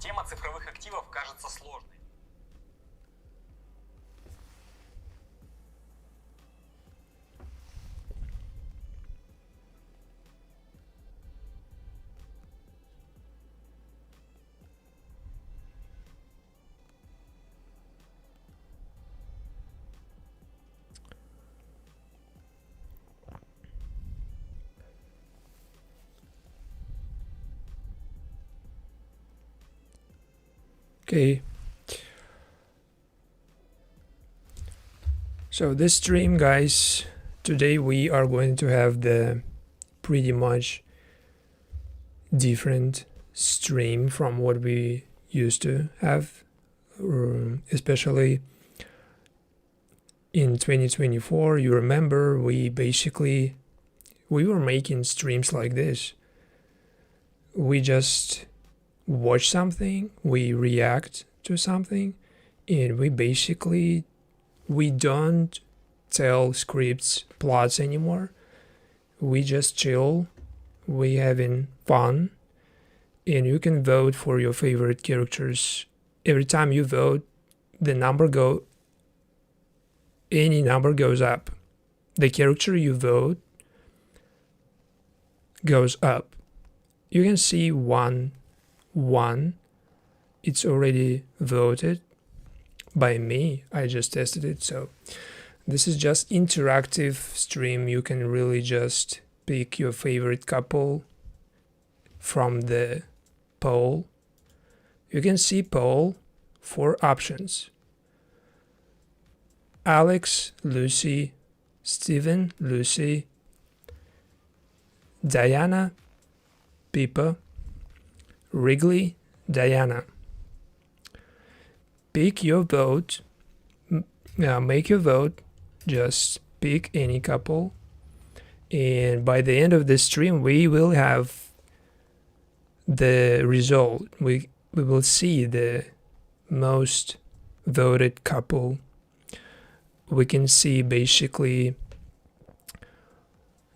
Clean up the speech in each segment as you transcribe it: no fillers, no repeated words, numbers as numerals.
Тема цифровых активов кажется сложной. Okay. So this stream, guys, today we are going to have the pretty much different stream from what we used to have, especially in 2024. You remember we were making streams like this. We just watch something, we react to something, and we don't tell scripts, plots anymore. We just chill, we having fun, and you can vote for your favorite characters. Every time you vote, any number goes up. The character you vote goes up. You can see one, it's already voted by me. I just tested it. So this is just interactive stream. You can really just pick your favorite couple from the poll. You can see poll 4 options: Alex, Lucy, Steven, Lucy, Diana, Pippa, Wrigley, Diana. Pick your vote. Make your vote. Just pick any couple, and by the end of the stream we will have the result. We will see the most voted couple. We can see basically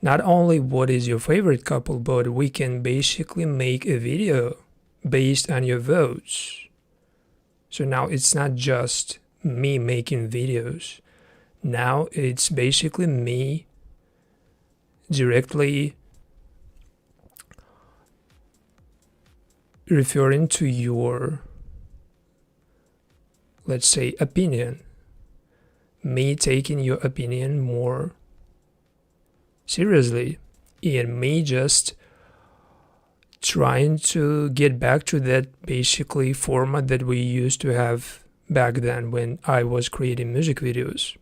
not only what is your favorite couple, but we can basically make a video based on your votes. So now it's not just me making videos. Now it's basically me directly referring to your, let's say, opinion. Me taking your opinion more seriously, and me just trying to get back to that basically format that we used to have back then when I was creating music videos.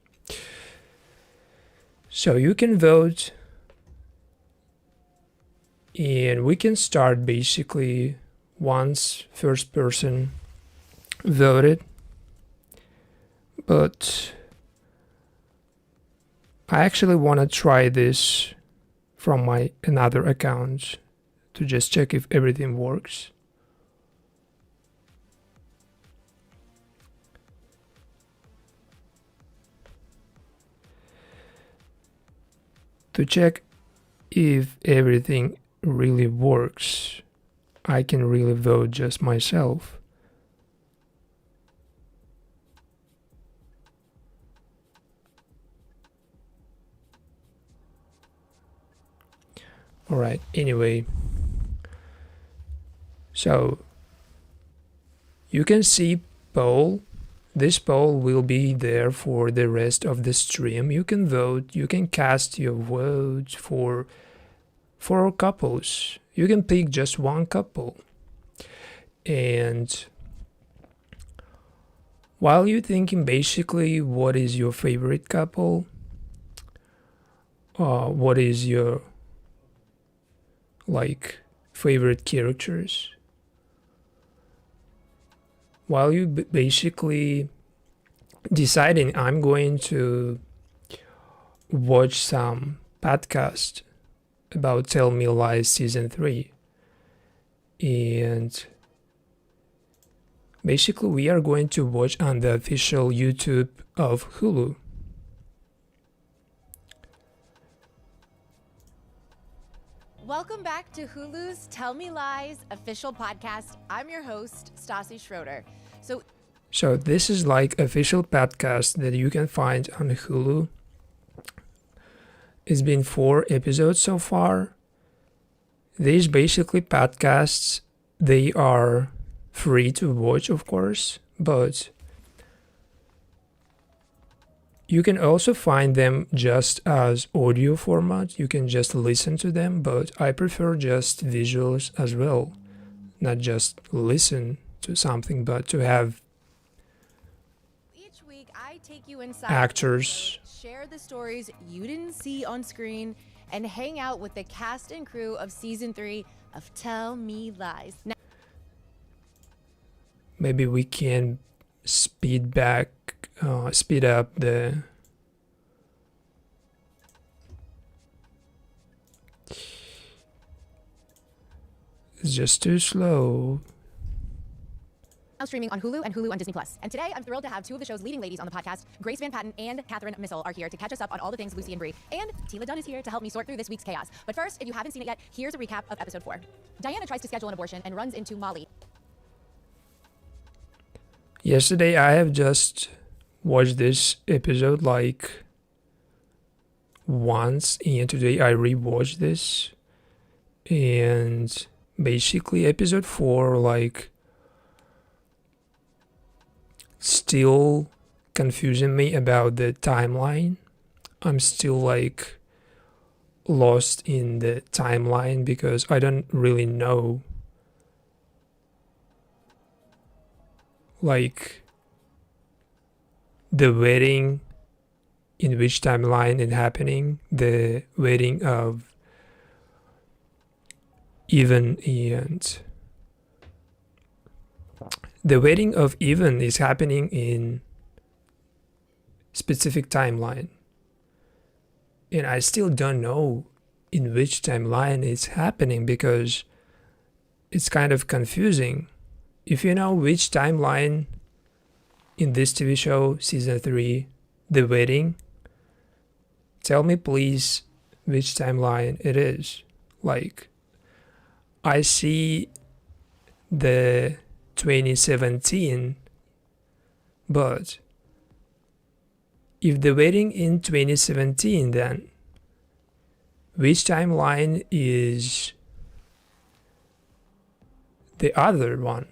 So you can vote, and we can start basically once first person voted. But I actually want to try this from my another account to just check if everything works. To check if everything really works, I can really vote just myself. Alright, anyway, so you can see poll. This poll will be there for the rest of the stream. You can vote, you can cast your vote for 4 couples. You can pick just one couple. And while you're thinking basically what is your favorite couple, what is your favorite characters, while you basically deciding, I'm going to watch some podcast about Tell Me Lies season 3, and basically we are going to watch on the official YouTube of Hulu. Welcome back to Hulu's Tell Me Lies official podcast. I'm your host, Stassi Schroeder. So this is like official podcast that you can find on Hulu. It's been 4 episodes so far. These basically podcasts, they are free to watch, of course, but you can also find them just as audio format. You can just listen to them, but I prefer just visuals as well. Not just listen to something, but to have each week I take you inside actors, share the stories you didn't see on screen, and hang out with the cast and crew of season 3 of Tell Me Lies. Now, maybe we can speed up the it's just too slow. now streaming on Hulu and Hulu on Disney+. And today, I'm thrilled to have 2 of the show's leading ladies on the podcast. Grace Van Patten and Catherine Missel are here to catch us up on all the things Lucy and Brie. And Tila Dunn is here to help me sort through this week's chaos. But first, if you haven't seen it yet, here's a recap of episode 4. Diana tries to schedule an abortion and runs into Molly. Yesterday, I have just watched this episode like once, and today I rewatched this. And basically, episode 4, like, still confusing me about the timeline. I'm still like lost in the timeline because I don't really know like the wedding, in which timeline it happening, the wedding of Even and the wedding of Even is happening in specific timeline. And I still don't know in which timeline it's happening because it's kind of confusing. If you know which timeline in this TV show, season 3, the wedding, tell me please which timeline it is. Like, I see the 2017, but if the wedding in 2017, then which timeline is the other one?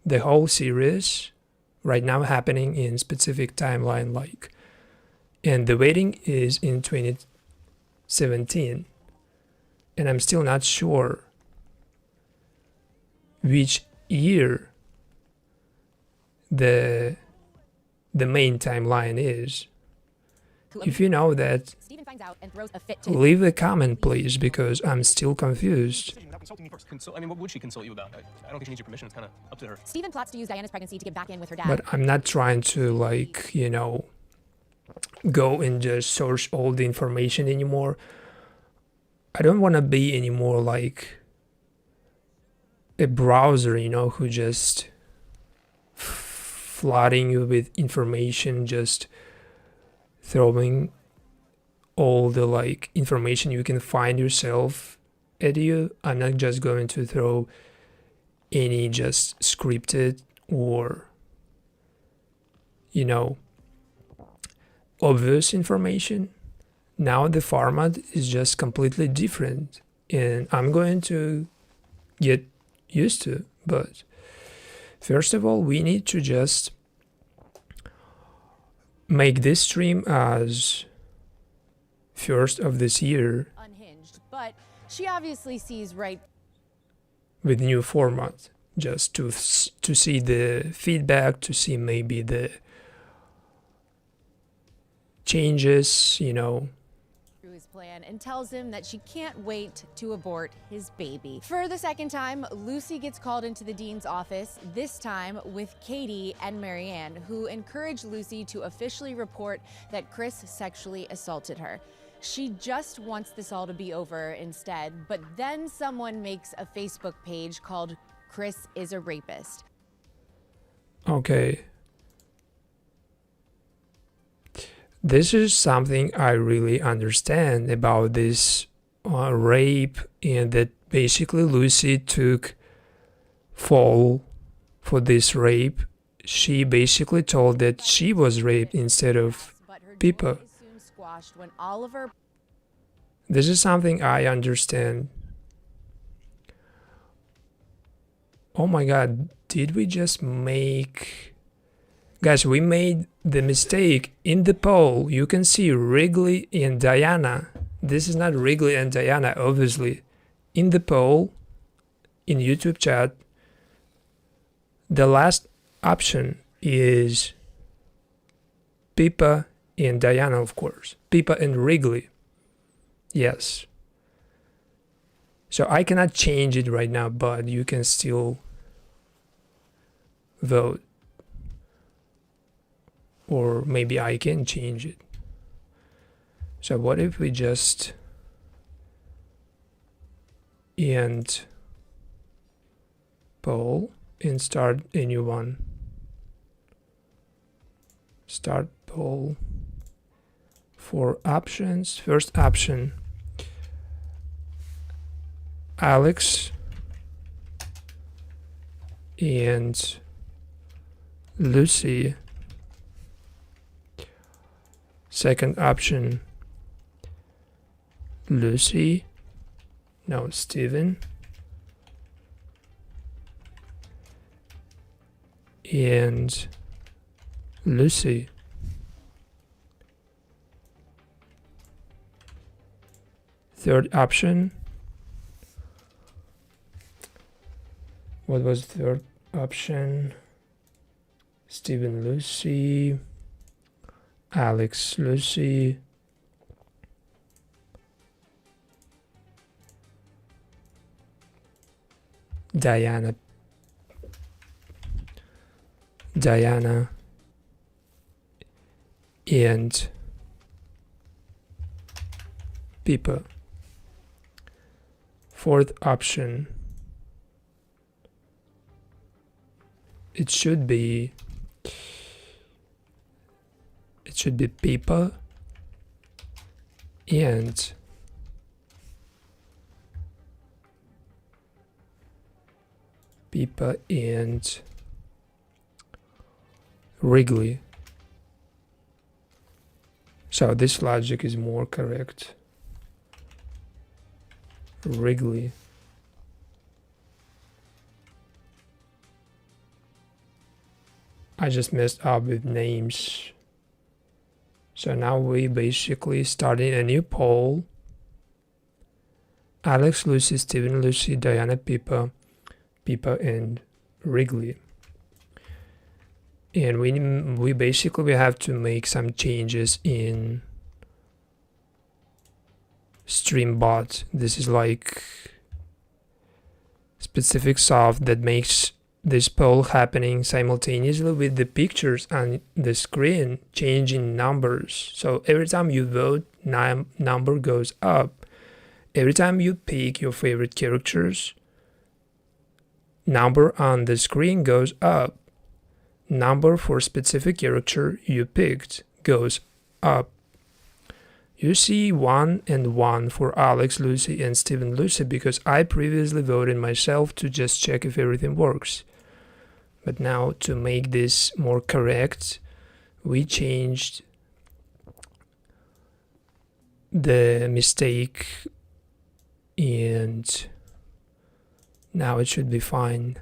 The whole series right now happening in specific timeline, like, and the wedding is in 2017, and I'm still not sure which year the main timeline is. If you know that, Steven finds out and throws a fit to leave a comment please, because I'm still confused. Without consulting me first. I mean, what would she consult you about? I don't think she needs your permission. It's kind of up to her. Steven plots to use Diana's pregnancy to get back in with her dad. But I'm not trying to, like, go and just search all the information anymore. I don't want to be anymore like a browser, who just flooding you with information, just throwing all the like information you can find yourself at you. I'm not just going to throw any just scripted or obvious information. Now the format is just completely different, and I'm going to get used to. But first of all, we need to just make this stream as first of this year Unhinged, but she obviously sees right with new format, just to see the feedback, to see maybe the changes, through his plan and tells him that she can't wait to abort his baby. For the second time, Lucy gets called into the dean's office, this time with Katie and Marianne, who encourage Lucy to officially report that Chris sexually assaulted her. She just wants this all to be over instead, but then someone makes a Facebook page called Chris is a Rapist. Okay. This is something I really understand about this rape, and that basically Lucy took fall for this rape. She basically told that she was raped instead of Pippa. When Oliver... This is something I understand. Oh my god, did we just make... Guys, we made the mistake in the poll. You can see Wrigley and Diana. This is not Wrigley and Diana, obviously. In the poll, in YouTube chat, the last option is Pippa and Diana, of course. Pippa and Wrigley. Yes. So I cannot change it right now, but you can still vote. Or maybe I can change it. So what if we just end poll and start a new one? Start poll. 4 options. First option, Alex and Lucy. Second option, Lucy, no, Steven, and Lucy. Third option, what was the third option? Steven, Lucy, Alex, Lucy, Diana, and Pippa. Fourth option, it should be Pippa and Wrigley. So this logic is more correct. Wrigley. I just messed up with names. So now we basically starting a new poll. Alex, Lucy, Steven, Lucy, Diana, Pippa, and Wrigley. And we basically have to make some changes in StreamBot. This is like specific soft that makes this poll happening simultaneously with the pictures on the screen changing numbers. So every time you vote, number goes up. Every time you pick your favorite characters, number on the screen goes up. Number for specific character you picked goes up. You see 1 and 1 for Alex, Lucy, and Steven, Lucy because I previously voted myself to just check if everything works. But now to make this more correct, we changed the mistake and now it should be fine.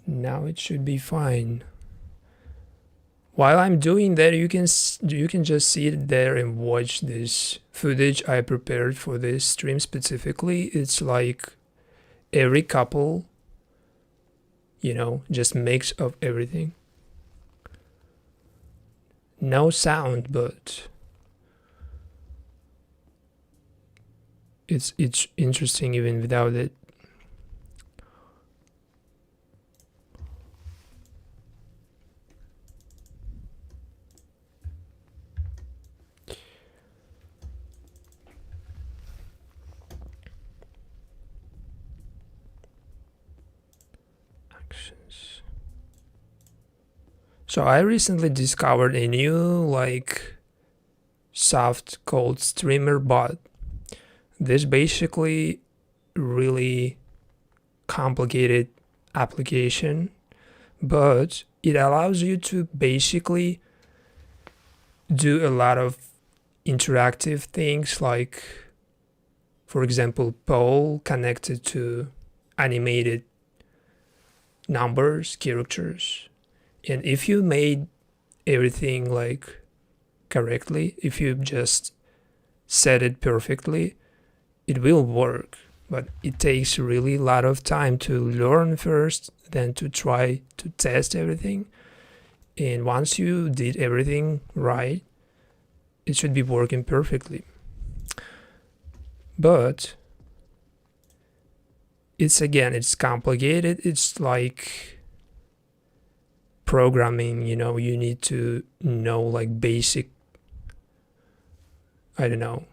Now it should be fine. While I'm doing that, you can just sit there and watch this footage I prepared for this stream specifically. It's like every couple, just mix of everything. No sound, but it's interesting even without it. So I recently discovered a new soft called Streamer Bot. This basically really complicated application, but it allows you to basically do a lot of interactive things, like, for example, poll connected to animated numbers, characters. And if you made everything correctly, if you just set it perfectly, it will work. But it takes really a lot of time to learn first, then to try to test everything. And once you did everything right, it should be working perfectly. But it's complicated. It's like programming, you need to know basic, I don't know,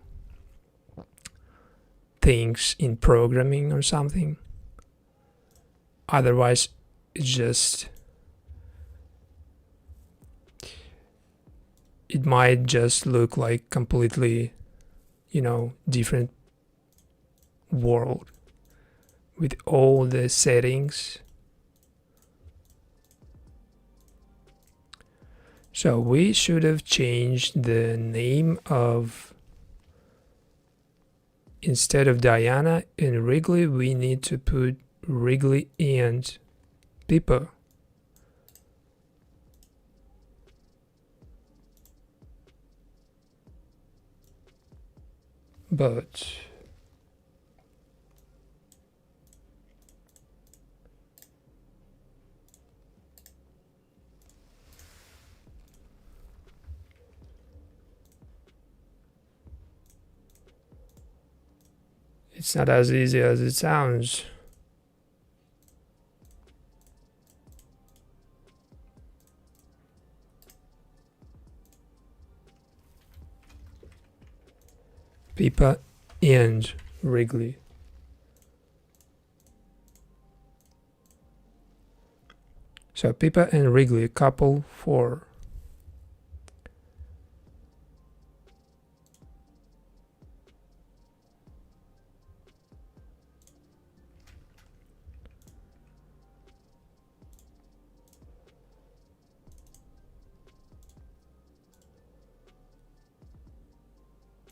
things in programming or something. Otherwise, it might just look like completely, different world with all the settings. So we should have changed the name of, instead of Diana and Wrigley, we need to put Wrigley and Pippa. But it's not as easy as it sounds. Pippa and Wrigley. So Pippa and Wrigley, couple 4.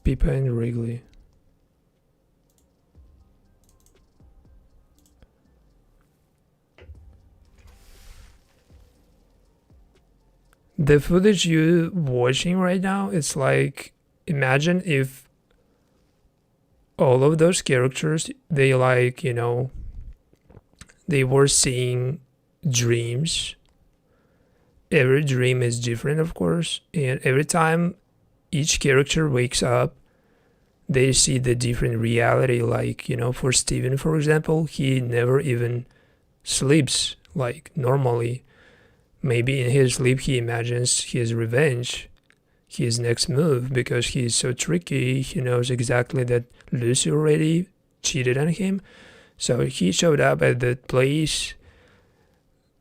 Pippa and Wrigley. The footage you're watching right now, it's like, imagine if all of those characters, they they were seeing dreams. Every dream is different, of course, and every time each character wakes up, they see the different reality. For Steven, for example, he never even sleeps normally. Maybe in his sleep he imagines his revenge, his next move, because he's so tricky. He knows exactly that Lucy already cheated on him. So he showed up at the place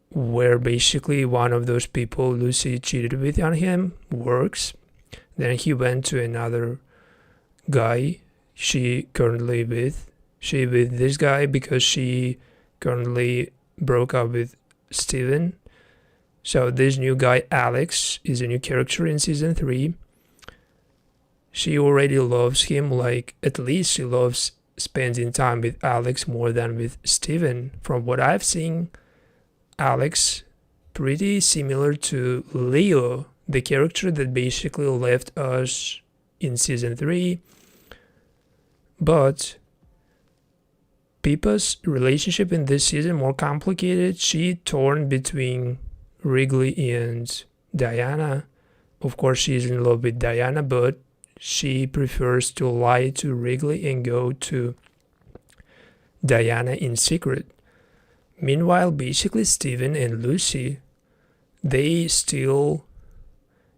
where basically one of those people Lucy cheated with on him works. Then he went to another guy she with this guy because she currently broke up with Steven. So this new guy, Alex, is a new character in season 3. She already loves him, at least she loves spending time with Alex more than with Steven. From what I've seen, Alex pretty similar to Leo, the character that basically left us in season 3. But Pippa's relationship in this season more complicated. She torn between Wrigley and Diana. Of course, she's in love with Diana, but she prefers to lie to Wrigley and go to Diana in secret. Meanwhile, basically, Steven and Lucy, they still,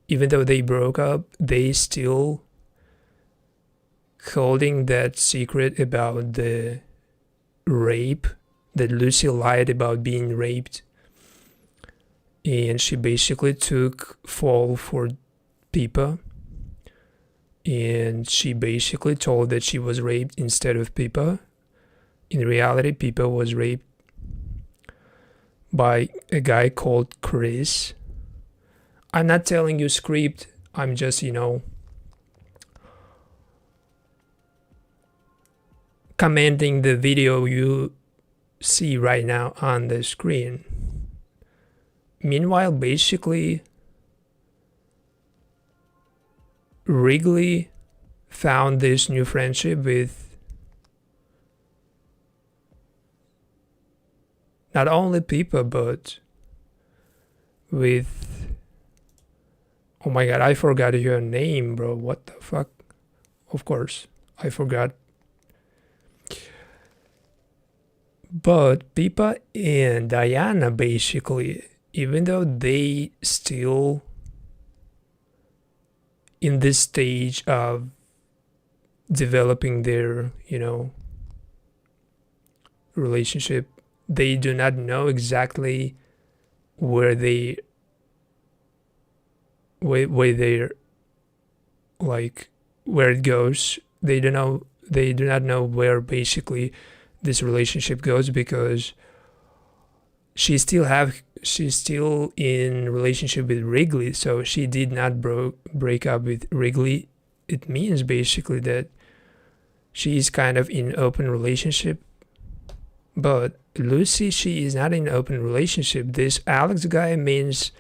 even though they broke up, they still holding that secret about the rape, that Lucy lied about being raped. and she basically took fall for Pippa, and she basically told that she was raped instead of Pippa. In reality, Pippa was raped by a guy called Chris. I'm not telling you script, I'm just, commenting the video you see right now on the screen. Meanwhile, basically, Wrigley found this new friendship with not only Pippa, but with, oh my god, I forgot your name, bro. What the fuck? Of course, I forgot. But Pippa and Diana, basically, even though they still in this stage of developing their, relationship, they do not know exactly where they're like where it goes. They do not know where basically this relationship goes, because she's still in relationship with Wrigley, so she did not break up with Wrigley. It means basically that she is kind of in open relationship. But Lucy, she is not in an open relationship. This Alex guy means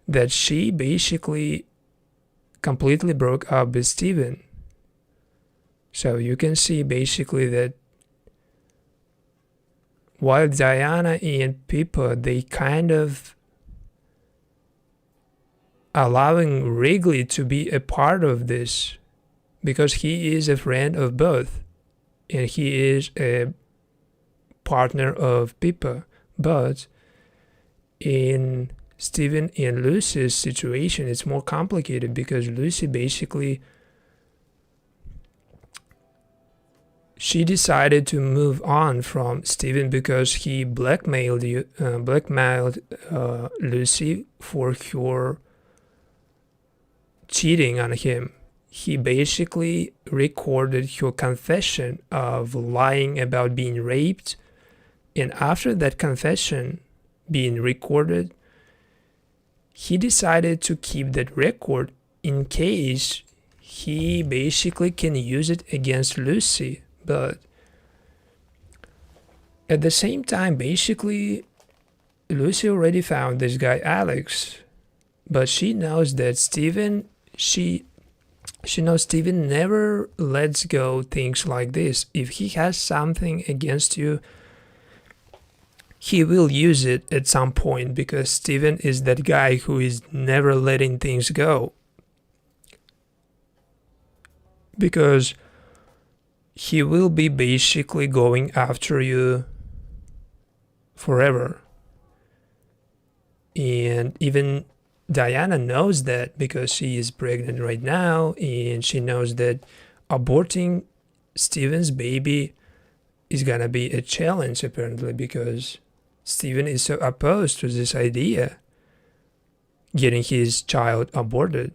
that she basically completely broke up with Steven. So you can see basically that while Diana and Pippa, they kind of allowing Wrigley to be a part of this, because he is a friend of both and he is a partner of Pippa. But in Steven and Lucy's situation, it's more complicated, because Lucy basically, she decided to move on from Steven because he blackmailed Lucy for her cheating on him. He basically recorded her confession of lying about being raped, and after that confession being recorded, he decided to keep that record in case he basically can use it against Lucy. But at the same time, basically, Lucy already found this guy Alex, but she knows that Steven, she knows Steven never lets go things like this. If he has something against you, he will use it at some point, because Steven is that guy who is never letting things go. Because he will be basically going after you forever. And even Diana knows that, because she is pregnant right now, and she knows that aborting Steven's baby is gonna be a challenge, apparently, because Steven is so opposed to this idea, getting his child aborted.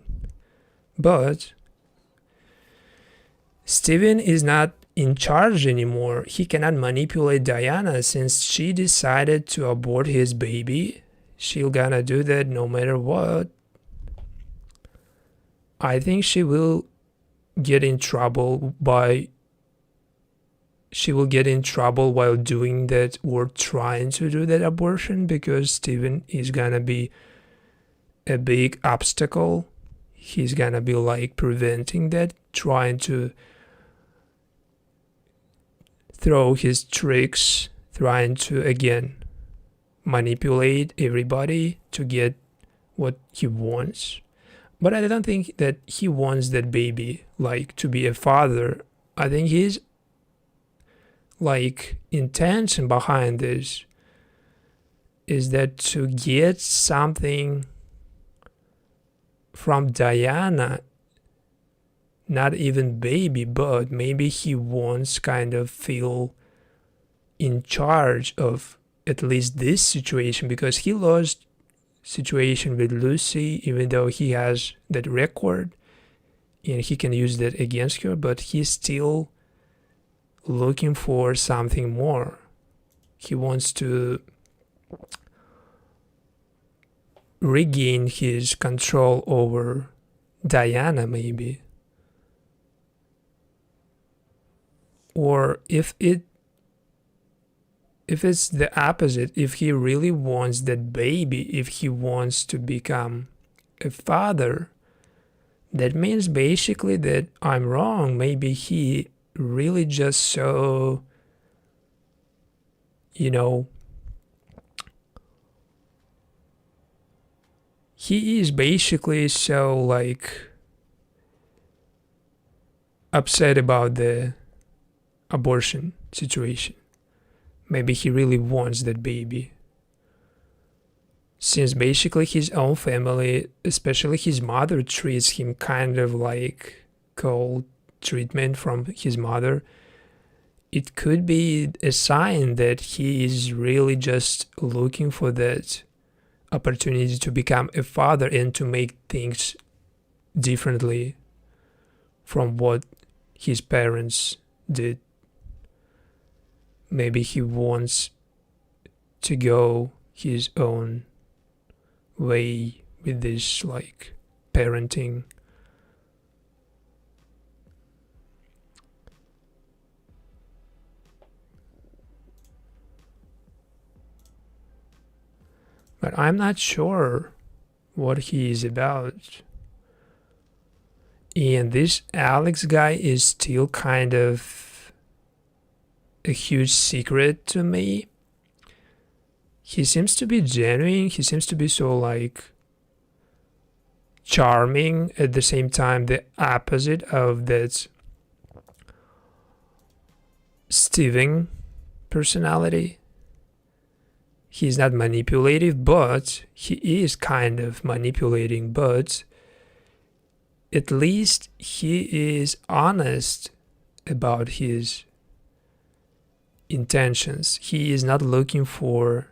But Steven is not in charge anymore. He cannot manipulate Diana, since she decided to abort his baby. She'll gonna do that no matter what. I think she will get in trouble while doing that, or trying to do that abortion, because Steven is gonna be a big obstacle. He's gonna be like preventing that, trying to throw his tricks, trying to again manipulate everybody to get what he wants. But I don't think that he wants that baby like to be a father. I think his like intention behind this is that to get something from Diana, not even baby, but maybe he wants kind of feel in charge of at least this situation, because he lost situation with Lucy, even though he has that record and he can use that against her, but he's still looking for something more. He wants to regain his control over Diana, maybe. Or if it's the opposite, if he really wants that baby, if he wants to become a father, that means basically that I'm wrong. Maybe he really just so, he is basically so like upset about the abortion situation. Maybe he really wants that baby. Since basically his own family, especially his mother, treats him kind of like cold treatment from his mother, it could be a sign that he is really just looking for that opportunity to become a father and to make things differently from what his parents did. Maybe he wants to go his own way with this like parenting. But I'm not sure what he is about. And this Alex guy is still kind of a huge secret to me. He seems to be genuine. He seems to be so like charming, at the same time the opposite of that Steven personality. He's not manipulative, but he is kind of manipulating, but at least he is honest about his intentions. He is not looking for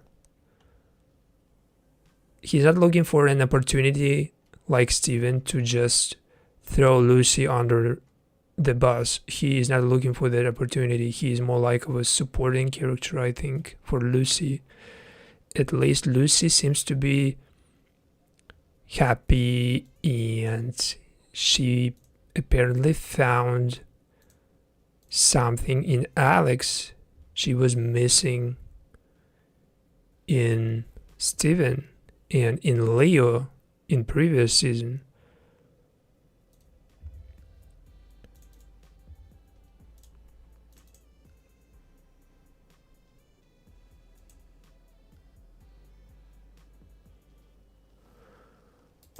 an opportunity like Steven to just throw Lucy under the bus. He is not looking for that opportunity. He is more like of a supporting character, I think, for Lucy. At least Lucy seems to be happy, and she apparently found something in Alex she was missing in Steven and in Leo in previous season.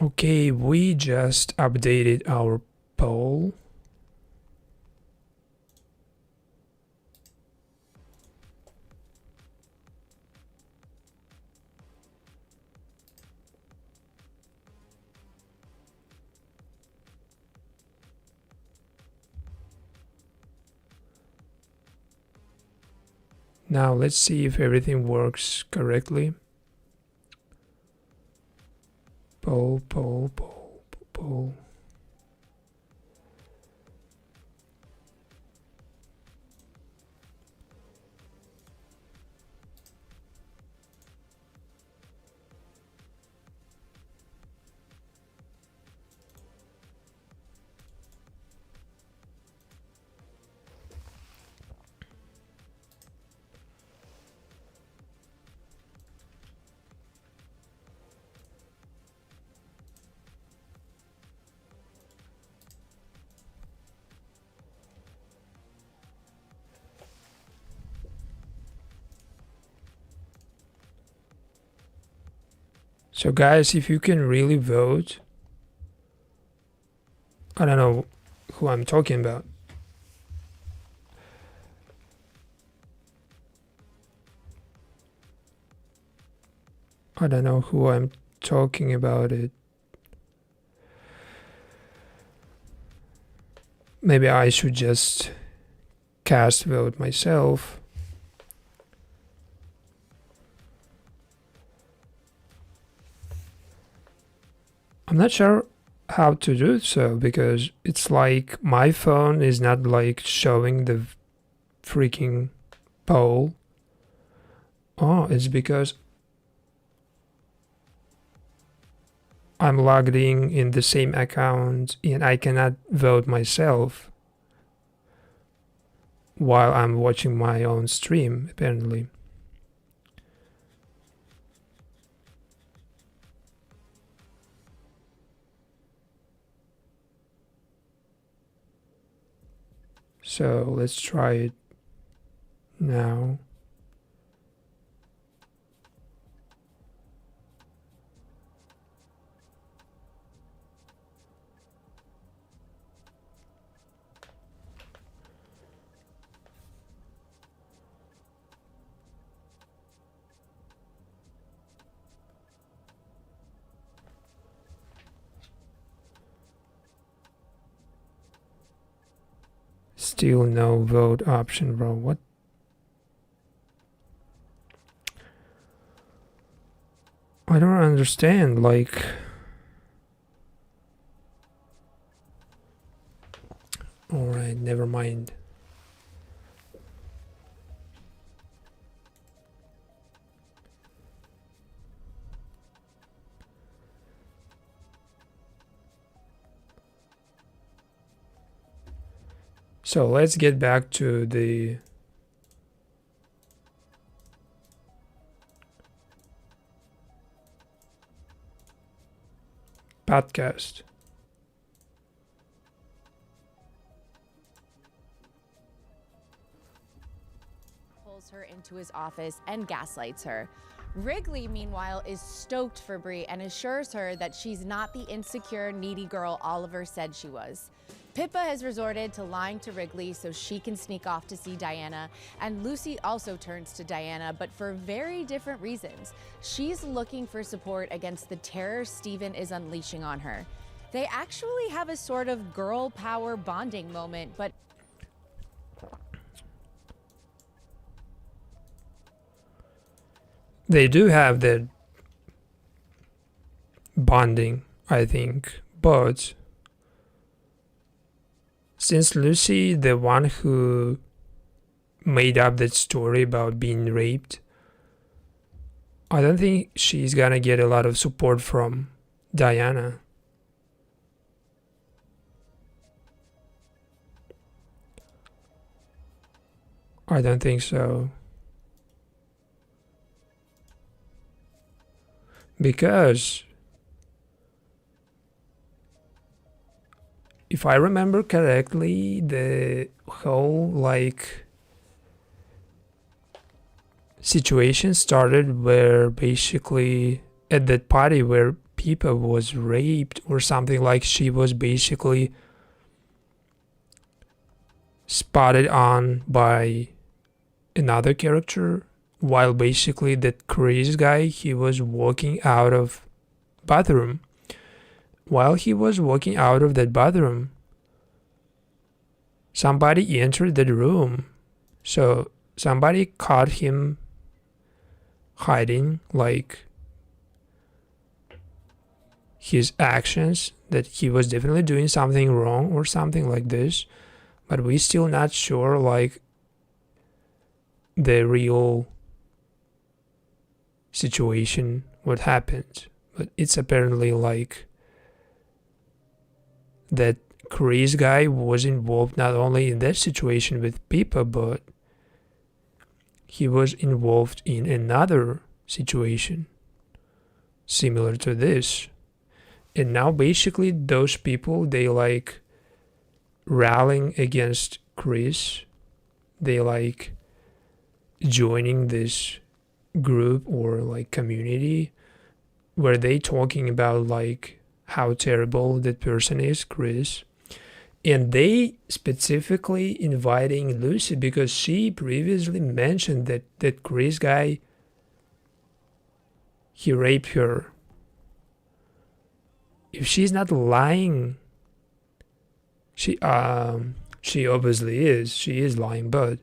Okay, we just updated our poll. Now let's see if everything works correctly. Poll. So guys, if you can really vote, I don't know who I'm talking about. I don't know who I'm talking about it. Maybe I should just cast vote myself. I'm not sure how to do so, because it's like my phone is not like showing the freaking poll. Oh, it's because I'm logged in the same account and I cannot vote myself while I'm watching my own stream, apparently. So let's try it now. Still no vote option, bro. What? I don't understand, like... Alright, never mind. So let's get back to the podcast. Pulls her into his office and gaslights her. Wrigley, meanwhile, is stoked for Bree and assures her that she's not the insecure, needy girl Oliver said she was. Pippa has resorted to lying to Wrigley so she can sneak off to see Diana, and Lucy also turns to Diana, but for very different reasons. She's looking for support against the terror Steven is unleashing on her. They actually have a sort of girl power bonding moment, but they do have that bonding, I think, but since Lucy, the one who made up that story about being raped, I don't think she's gonna get a lot of support from Diana. I don't think so. Because if I remember correctly, the whole like situation started where basically at that party where Pippa was raped or something, like she was basically spotted on by another character, while basically that Chris guy, he was walking out of bathroom. While he was walking out of that bathroom, somebody entered the room. So somebody caught him hiding, like his actions, that he was definitely doing something wrong or something like this. But we still not sure like the real situation, what happened. But it's apparently like that Chris guy was involved not only in that situation with Pippa, but he was involved in another situation similar to this. And now basically those people, they like rallying against Chris. They like joining this group or like community where they talking about like how terrible that person is, Chris. And they specifically inviting Lucy because she previously mentioned that Chris guy, he raped her. If she's not lying, she obviously is. She is lying, but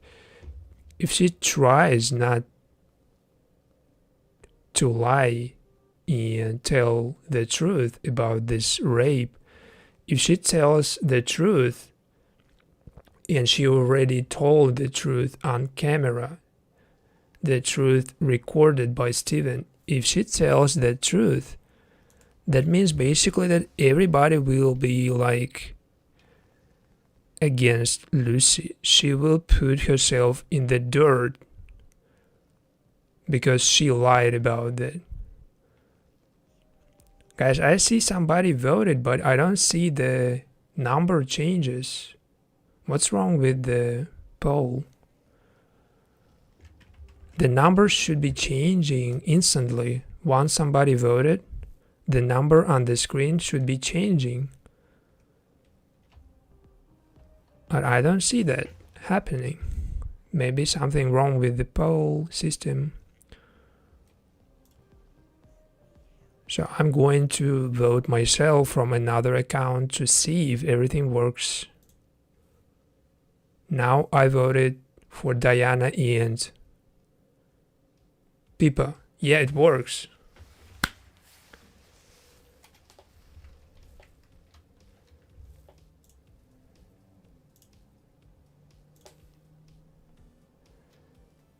if she tries not to lie and tell the truth about this rape. If she tells the truth, and she already told the truth on camera, the truth recorded by Steven, if she tells the truth, that means basically that everybody will be like against Lucy. She will put herself in the dirt because she lied about that. Guys, I see somebody voted, but I don't see the number changes. What's wrong with the poll? The numbers should be changing instantly. Once somebody voted, the number on the screen should be changing. But I don't see that happening. Maybe something wrong with the poll system. So I'm going to vote myself from another account to see if everything works. Now I voted for Diana and Pippa. Yeah, it works.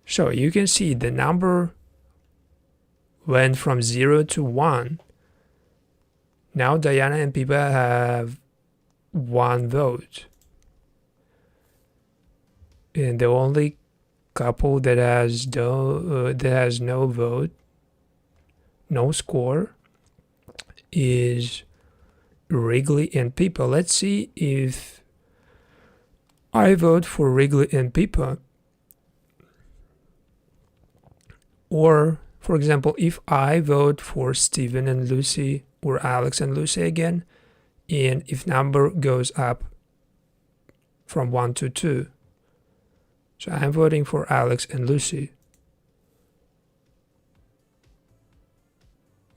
So you can see the number went from 0 to 1. Now Diana and Pippa have 1 vote. And the only couple that has no vote, no score, is Wrigley and Pippa. Let's see if I vote for Wrigley and Pippa. Or, for example, if I vote for Steven and Lucy or Alex and Lucy again, and if number goes up from 1 to 2. So I'm voting for Alex and Lucy.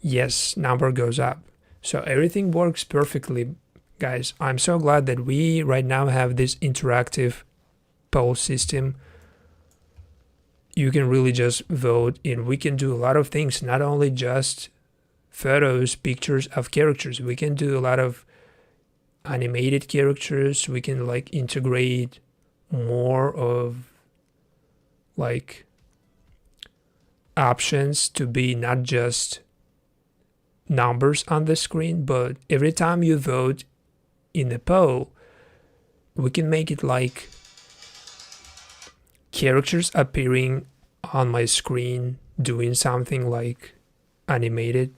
Yes, number goes up. So everything works perfectly, guys. I'm so glad that we right now have this interactive poll system. You can really just vote, and we can do a lot of things, not only just photos, pictures of characters. We can do a lot of animated characters. We can like integrate more of like options to be not just numbers on the screen, but every time you vote in the poll, we can make it like characters appearing on my screen doing something like animated.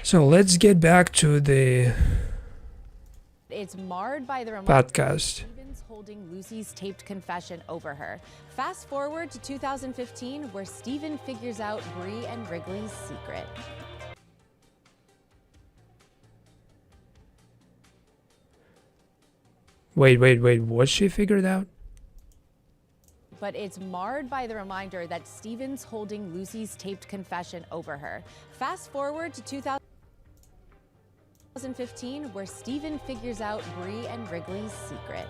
So let's get back to the It's marred by the podcast. Steven's holding Lucy's taped confession over her. Fast forward to 2015, where Steven figures out Bree and Wrigley's secret. Wait, what she figured out? But it's marred by the reminder that Steven's holding Lucy's taped confession over her. Fast forward to 2015, where Steven figures out Bree and Wrigley's secret.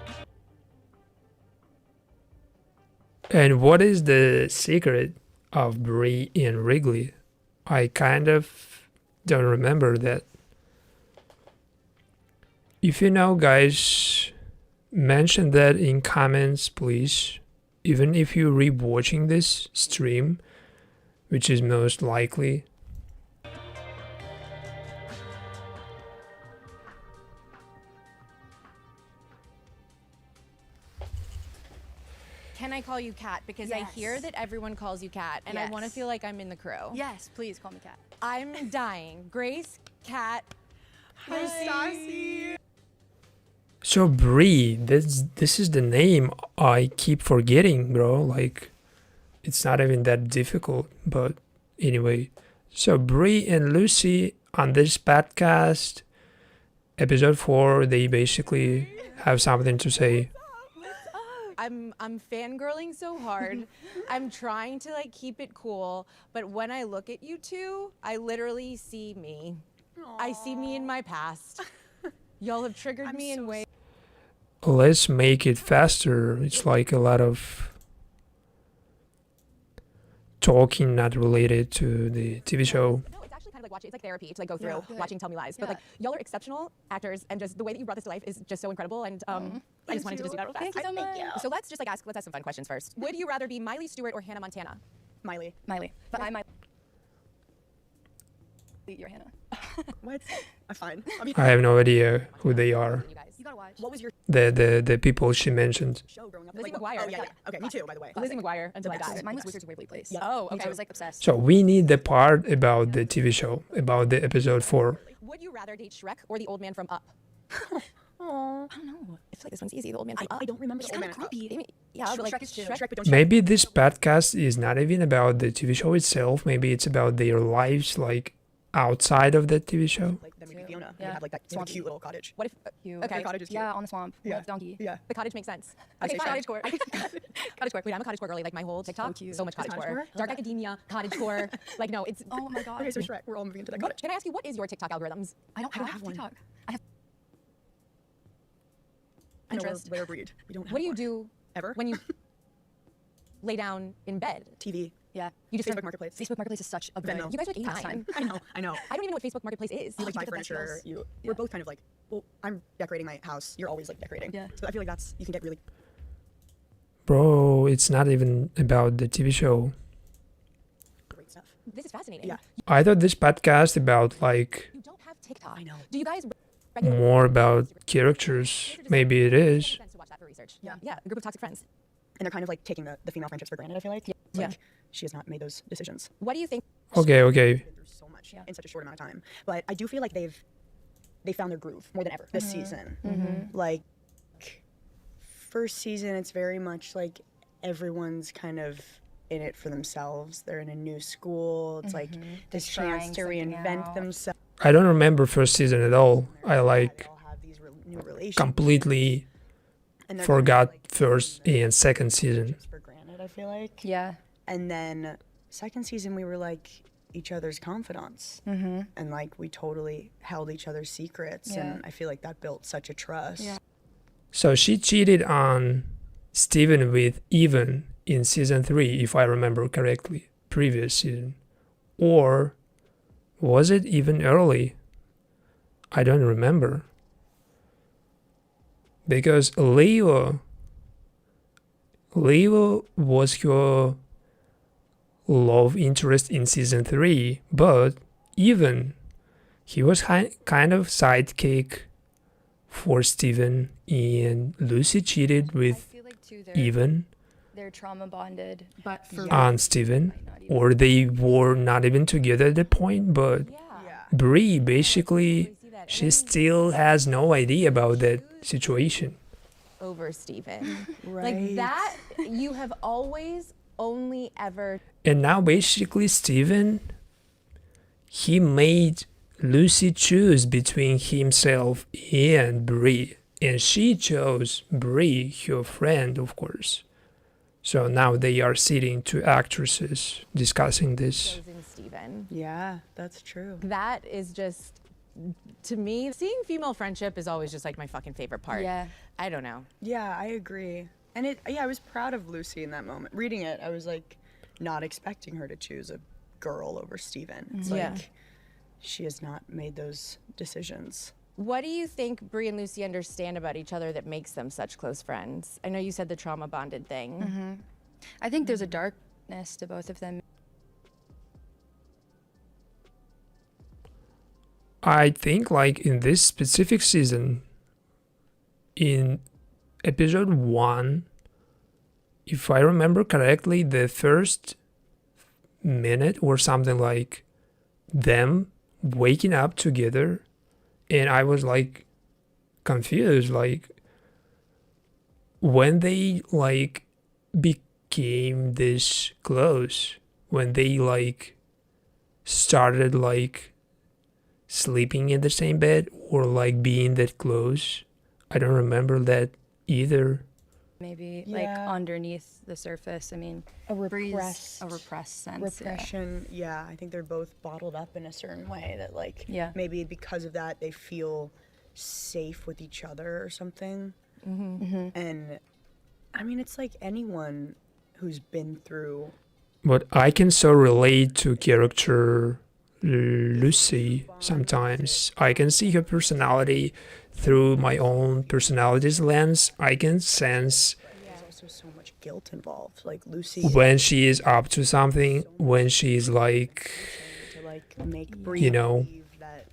And what is the secret of Bree and Wrigley? I kind of don't remember that. If you know, guys, mention that in comments, please. Even if you're rewatching this stream, which is most likely. Can I call you Kat? Because I hear that everyone calls you Kat, and I want to feel like I'm in the crew. Yes, please call me Kat. I'm dying. Grace, Kat. Hi, Sassy. So Bree, this is the name I keep forgetting, bro. Like, it's not even that difficult. But anyway, so Brie and Lucy on this podcast, episode 4, they basically have something to say. I'm fangirling so hard. I'm trying to like keep it cool, but when I look at you two, I literally see me. I see me in my past. Y'all have triggered me in ways. Let's make it faster. It's like a lot of talking not related to the TV show. No, it's actually kind of like watching. It's like therapy to like go through watching Tell Me Lies. But like y'all are exceptional actors, and just the way that you brought this to life is just so incredible. And I just wanted to just do that real fast. Thank you so much. So let's just like let's ask some fun questions first. Would you rather be Miley Stewart or Hannah Montana? Miley. But I'm Miley. You're Hannah. What? I'm fine. I mean, I have no idea who they are. You guys. You gotta watch. what was your The people she mentioned. show growing up? Lizzie Like, McGuire. Oh yeah. Okay, me too. By the way. Lizzie McGuire until I died. Mine was Wizards of Waverly Place. Oh, I okay. was like obsessed. So we need the part about the TV show, about the episode 4. Would you rather date Shrek or the old man from Up? Oh, I don't know. I feel like this one's easy. The old man from Up. I don't remember He's the old kind man. of creepy. Yeah, but like Shrek is too. Shrek, but don't you Maybe this podcast is not even about the TV show itself. Maybe it's about their lives, like outside of the TV show. like them would be Fiona? Yeah. They have like that Swampy. cute little cottage. what if Cute. Okay. Her cottage is cute. Yeah, on the swamp. Yeah. With donkey. Yeah. the cottage makes sense? I Okay, say fine. Shrek. Cottage core. Wait, I'm a cottage core girly. Like my whole TikTok, cute. so much Is cottage cottage core. core? Dark academia, cottage core. Like no, it's. Oh my god. Okay, so Shrek. We're all moving into that What, cottage. can I ask you what is your TikTok algorithms? I don't have one. TikTok. I have I know we're Pinterest. rare breed. We don't. Have What do you one. do Ever? when you lay down in bed? TV. Yeah. You just Facebook Marketplace. Facebook Marketplace is such a good Venmo. You guys are like pastime. 89. I know. I know. I don't even know what Facebook Marketplace is. You like you buy get the best furniture. deals. You. Yeah. We're both kind of like. Well, I'm decorating my house. You're always like decorating. Yeah. So I feel like that's you can get really Bro, it's not even about the TV show. great stuff. This is fascinating. Yeah. I thought this podcast about like You don't have TikTok. I know. Do you guys more about characters. Maybe it is. To watch that for research. Yeah. Yeah. A group of toxic friends. And they're kind of like taking the female friendships for granted. I feel like. It's Yeah. Like she has not made those decisions. What do you think? Okay. Been through so much in such a short amount of time. But I do feel like they found their groove more than ever this season. Like first season, it's very much like everyone's kind of in it for themselves. They're in a new school. It's like this trying chance to something reinvent out. themselves. I don't remember first season at all. I They like all have these new relationships. completely And they're forgot kind of, like, first and second season. relationships for granted, I feel like. Yeah. And then second season, we were like each other's confidants. And like we totally held each other's secrets. Yeah. And I feel like that built such a trust. Yeah. So she cheated on Steven with Even in season 3, if I remember correctly, previous season. Or was it even early? I don't remember. Because Leo was her love interest in season 3, but Even, he was kind of sidekick for Steven, and Lucy cheated I with feel like too Even they're trauma bonded, but for on Steven, might not even. or they were not even together at that point, but Yeah. Yeah. Brie basically, she still has no idea about that situation. Over Steven. Right. Like that, you have always only ever. And now basically Steven, he made Lucy choose between himself and Brie, and she chose Brie, her friend, of course. So now they are sitting, two actresses, discussing this. Chosen Steven. Yeah, that's true. That is just, to me, seeing female friendship is always just like my fucking favorite part. Yeah. I don't know. Yeah, I agree. And I was proud of Lucy in that moment. Reading it, I was like not expecting her to choose a girl over Steven. It's Yeah. like she has not made those decisions. What do you think Brie and Lucy understand about each other that makes them such close friends? I know you said the trauma bonded thing. I think there's a darkness to both of them. I think like in this specific season, in episode 1, if I remember correctly, the first minute or something like them waking up together, and I was like confused, like when they like came this close, when they like started like sleeping in the same bed or like being that close. I don't remember that either. Maybe like Yeah. underneath the surface. I mean, A breeze, a repressed sense. repression. Yeah, I think they're both bottled up in a certain way that like Yeah. maybe because of that they feel safe with each other or something. And I mean, it's like anyone who's been through. But I can so relate to character Lucy sometimes. I can see her personality through my own personality's lens. I can sense There's also so much guilt involved. Like Lucy when she is up to something, when she's like, to like make Bree you know, believe that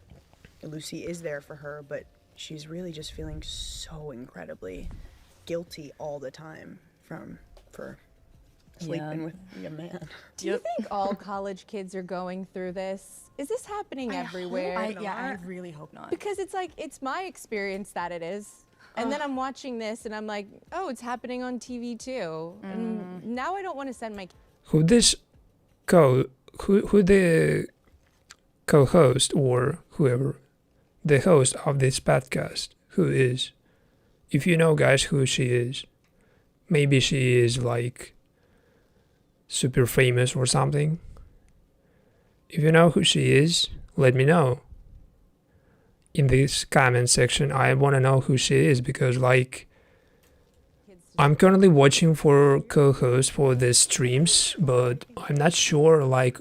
Lucy is there for her, but she's really just feeling so incredibly guilty all the time for sleeping with a man. Do you think all college kids are going through this? Is this happening everywhere? I really hope not. Because it's like, it's my experience that it is. And then I'm watching this and I'm like, oh, it's happening on TV too. And now I don't want to send my who the co-host or whoever, the host of this podcast, who is. If you know, guys, who she is, maybe she is like super famous or something. If you know who she is, let me know in this comment section. I want to know who she is because like I'm currently watching for co-host for the streams, but I'm not sure like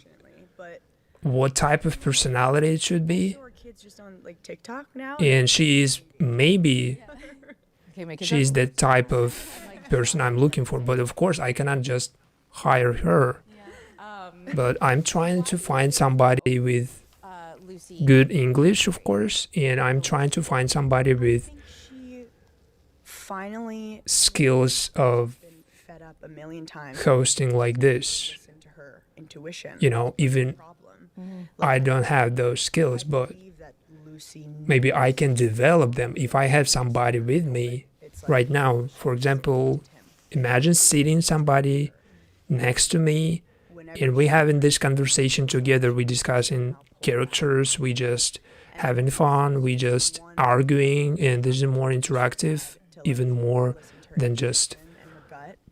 But what type of personality it should be. so are kids just on like TikTok now? And she is maybe Okay, my kids she's the type of person I'm looking for, but of course I cannot just hire her. But I'm trying to find somebody with Lucy. good English, of course, and I'm trying to find somebody with She finally skills of been fed up a million times. hosting like this. Listen to her intuition. You know, even Problem. I don't have those skills, but Believe that Lucy maybe I can develop them if I have somebody with me right now. For example, imagine sitting somebody next to me and we having this conversation together. We discussing characters, we just having fun, we just arguing, and this is more interactive, even more than just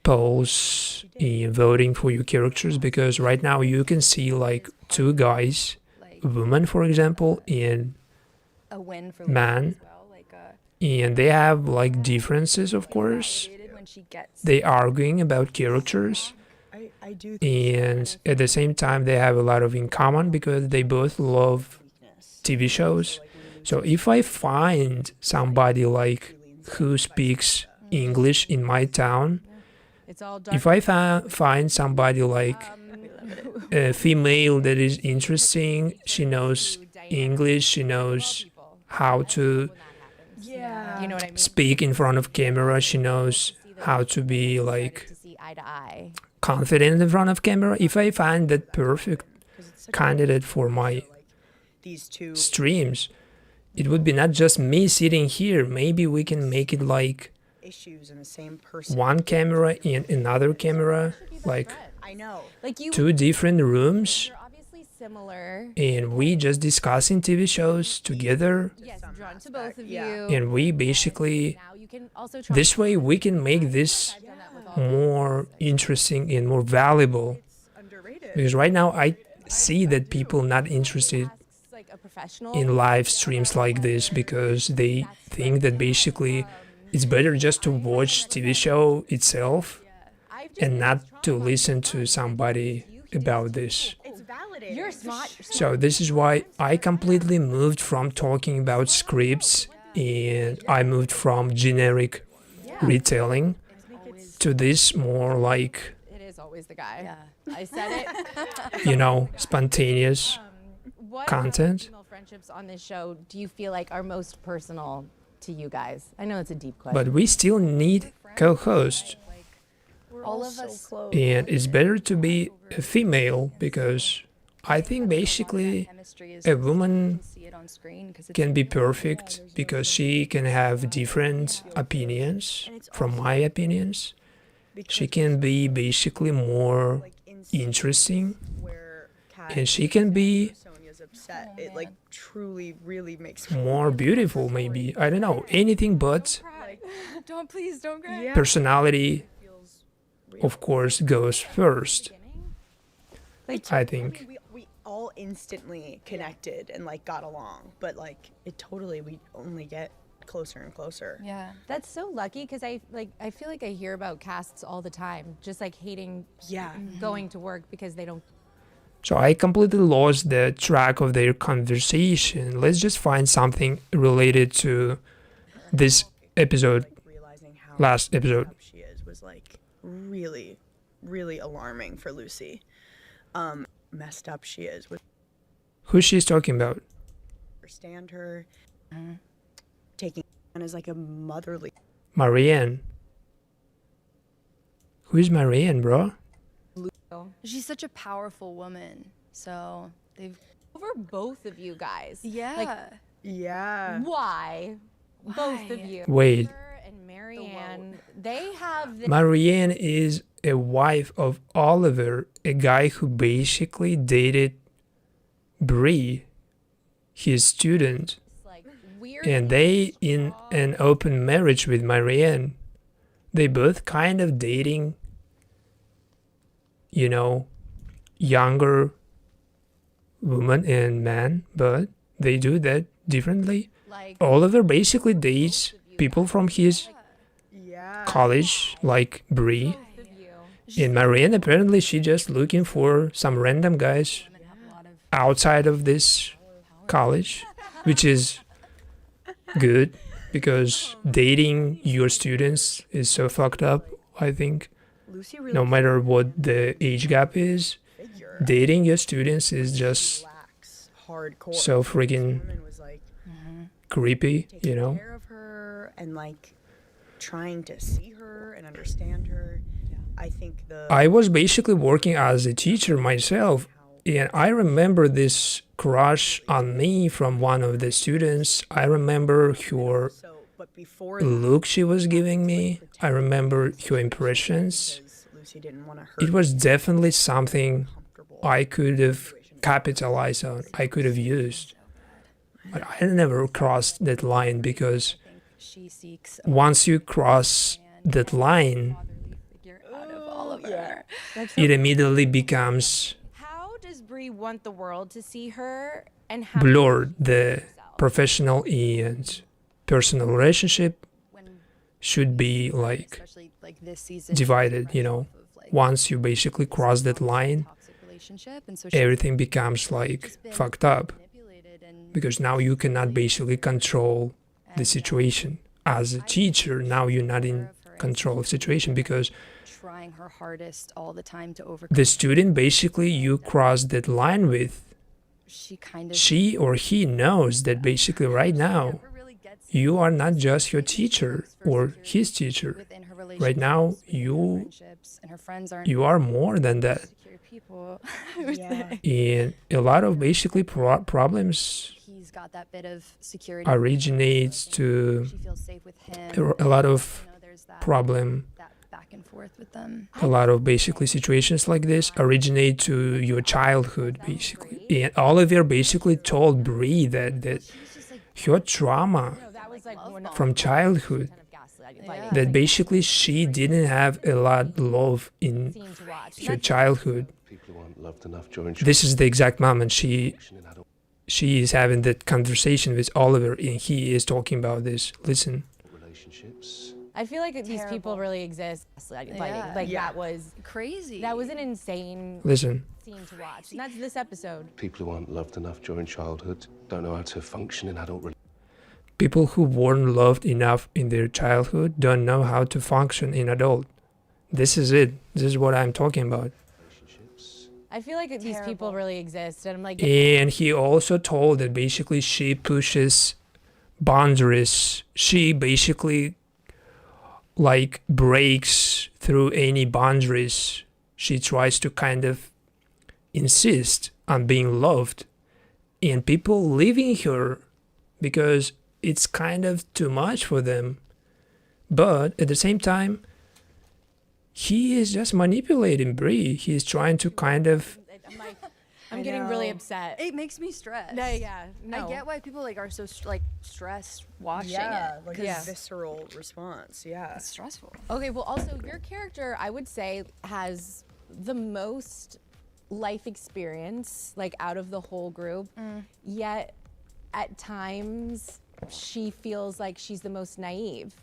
polls and voting for your characters, because right now you can see like two guys, a woman for example, and a win for man, Lucy as well. Like and they have like differences, of course. validated when she gets They arguing about characters, I do and at the same time they have a lot of in common because they both love TV shows. So if I find somebody like who speaks English in my town, It's all dark. if I find somebody like a female that is interesting, she knows English, she knows how to Yeah. You know what I mean? speak in front of camera, she knows how to be like To see eye to eye. confident in front of camera. If I find that perfect candidate for my These two streams, it would be not just me sitting here. Maybe we can make it like issues in the same person. one camera and another camera, like I know. Like you, two different rooms, you're obviously similar. and we just discussing TV shows together, Yes, drawn to both of yeah. you. and we basically Now you can also try. this way we can make this I've done that with all more interesting and more valuable, Underrated. because right now I see that people not interested tasks, like a professional. in live streams like this because they think that basically it's better just to watch TV show itself I've just and been not to listen to somebody about this. It's validated. You're smart. So this is why I completely moved from talking about scripts and I moved from generic retelling to this more like, It is always the guy. yeah. I said it. you know, spontaneous What content. female friendships on this show do you feel like are most personal to you guys? I know it's a deep question. But we still need co-host, All of us and it's better to be a female because I think basically chemistry is a woman see it on screen 'cause it's can be perfect because she can have different opinions from my opinions, she can be basically more like in interesting, where Kat and she can be Sonia's upset. It like truly really makes more beautiful, maybe. I don't know, anything but Please don't cry. personality, feels of course, goes first. I think. we all instantly connected and like got along, but like it totally we only get closer and closer. Yeah. That's so lucky because I feel like I hear about casts all the time, just like hating Yeah. going to work because they don't. So I completely lost the track of their conversation. Let's just find something related to this episode, Like realizing how last messed episode. up she is was like really, really alarming for Lucy. Messed up she is with Who she's talking about? understand her, taking on as like a motherly. Marianne. Who is Marianne, bro? She's such a powerful woman. So they've. Over both of you guys. Yeah. Yeah. Why? Both of Why? you. Wait, Her and Marianne, they have this. Marianne is a wife of Oliver, a guy who basically dated Bree, his student, like weird and they in an open marriage with Marianne. They both kind of dating, you know, younger woman and man, but they do that differently. like Oliver basically dates people from his Yeah. college, like Bree. both of you. And Marianne, apparently, she just looking for some random guys Women have a lot of outside of this college, which is good because dating your students is so fucked up, I think. Lucy really No matter what the age gap is, figure dating your students is just relax hardcore. so This freaking woman was like creepy, taking you know? care of her and like trying to see her and understand her. I think the I was basically working as a teacher myself, and I remember this crush on me from one of the students. I remember her so but before that, look she was giving me. I remember her impressions. because Lucy didn't want to hurt It was definitely something comfortable. I could have capitalized on, I could have used. But I never crossed that line because she seeks a once you cross that line, fatherly figure out of Oliver. it immediately becomes How does Bree want the world to see her, and how blurred. The professional and personal relationship When should be like especially like this season divided, you know. of, like, Once you basically cross that line, toxic relationship, and so she's everything becomes like fucked up manipulated and because now you cannot basically control the situation. As a teacher, now you're not in control of situation because trying her hardest all the time to overcome. the student basically you cross that line with, She kind of she or he knows that basically right now never really gets you are not just your teacher or his teacher. within her Right now relationships, within her you friendships, and her friends aren't you are more than that. secure people. Yeah. And a lot of basically problems He's got that bit of security. originates to She feels safe with him. a lot of You know, there's that that back and forth with them. a lot of basically situations like this originate to your childhood basically. And Oliver basically told Bree that her trauma No, that was like one from childhood, kind of gaslighting, Yeah. that basically she didn't have a lot love in scene to watch. her childhood. People who aren't loved enough during This is the exact moment in adult she is having that conversation with Oliver and he is talking about this. Listen, relationships. I feel like these people Terrible. really exist. Gaslighting, Yeah. like Yeah. Crazy. that was an insane listen. scene to watch. And that's this episode. People who aren't loved enough during childhood don't know how to function in adult People who weren't loved enough in their childhood don't know how to function in adult. This is it. This is what I'm talking about. relationships. I feel like these people Terrible. really exist, and I'm like, And he also told that basically she pushes boundaries. She basically like breaks through any boundaries. She tries to kind of insist on being loved. And people leaving her because it's kind of too much for them. But at the same time, he is just manipulating Bree. He's trying to kind of I'm getting really upset. It makes me stressed. No, yeah, no. I get why people like are so stressed watching Yeah, it. like 'cause a visceral response. Yeah. it's stressful. Okay, well, also, your character, I would say, has the most life experience, like, out of the whole group. Yet, at times, she feels like she's the most naive.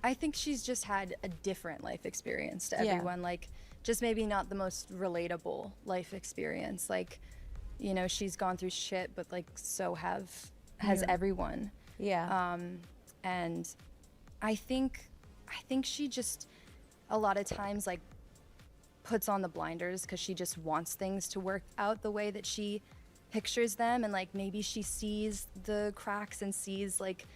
I think she's just had a different life experience to Yeah. everyone. Like, just maybe not the most relatable life experience. Like, you know, she's gone through shit, but like so has everyone. Yeah. And I think she just a lot of times like puts on the blinders because she just wants things to work out the way that she pictures them, and like maybe she sees the cracks and sees like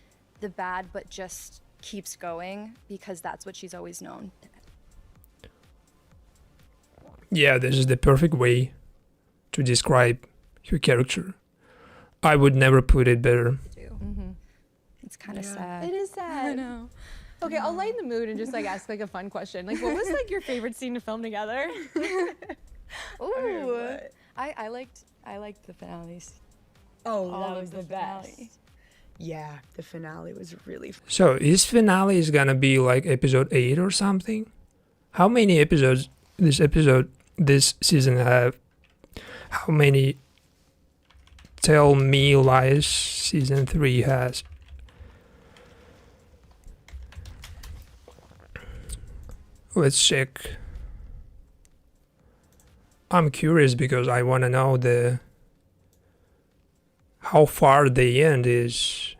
the bad, but just keeps going because that's what she's always known. Yeah, this is the perfect way to describe your character. I would never put it better. It's kind of sad. It is sad. I know. Okay, I'll lighten the mood and just like ask like a fun question. Like, what was like your favorite scene to film together? Ooh, I liked the finales. Oh, All that of was the finale. best. Yeah, the finale was really So his finale is gonna be like episode 8 or something? How many episodes this season have? How many Tell Me Lies season 3 has? Let's check. I'm curious because I want to know how far the end is.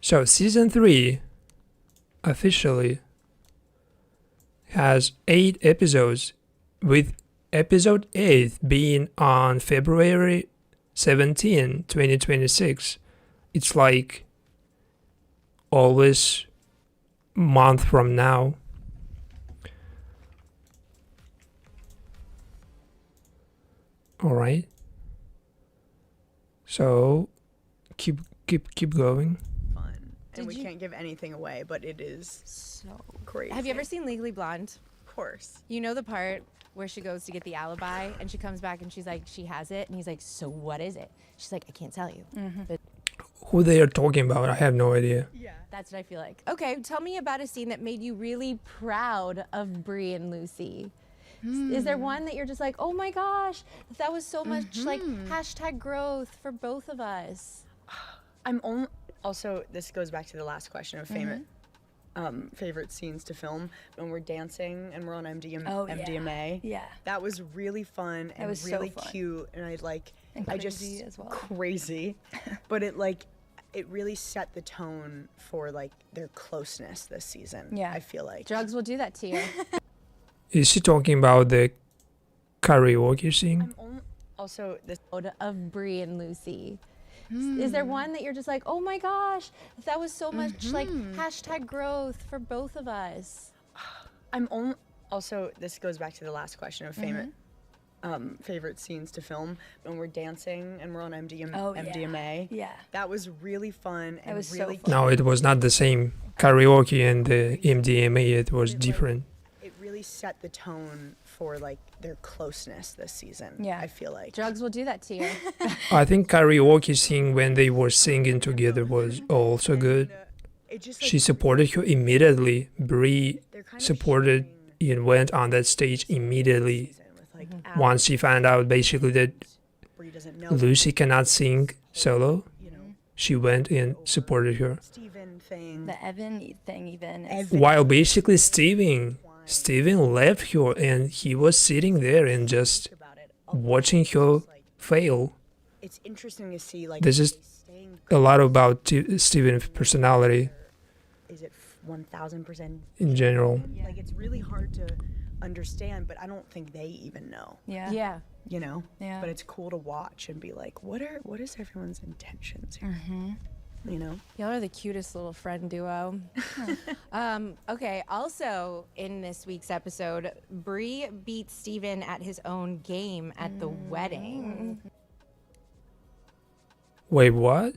So season 3 officially has 8 episodes, with episode 8 being on February 17, 2026. It's like always month from now. All right. So keep going. fun. And Did we you- can't give anything away, but it is So crazy. Have you ever seen Legally Blonde? Of course. You know the part where she goes to get the alibi and she comes back and she's like, she has it. And he's like, so what is it? She's like, I can't tell you. But Who they are talking about? I have no idea. Yeah. that's what I feel like. Okay, tell me about a scene that made you really proud of Brie and Lucy. Is there one that you're just like, oh my gosh, that was so much like hashtag growth for both of us? I'm only also this goes back to the last question of favorite scenes to film when we're dancing and we're on MDMA. yeah. That was really fun and was so really fun. cute, and And I just crazy as well. crazy, but it really set the tone for like their closeness this season. Yeah. I feel like Drugs will do that to you. Is she talking about the karaoke scene? I'm only also this Of Brie and Lucy. Is there one that you're just like, oh my gosh, that was so much like hashtag growth for both of us? I'm only also this goes back to the last question of favorite scenes to film when we're dancing and we're on MDMA. Yeah. That was really fun and was so really fun. No, it was not the same karaoke and the MDMA. It was different. It really set the tone for like their closeness this season. Yeah. I feel like Drugs will do that to you. I think karaoke scene when they were singing together was also good. it just She supported her immediately. Brie they're kind of supported sharing and went on that stage immediately. season with like Once she found out basically that Brie doesn't know Lucy cannot sing solo, you know she went and supported her. Steven thing. The Evan thing even is While basically Steven left her and he was sitting there and just about it. watching her fail. It's interesting to see like This is staying a lot about Steven's personality is it 1000% in general. like it's really hard to understand, but I don't think they even know, yeah. Yeah. you know. Yeah. But it's cool to watch and be like, what is everyone's intentions here? You know. Y'all are the cutest little friend duo. Okay, also in this week's episode, Brie beat Steven at his own game at the wedding. Wait, what?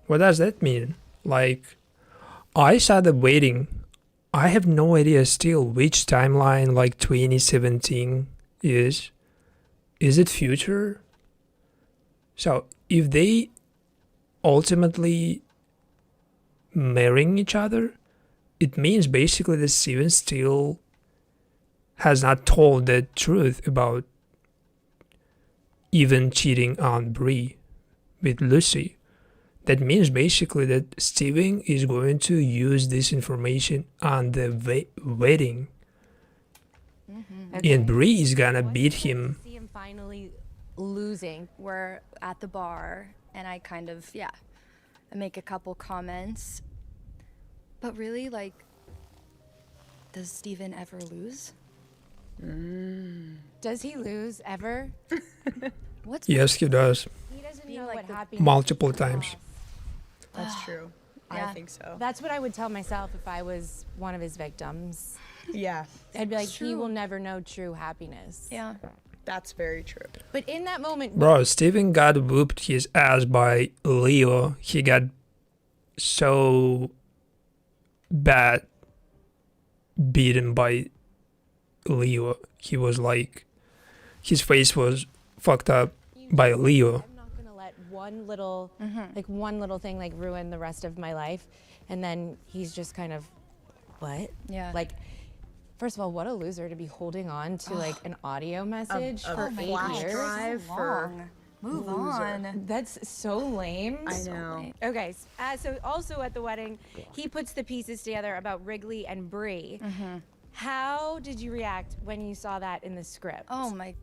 What does that mean? Like, I started waiting. I have no idea still which timeline like 2017 is. Is it future? So if they ultimately marrying each other, it means basically that Steven still has not told the truth about even cheating on Brie with Lucy. That means basically that Steven is going to use this information on the wedding. And Brie is gonna beat him. See him finally losing. We're at the bar, and I kind of, I make a couple comments. But really, like, does Steven ever lose? Does he lose ever? What's Yes, he does. He doesn't Being know like what the- happiness Multiple is. times. That's true. Yeah. I think so. That's what I would tell myself if I was one of his victims. Yeah, I'd be like, he True. will never know true happiness. Yeah. that's very true. But in that moment, Bro, Steven got whooped his ass by Leo. He got so bad beaten by Leo. He was like, his face was fucked up by Leo. I'm not gonna let one little thing like ruin the rest of my life. And then he's just kind of, what? Yeah. Like, first of all, what a loser to be holding on to like an audio message for 8 flash years. drive for Move loser. on. That's so lame. I know. Okay, so also at the wedding, he puts the pieces together about Wrigley and Brie. How did you react when you saw that in the script? Oh my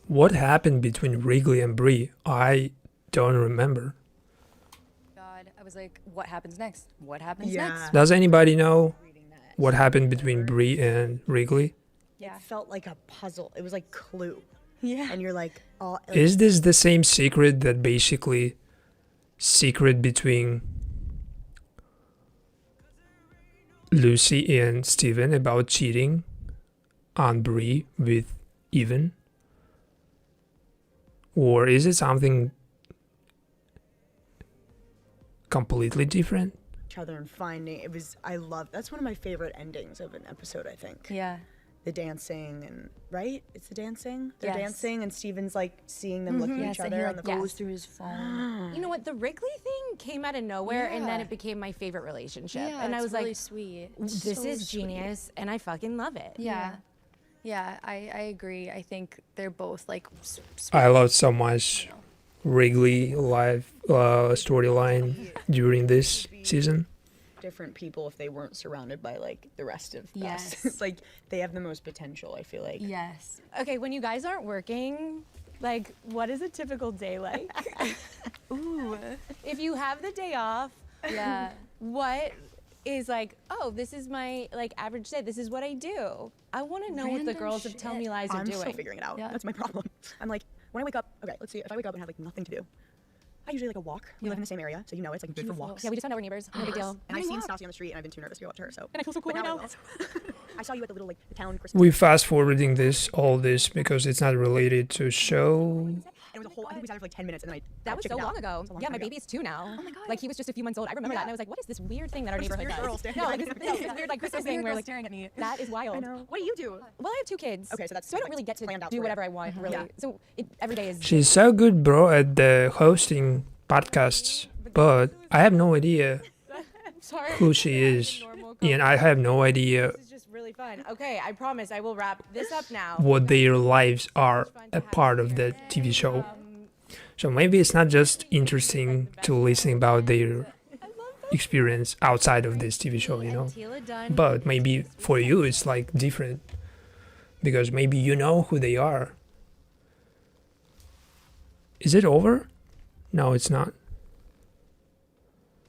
What happened between Wrigley and Brie? I don't remember. God. I was like, what happens next? What happens Yeah. next? Does anybody know what happened between Brie and Wrigley? Yeah. It felt like a puzzle. It was like Clue. Yeah. And you're like, oh, like, Is this the same secret that basically secret between Lucy and Steven about cheating on Brie with Even? Or is it something completely different? each other and finding it was. I love. That's one of my favorite endings of an episode. I think. Yeah. The dancing and right. It's the dancing. They're Yes. dancing and Steven's like seeing them look at Yes, each and other he on the like phone. goes through his phone. You know what? The Wrigley thing came out of nowhere, and then Yeah. it became my favorite relationship. Yeah, and I it's was really like, sweet. this So is sweet. genius, and I fucking love it. Yeah. Yeah, I agree. I think they're both like sweet. I loved so much Wrigley live storyline during this season. Different people if they weren't surrounded by like the rest of us. Yes. It's like they have the most potential. I feel like. Yes. Okay, when you guys aren't working, like, what is a typical day like? Ooh. If you have the day off, Yeah. what is like, oh, this is my like average day. This is what I do. I want to know what the Random girls of Tell Me shit. Lies are I'm doing. still figuring it out. Yeah. That's my problem. I'm like, when I wake up, okay, let's see. If I wake up and have like nothing to do, I usually like a walk. We live in the same area, so you know it's like good for walks. Yeah, we just found out we're neighbors. No big deal. And I've seen Stassi on the street, and I've been too nervous to go up to her. So. And I feel so cool But right now I now. will. I saw you at the little like the town Christmas. We fast forwarding all this because it's not related to show. And it was a whole. I think we sat there for like 10 minutes, and then I. That was so chickened out. long ago. That was a long Yeah, time my ago. baby's 2 now. Oh my God. Like he was just a few months old. I remember that, and I was like, what is this weird thing that our There's neighborhood weird does? girls standing No, behind this, you. no, this weird like Christmas thing where like staring at me. that is wild. I know. What do you do? Well, I have 2 kids. Okay, so that's, I don't like, really get to planned out do for you. whatever I want, really. Yeah. So every day is. She's so good, bro, at the hosting podcasts, but I have no idea Sorry. who she is, and I have no idea This is just really fun. Okay, I promise I will wrap this up now. what their lives are a part of the TV show. So maybe it's not just interesting to listen about their experience outside of this TV show, you know. Tila Dunn. But maybe for you it's like different because maybe you know who they are. Is it over? No, it's not.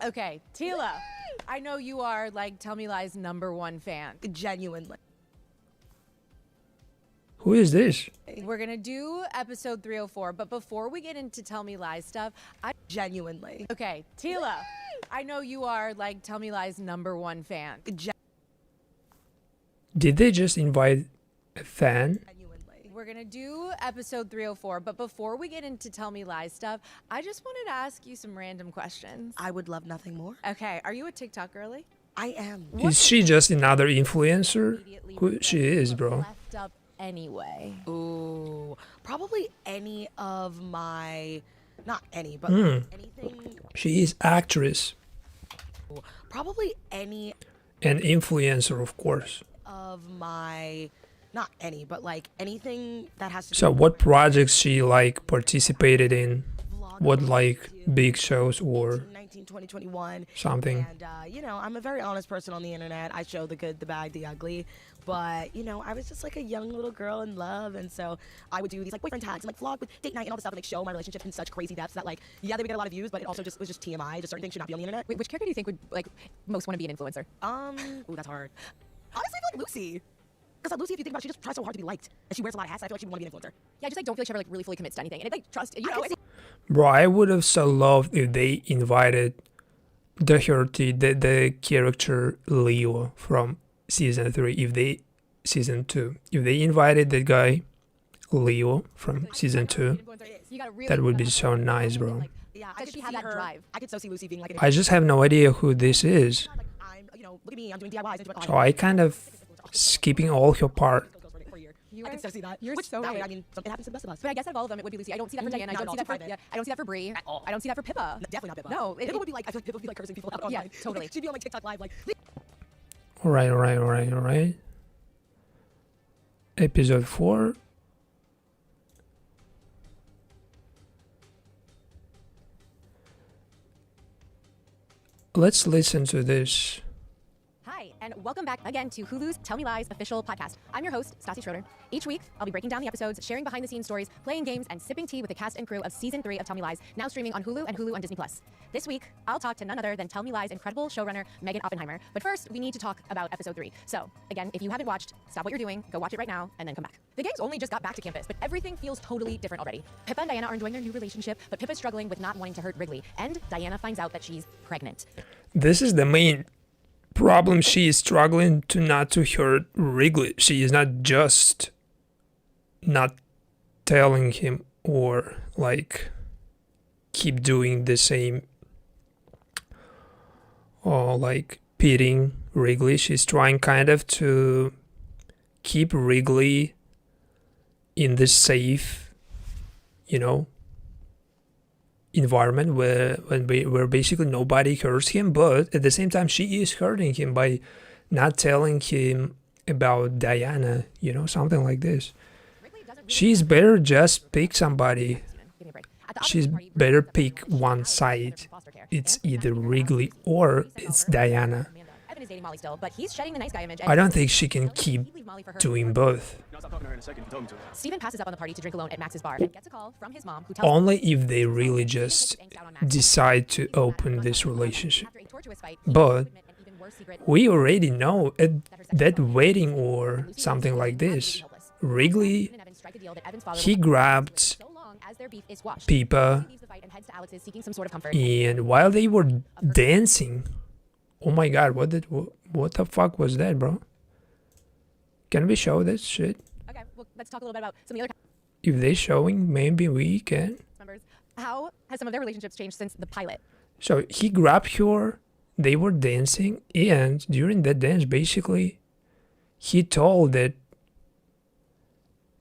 Okay, Tila, I know you are like Tell Me Lies #1 fan. Genuinely. Who is this? We're gonna do episode 304, but before we get into Tell Me Lies stuff, Genuinely. okay, Tila, I know you are like Tell Me Lies #1 fan. Did they just invite a fan? Genuinely. We're gonna do episode 304, but before we get into Tell Me Lies stuff, I just wanted to ask you some random questions. I would love nothing more. Okay, are you a TikTok girly? I am. Is she just another influencer? Who she is, bro? Left up anyway. Ooh, probably any of my, not any, but like anything. She is actress Probably any and influencer, of course. of my, not any, but like anything that has to. So do what with projects she like participated in? vlogging, What like big shows or 19, 20, 21. something? And, you know, I'm a very honest person on the internet. I show the good, the bad, the ugly. But, you know, I was just like a young little girl in love. And so I would do these like boyfriend tags and like vlog with date night and all this stuff and like show my relationship in such crazy depths that like, yeah, they would get a lot of views, but it also just was just TMI. Just certain things should not be on the internet. Wait, which character do you think would like most want to be an influencer? Ooh, that's hard. Honestly, I feel like Lucy. Because Lucy, if you think about it, she just tries so hard to be liked. And she wears a lot of hats. And I feel like she would want to be an influencer. Yeah, I just like don't feel like she ever like really fully commits to anything, and it like trust you know. Bro, I would have so loved if they invited the character Leo from season 3, season 2. If they invited that guy Leo from season 2, that would be so nice, bro. Yeah, Does could she have see that her- drive? I could so see Lucy being like an I just have no idea who this is. like, I'm, you know, look at me, I'm doing DIYs. And doing, So I kind of skipping all her part. for a year. You I are- can so see that. you're Which, so that way, right. I mean, it happens to the best of us. But I guess out of all of them, it would be Lucy. I don't see that for Diana. I Not don't at see that all, for private. yeah, I don't see that for Brie. At all. I don't see that for Pippa. Definitely not Pippa. No, Pippa would be like, I feel like Pippa would be like cursing people out online. Yeah, totally. She'd be on like TikTok live like, All right. Episode 4. Let's listen to this. Hi, and welcome back again to Hulu's Tell Me Lies official podcast. I'm your host, Stassi Schroeder. Each week, I'll be breaking down the episodes, sharing behind-the-scenes stories, playing games, and sipping tea with the cast and crew of Season 3 of Tell Me Lies, now streaming on Hulu and Hulu on Disney+. This week, I'll talk to none other than Tell Me Lies' incredible showrunner, Megan Oppenheimer. But first, we need to talk about Episode 3. So, again, if you haven't watched, stop what you're doing, go watch it right now, and then come back. The gangs only just got back to campus, but everything feels totally different already. Pippa and Diana are enjoying their new relationship, but Pippa's struggling with not wanting to hurt Wrigley, and Diana finds out that she's pregnant. This is the main problem. She is struggling not to hurt Wrigley. She is not just not telling him or like keep doing the same or like pitying Wrigley. She's trying kind of to keep Wrigley in this safe, environment where basically nobody hurts him, but at the same time she is hurting him by not telling him about Diana, something like this. She's better just pick somebody. She's better pick one side. It's either Wrigley or it's Diana. Evan is dating Molly still, but he's shedding the nice guy image. I don't think she can keep doing both. I'll stop talking to her in a second if you tell me to. Steven passes up on the party to drink alone at Max's bar and gets a call from his mom who tells Only if they really just decide to open this relationship. after a tortuous fight, he But admits an even worse secret we already know at that wedding or something like this, Wrigley, and Evan strike a deal that Evan's father he will grabbed so long as their beef is squashed. Pippa, He leaves the fight and heads to Alex's seeking some sort of comfort. and while they were dancing, oh my god, what the fuck was that, bro? Can we show this shit? Okay, well, let's talk a little bit about some of the other If they're showing, maybe we can. cast members. How has some of their relationships changed since the pilot? So he grabbed her, they were dancing, and during that dance, basically, he told that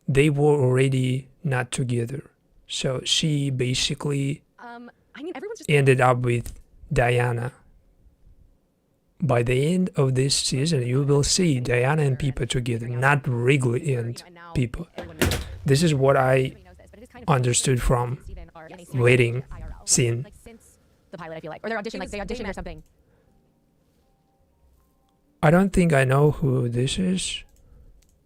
they were already not together. So she basically I mean, everyone's just ended up with Diana. By the end of this season, you will see Diana and Pippa together, not Wrigley and Pippa. This is what I understood from wedding scene. like since the pilot, I feel like, or they're auditioning, like they auditioned or something. I don't think I know who this is.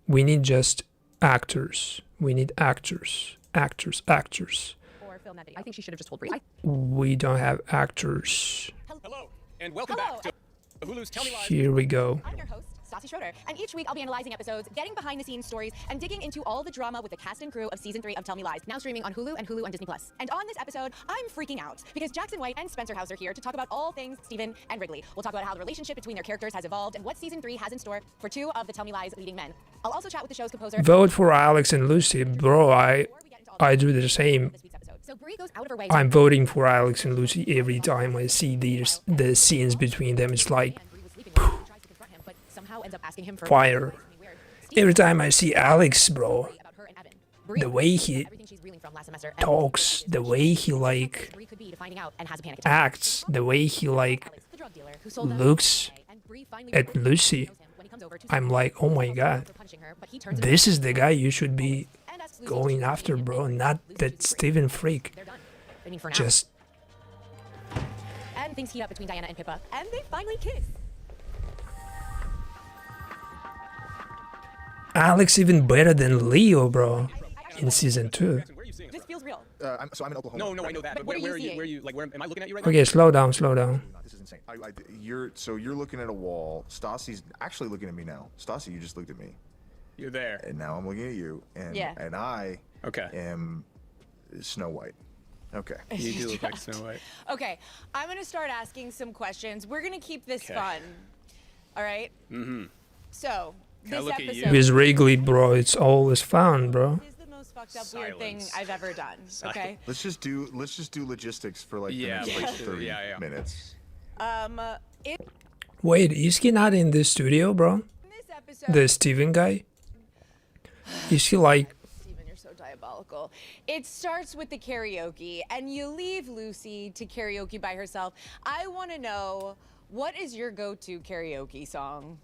We need just actors. We need actors. Or film that video. I think she should have just told Brie. We don't have actors. Hello, and welcome Hello. back to Hulu's Tell Me Lies. Here we go. I'm your host, Stassi Schroeder, and each week I'll be analyzing episodes, getting behind-the-scenes stories, and digging into all the drama with the cast and crew of Season 3 of Tell Me Lies, now streaming on Hulu and Hulu on Disney+. And on this episode, I'm freaking out, because Jackson White and Spencer House are here to talk about all things Steven and Wrigley. We'll talk about how the relationship between their characters has evolved, and what Season 3 has in store for two of the Tell Me Lies leading men. I'll also chat with the show's composer. Vote for Alex and Lucy, bro. I do the same. So Brie goes out of her way. I'm voting for Alex and Lucy every time I see the scenes between them. It's like fire. Every time I see Alex, bro, the way he talks, the way he like acts, the way he like looks at Lucy, I'm like, oh my god, this is the guy you should be going after, bro, not that Steven freak. Just and things heat up between Diana and Pippa, and they finally kiss. Alex even better than Leo, bro, in season 2. This feels real. I'm in Oklahoma. No, I know that. But what are where are you you? Where are seeing? you? Like, where am I looking at you right now? Okay, slow down, slow down. This is insane. You're looking at a wall. Stassi's actually looking at me now. Stassi, you just looked at me, You're there. and now I'm looking at you, and I Okay. am Snow White. Okay. You do look like Snow White. Okay, I'm gonna start asking some questions. We're gonna keep this Okay. fun. All right? Mm-hmm. So, Can I this look at you? episode With Wrigley, bro, it's always fun, bro. is the most fucked up weird thing Silence. I've ever done. Okay? Let's just do logistics for like Yeah, the next like sure. 30 Yeah. minutes. In Wait, is he not in the studio, bro? this episode, The Steven guy? Is he like... Steven, you're so diabolical. It starts with the karaoke, and you leave Lucy to karaoke by herself. I want to know, what is your go-to karaoke song?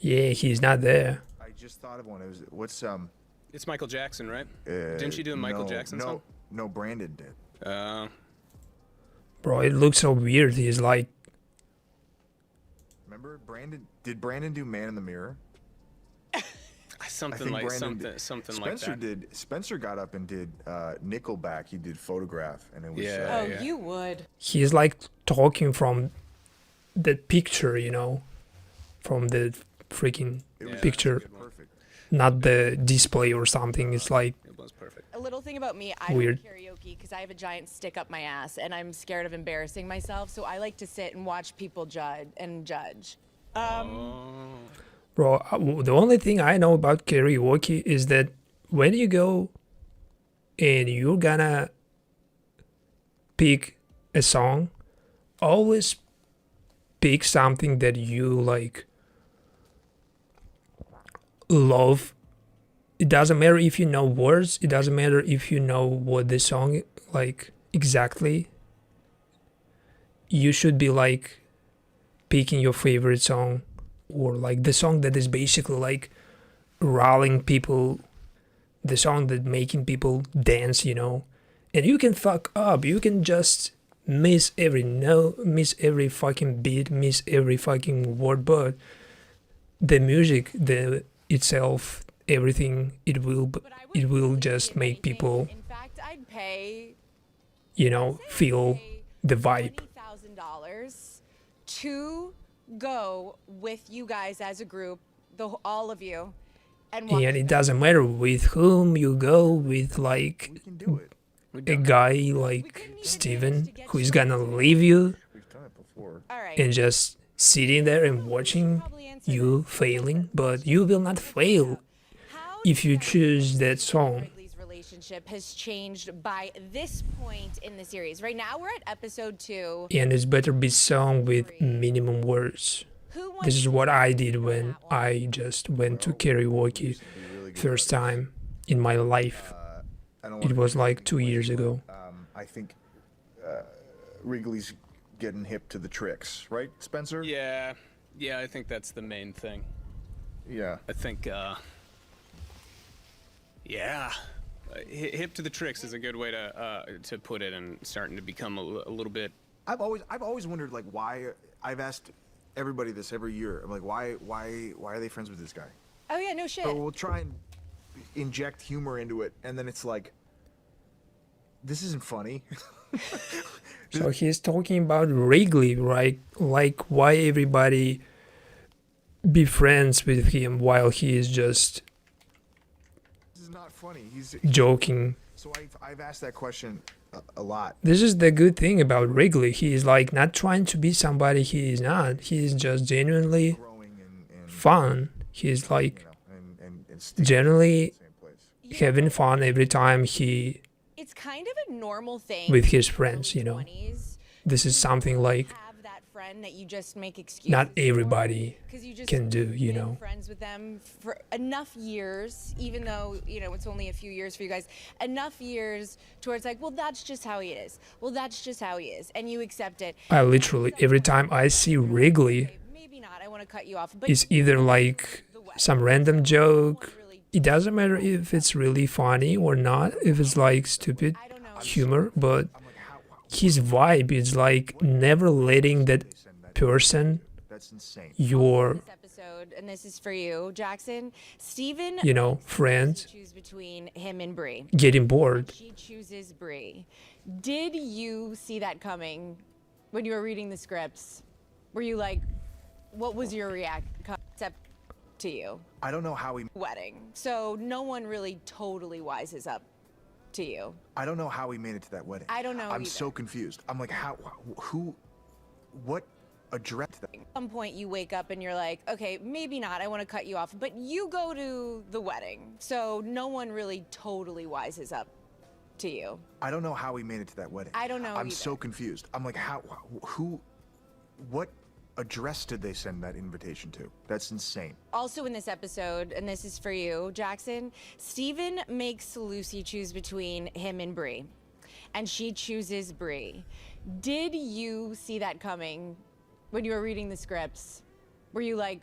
Yeah, he's not there. I just thought of one. It was It's Michael Jackson, right? Didn't she do a Michael Jackson song? No, Brandon did. Bro, it looks so weird. He's like... Remember Brandon? Did Brandon do Man in the Mirror? Something like Spencer that. did. Spencer got up and did Nickelback. He did Photograph, and it was. Yeah. Oh, you would. He's like talking from the picture, you know? From the freaking picture. Perfect. Not the display or something. It's like... It was perfect. A little thing about me, I Weird. don't karaoke because I have a giant stick up my ass and I'm scared of embarrassing myself. So I like to sit and watch people judge. Bro, the only thing I know about karaoke is that when you go and you're gonna pick a song, always pick something that you like love. It doesn't matter if you know words, it doesn't matter if you know what the song like exactly. You should be like picking your favorite song, or like the song that is basically like rallying people, the song that making people dance, you know. And you can fuck up, you can just miss every note, miss every fucking beat, miss every fucking word, but the music, the itself, everything, it will just make people, In fact, I'd pay, you know, feel the vibe. $20,000 to go with you guys as a group, all of you, and watch And it doesn't matter with whom you go, with like We can do it. a guy like Steven who is gonna leave you We've done it before. All right. and just sitting there and watching you failing, but you will not fail How if you choose that song. Wrigley's relationship has changed by this point in the series. Right now, we're at episode 2. And it's better be song with minimum words. Who wants This is to what I did on when that one? I just went to karaoke first time in my life. I don't It wanna was be like anything 2 years but, ago. I think Wrigley's getting hip to the tricks, right, Spencer? Yeah, I think that's the main thing. Yeah. I think, hip to the tricks is a good way to put it, and starting to become a little bit. I've always wondered like why. I've asked everybody this every year. I'm like, why are they friends with this guy? Oh, yeah, no shit. So we'll try and inject humor into it, and then it's like, this isn't funny. So he's talking about Wrigley, right? Like why everybody be friends with him while he is just This is not funny. He's joking. so I've asked that question a lot. This is the good thing about Wrigley. He is like not trying to be somebody he is not. He is just genuinely Growing and fun. He's like and Steve generally in the same place. having fun every time he It's kind of a normal thing with his in friends, early you know. 20s This is something like have that friend that you just make excuses not for, everybody 'cause you just can do, you been know. friends with them for enough years, even though it's only a few years for you guys, enough years to where it's like, well, that's just how he is, well, that's just how he is, and you accept it. I literally, every time I see Wrigley, Okay, maybe not, I want to cut you off, but it's either like some random joke. It doesn't matter if it's really funny or not, if it's like stupid I don't know. humor, but his vibe is like never letting that person, That's insane. your, This episode, and this is for you, Jackson. Steven friend, choose between him and Bree. getting bored. She chooses Bree. Did you see that coming when you were reading the scripts? Were you like, what was your concept to you? I don't know how he. Wedding. So no one really totally wises up to you. I don't know how he made it to that wedding. I don't know I'm either. so confused. I'm like, how? Who? What address that? At some point you wake up and you're like, okay, maybe not, I want to cut you off, but you go to the wedding. So no one really totally wises up to you. I don't know how he made it to that wedding. I don't know I'm either. so confused. I'm like, how? Who? What address did they send that invitation to? That's insane. Also in this episode, and this is for you, Jackson, Steven makes Lucy choose between him and Bree, and she chooses Bree. Did you see that coming when you were reading the scripts? Were you like,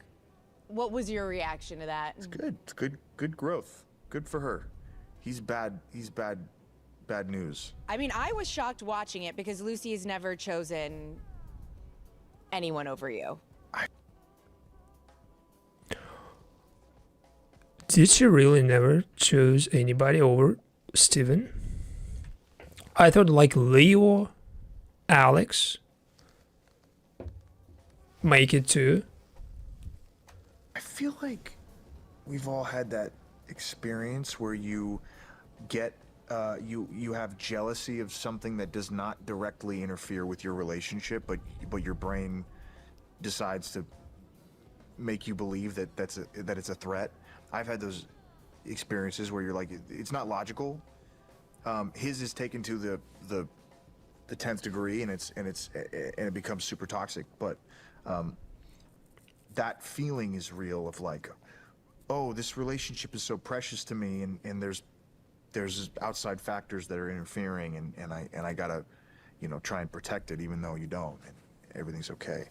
what was your reaction to that? It's good. It's good. Good growth. Good for her. He's bad. He's bad. Bad news. I mean, I was shocked watching it because Lucy has never chosen anyone over you. Did she really never choose anybody over Steven? I thought like Leo, Alex make it too. I feel like we've all had that experience where you get you have jealousy of something that does not directly interfere with your relationship, but your brain decides to make you believe that it's a threat. I've had those experiences where you're like, it's not logical. His is taken to the 10th degree, and it becomes super toxic. But that feeling is real of like, oh, this relationship is so precious to me, and there's outside factors that are interfering, and I gotta, try and protect it, even though you don't, and everything's okay.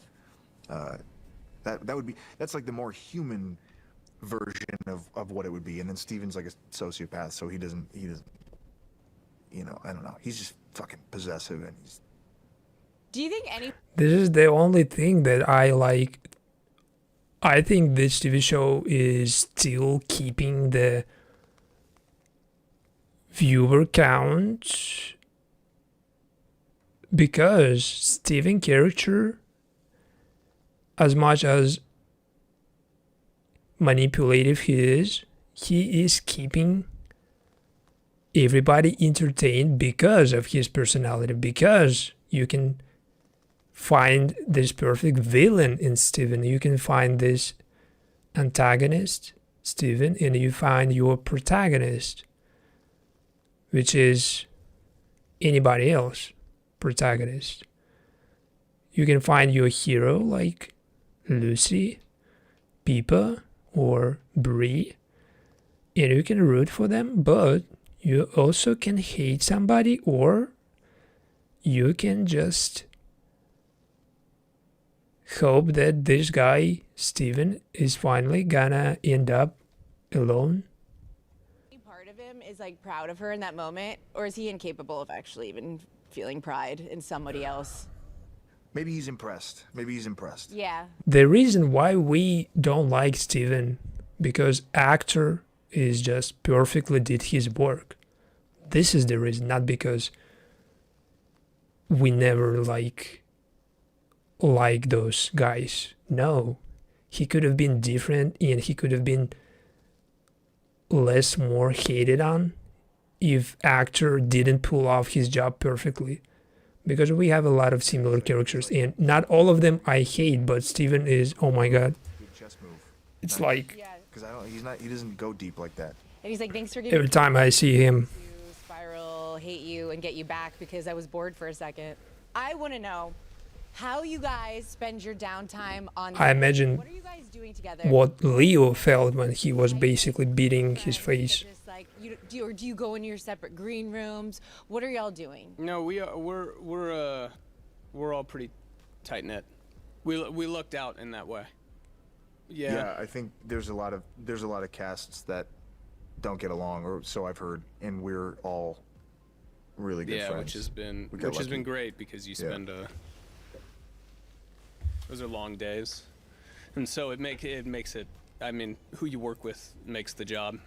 That's like the more human version of what it would be. And then Steven's like a sociopath, so he doesn't, I don't know. He's just fucking possessive, and he's. Do you think any? This is the only thing that I like. I think this TV show is still keeping the viewer count because Steven character, as much as manipulative he is keeping everybody entertained because of his personality, because you can find this perfect villain in Steven, you can find this antagonist Steven, and you find your protagonist, which is anybody else protagonist. You can find your hero like Lucy, Pippa, or Bree, and you can root for them, but you also can hate somebody, or you can just hope that this guy, Steven, is finally gonna end up alone. Part of him is like proud of her in that moment, or is he incapable of actually even feeling pride in somebody else? Maybe he's impressed. Yeah. The reason why we don't like Steven, because actor is just perfectly did his work. This is the reason, not because we never like those guys. No, he could have been different, and he could have been more hated on if actor didn't pull off his job perfectly. Because we have a lot of similar characters, and not all of them I hate, but Steven is, oh my god. Good chess move. It's like Yeah. because he doesn't go deep like that. And he's like, thanks for giving Every time I see him, to spiral, hate you, and get you back because I was bored for a second. I want to know how you guys spend your downtime on I imagine what are you guys doing together? what Leo felt when he was basically beating his face. Just like, do you go into your separate green rooms? What are y'all doing? No, we're all pretty tight knit. We lucked out in that way. Yeah, I think there's a lot of casts that don't get along, or so I've heard, and we're all really good friends. which has been great because you spend those are long days, and so it makes it. I mean, who you work with makes the job.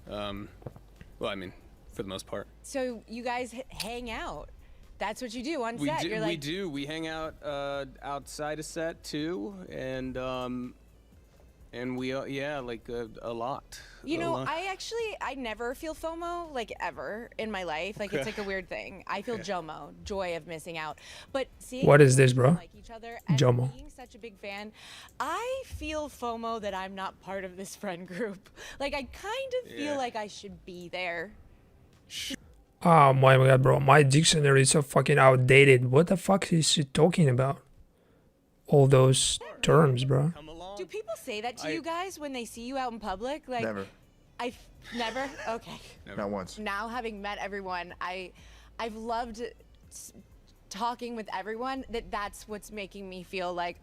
Well, I mean, for the most part. So you guys hang out. That's what you do on set. You're like, we do. We hang out outside of set too, and we like a lot. you know, I never feel FOMO like ever in my life. Like it's like a weird thing. I feel JOMO, joy of missing out. But seeing What is this, bro? like each other and JOMO. being such a big fan, I feel FOMO that I'm not part of this friend group. Like I kind of feel like I should be there. Oh my god, bro. My dictionary is so fucking outdated. What the fuck is she talking about? All those terms, bro. Come along. Do people say that to you guys when they see you out in public? Like Never. Never? Okay. Not once. Now having met everyone, I've loved talking with everyone. That's what's making me feel like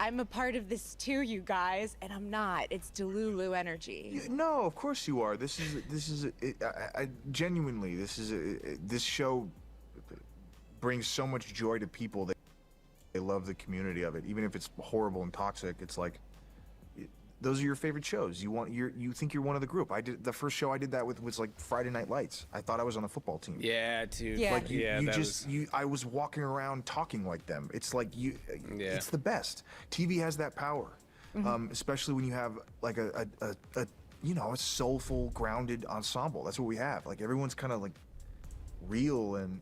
I'm a part of this too, you guys, and I'm not. It's Delulu energy. No, of course you are. This is I genuinely, this show brings so much joy to people that they love the community of it. Even if it's horrible and toxic, it's like those are your favorite shows. You think you're one of the group. I did the first show I did that with was like Friday Night Lights. I thought I was on a football team. Yeah, dude. Yeah. Like I was walking around talking like them. It's like it's the best. TV has that power, especially when you have like a soulful, grounded ensemble. That's what we have. Like everyone's kind of like real and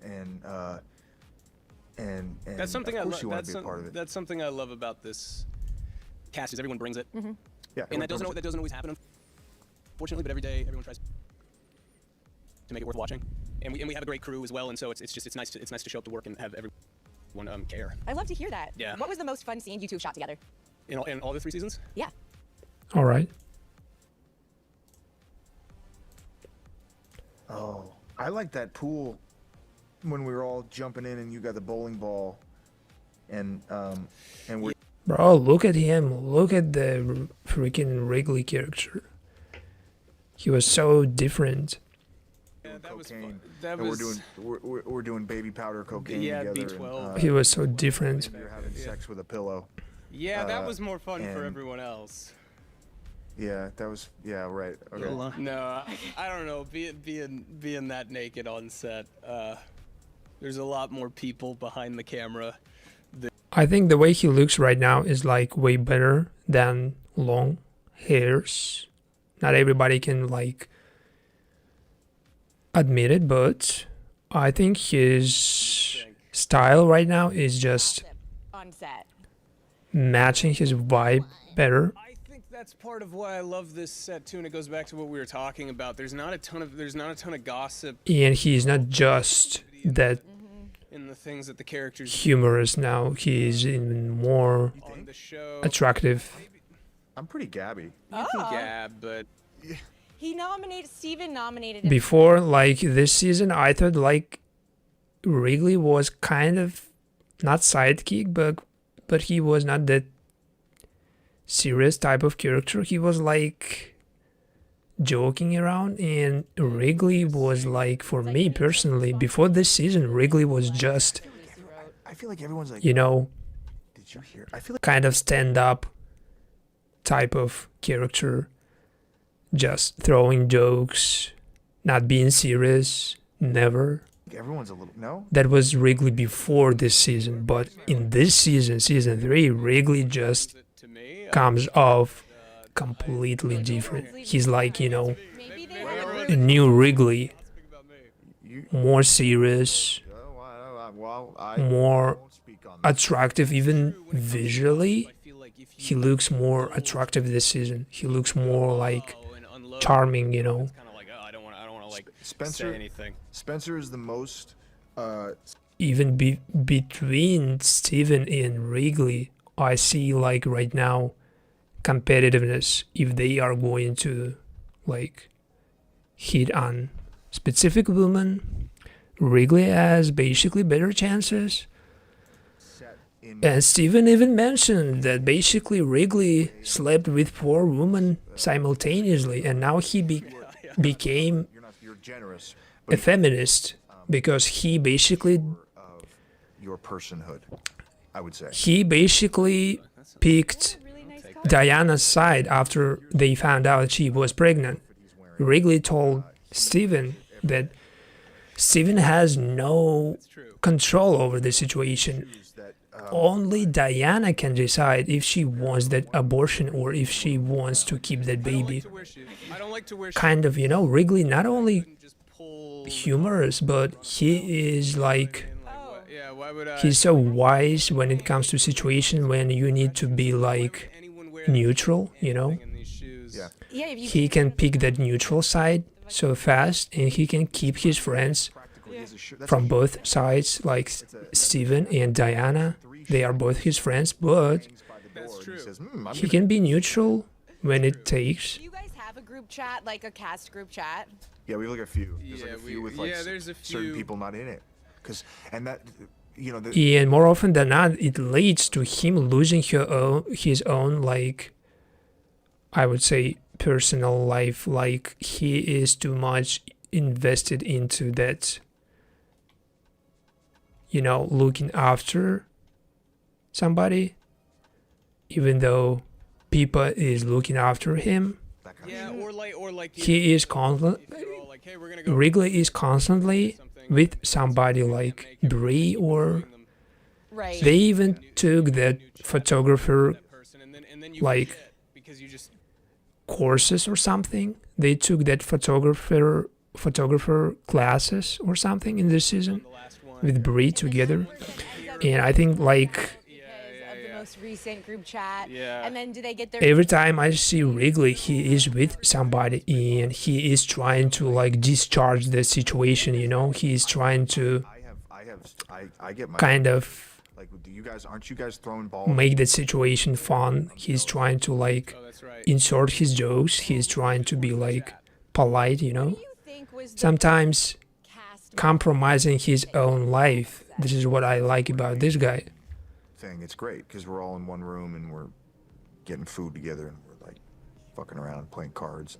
That's something of course you want to be a part of it. That's something I love about this cast is everyone brings it. Yeah, And that doesn't always happen, unfortunately. But every day, everyone tries to make it worth watching. And we have a great crew as well. And so it's nice to show up to work and have everyone care. I love to hear that. Yeah. What was the most fun scene you two shot together? In all the 3 seasons. Yeah. All right. Oh, I like that pool when we were all jumping in and you got the bowling ball, and we're. Bro, look at him. Look at the freaking Wrigley character. He was so different. Yeah, that was cocaine. fun. That And was. we're doing baby powder cocaine Yeah, together. B12. He was so different. You're having sex with a pillow. Yeah, that was more fun for and- everyone else. Yeah, that was right. Okay. No, I don't know. Being that naked on set, there's a lot more people behind the camera. I think the way he looks right now is like way better than long hairs. Not everybody can like admit it, but I think his style right now is just On set. matching his vibe better. I think that's part of why I love this set too, and it goes back to what we were talking about. There's not a ton of gossip And he's not just that in the things that the characters humorous now. He's even more on the show. attractive. I'm pretty gabby. You can gab, but Steven nominated him. Before, like this season, I thought like Wrigley was kind of not sidekick, but he was not that serious type of character. He was like joking around, and Wrigley was like, for me personally, before this season, Wrigley was just, I feel like everyone's like, you know, did you hear? I feel like kind of stand-up type of character, just throwing jokes, not being serious, never. everyone's a little no. That was Wrigley before this season, but in this season, season 3, Wrigley just to me, comes off completely different. He's like, you know, Maybe they have a a new Wrigley, You, more serious, well, I more won't speak on that. attractive even visually. he looks more attractive this season. He looks more like charming, you know. Kind of like, oh, I don't want to like Spencer, say anything. Spencer is the most. Even between Steven and Wrigley, I see like right now competitiveness if they are going to like hit on specific women. Wrigley has basically better chances. And Steven even mentioned that basically Wrigley slept with 4 women simultaneously, and now he became You're generous, a feminist because he basically your personhood, I would say. he basically picked Diana's side after they found out she was pregnant. Wrigley told Steven that Steven has no control over the situation. Only Diana can decide if she wants that abortion or if she wants to keep that baby. Kind of, you know, Wrigley not only humorous, but he is like, he's so wise when it comes to situation when you need to be like neutral, you know. Yeah, if you He can pick that neutral side so fast, and he can keep his friends from both sides, like Steven and Diana. They are both his friends, but he can be neutral when it takes. Do you guys have a group chat, like a cast group chat? Yeah, we have like a few. There's like a few with like there's a certain few. people not in it, and that, you know, the, And more often than not, it leads to him losing his own, like, I would say, personal life. Like, he is too much invested into that, you know, looking after somebody, even though Pippa is looking after him. Yeah, or like He is constant. like, hey, we're gonna go Wrigley is constantly with somebody like Bree, or Right. they even took that photographer like because you just courses or something. They took that photographer classes or something in this season with Bree together. And I think like Of the most recent group chat. Yeah. And then do they get their every time I see Wrigley, he is with somebody and he is trying to like discharge the situation, you know. He is trying to I get my kind of like, do you guys, aren't you guys throwing balls? make the situation fun. He's trying to like insert his jokes. He's trying to be like polite, you know. think was the Sometimes cast compromising his own life. This is what I like about this guy. Thing. It's great because we're all in one room and we're getting food together and we're like fucking around playing cards.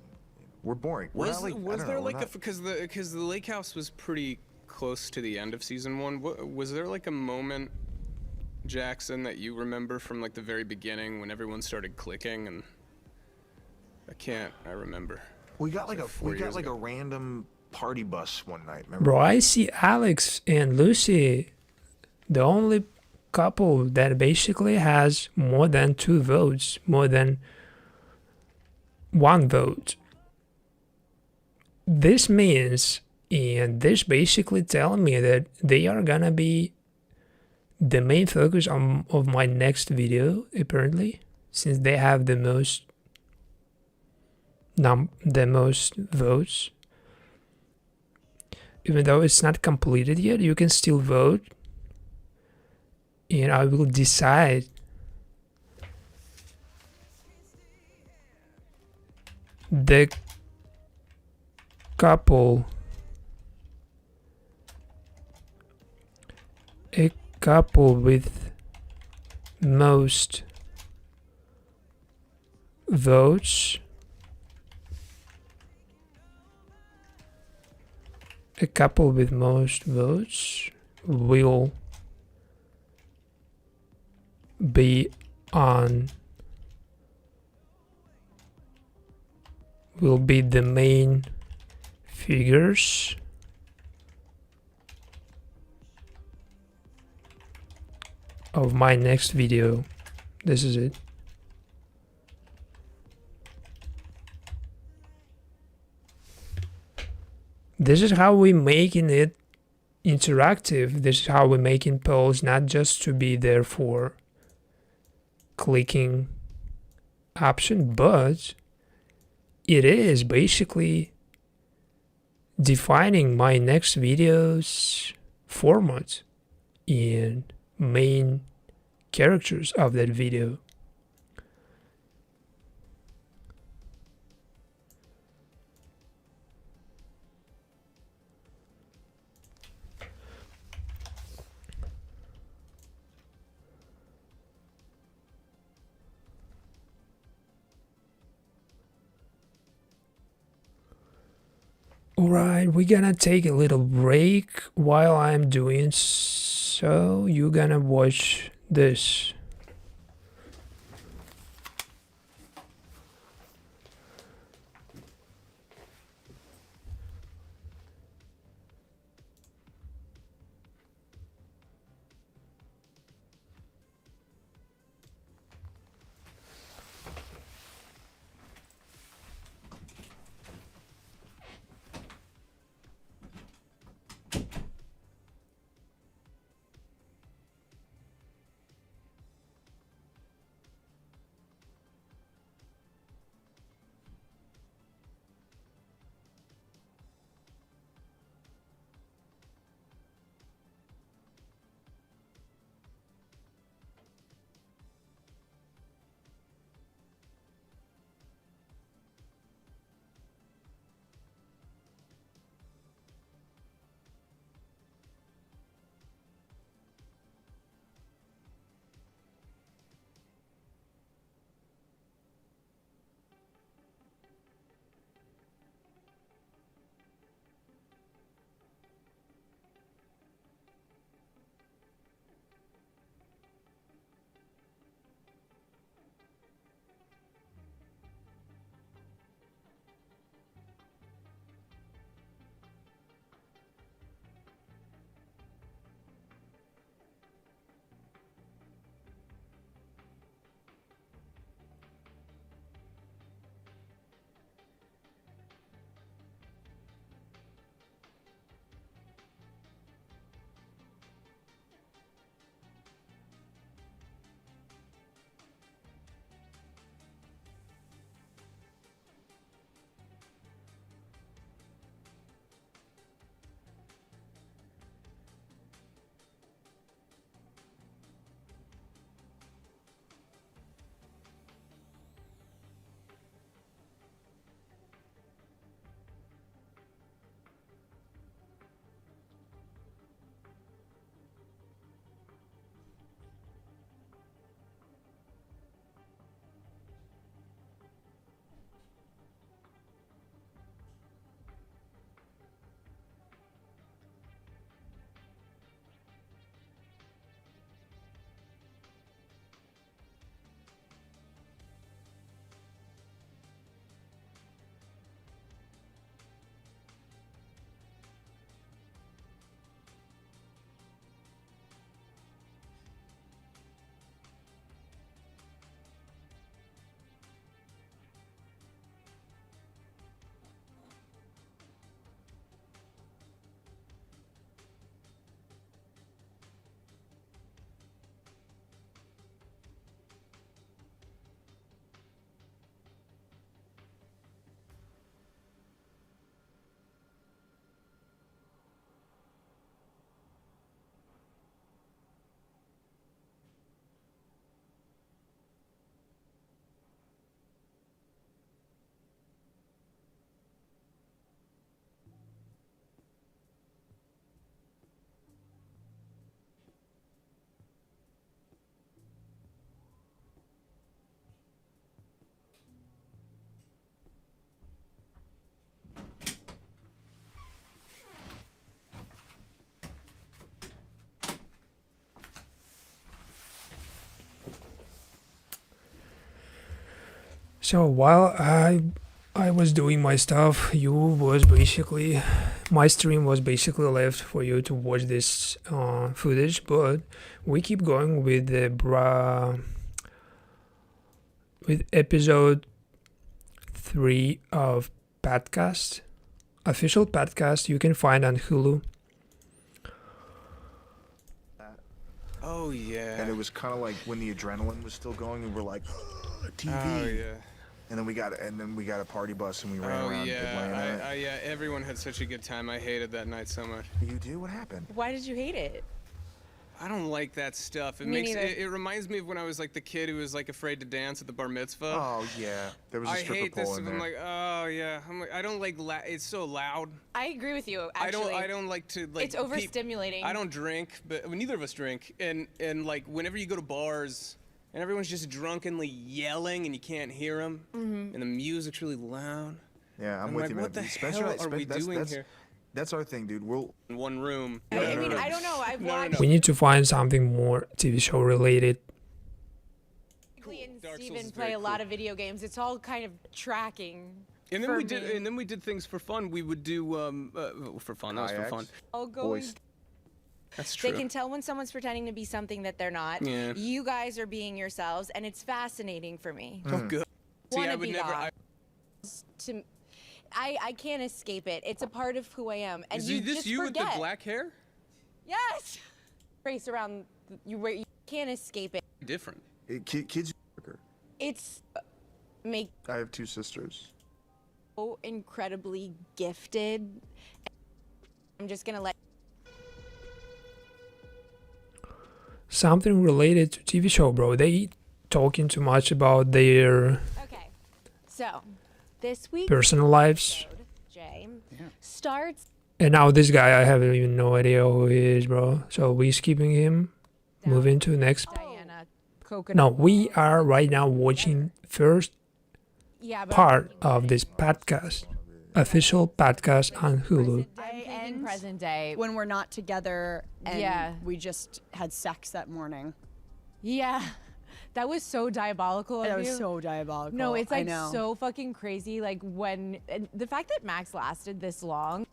We're boring. We're not, like, I was don't there know, we're like not- because the lake house was pretty close to the end of season 1. Was there like a moment, Jackson, that you remember from like the very beginning when everyone started clicking? And I remember. we got like four we got years like ago. a random party bus one night. Remember? Bro, I see Alex and Lucy, the only couple that basically has more than 2 votes, more than 1 vote. This means, and this basically telling me that they are gonna be the main focus of my next video, apparently, since they have the most votes. Even though it's not completed yet, you can still vote, and I will decide the couple, a couple with most votes, a couple with most votes will be the main figures of my next video. This is it. This is how we making it interactive. This is how we're making polls, not just to be there for clicking option, but it is basically defining my next video's format and main characters of that video. Alright, we're gonna take a little break. While I'm doing so, you're gonna watch this. So while I was doing my stuff, my stream was basically left for you to watch this footage, but we keep going with with episode 3 of podcast, official podcast you can find on Hulu. Oh yeah. And it was kind of like when the adrenaline was still going, and we're like, TV. Oh yeah. And then we got a party bus, and we ran Oh around Atlanta. yeah. Everyone had such a good time. I hated that night so much. You do? What happened? Why did you hate it? I don't like that stuff. It Me makes neither. it reminds me of when I was like the kid who was like afraid to dance at the bar mitzvah. Oh yeah, there was a I stripper hate pole this. in there. I'm like, oh yeah. I'm like, I don't like. It's so loud. I agree with you. Actually, I don't like to like. It's overstimulating. I don't drink, but neither of us drink. And like whenever you go to bars and everyone's just drunkenly yelling and you can't hear them, and the music's really loud. Yeah, I'm I'm with like, you, man. what the hell are we doing here? That's our thing, dude. We'll In one room. I mean, I don't know. I've watched We need to find something more TV show related. Lee and Dark Souls Steven is play very a lot cool. of video games. It's all kind of tracking. And then for we did, me. and then we did things for fun. We would do for fun. That was for Kayaks. fun. All going. boys. That's true. They can tell when someone's pretending to be something that they're not. Yeah. You guys are being yourselves, and it's fascinating for me. Oh, good. See, Wanna I would be never. God. I can't escape it. It's a part of who I am, and Is you this just you forget. with the black hair? Yes. Race around you where you can't escape it. Different. Kids. It's make I have 2 sisters. so incredibly gifted. I'm just gonna let. Something related to TV show, bro. They talking too much about their Okay. So this week personal lives. Jay starts And now this guy, I have even no idea who he is, bro. So we skipping him, moving to next. Diana Coconut. No, we are right now watching first Yeah, but part of this podcast, official podcast on Hulu. I'm thinking ends present day. when we're not together and Yeah. we just had sex that morning. Yeah, that was so diabolical of That you. was so diabolical. No, it's I like know. so fucking crazy. Like when and the fact that Max lasted this long.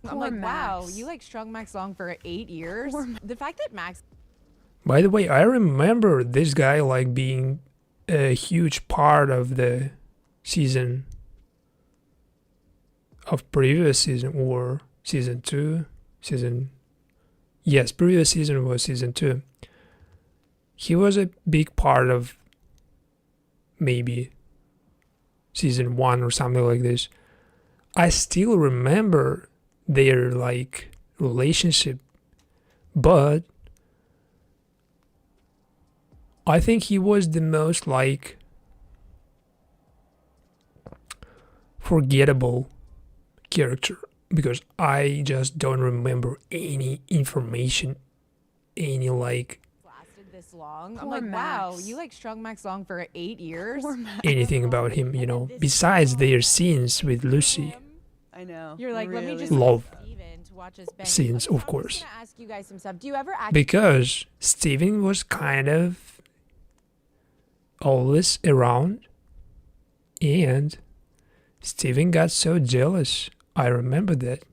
I'm Poor like, wow, Max. you like strung Max long for 8 years. The fact that Max By the way, I remember this guy like being a huge part of the season of previous season or season 2. Yes, previous season was season 2. He was a big part of maybe season 1 or something like this. I still remember their like relationship, but I think he was the most like forgettable character because I just don't remember any information, any like lasted this long. I'm Poor like, wow, Max. you like strung Max long for 8 years. anything about him, you know, besides their scenes with Lucy. I know. You're like, let me really. just Love Steven to watch us bang. scenes, Okay, of I'm course. just gonna ask you guys some stuff. Do you ever act? Because Steven was kind of always around and Steven got so jealous. I remember that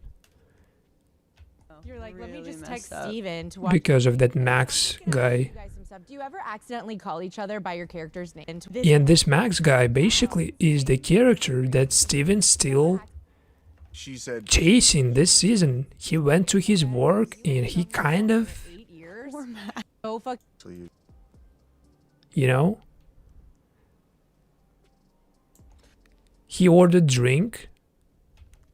You're like, let me really just messed text up. Steven to watch. because of that Max I'm gonna ask guy. you guys some stuff. Do you ever accidentally call each other by your character's name? And this Max guy basically is the character that Steven still She said, chasing this season. He went to his work and he kind of, 8 years. So fuck. so you, you know, he ordered drink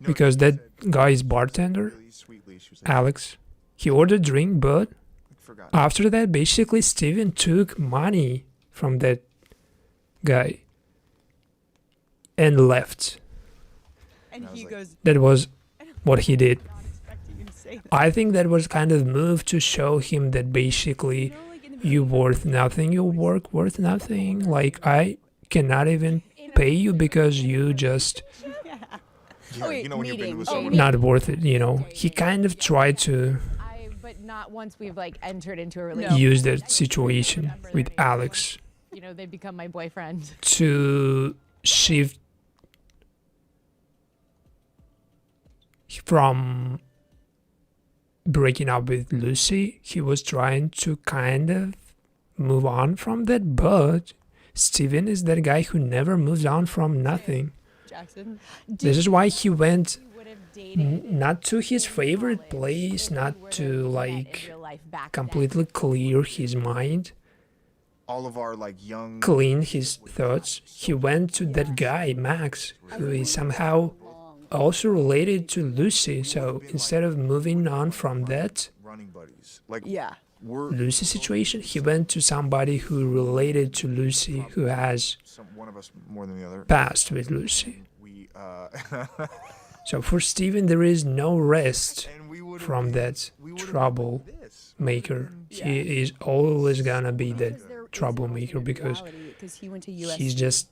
no, because she that said guy is bartender, really sweetly, she was like, Alex. He ordered drink, but I forgot. after that, basically, Steven took money from that guy and left. And I was he like- goes, That was what he did. not expecting you to say that. I think that was kind of move to show him that basically you worth nothing, your work worth nothing. Like I cannot even pay you because you just Yeah, Oh, wait, you know when you've been meeting. with Oh, someone. not worth it, you know. He kind of tried to But not once we've like entered into a relationship. use that situation with Alex You know, they become my boyfriend. to shift from breaking up with Lucy. He was trying to kind of move on from that, but Steven is that guy who never moves on from nothing. Jackson. This is why he went You would have dated not to his favorite place, not to like life back completely clear his mind, All of our like young. clean his thoughts, he went to that guy, Max, who is somehow also related to Lucy. So instead of moving on from that Running buddies. Like Yeah. we're Lucy situation, he went to somebody who related to Lucy, who has one of us more than the other. passed with Lucy. We So for Steven, there is no rest and we would from that trouble this. maker. He is always gonna be that troublemaker because he went to US he's just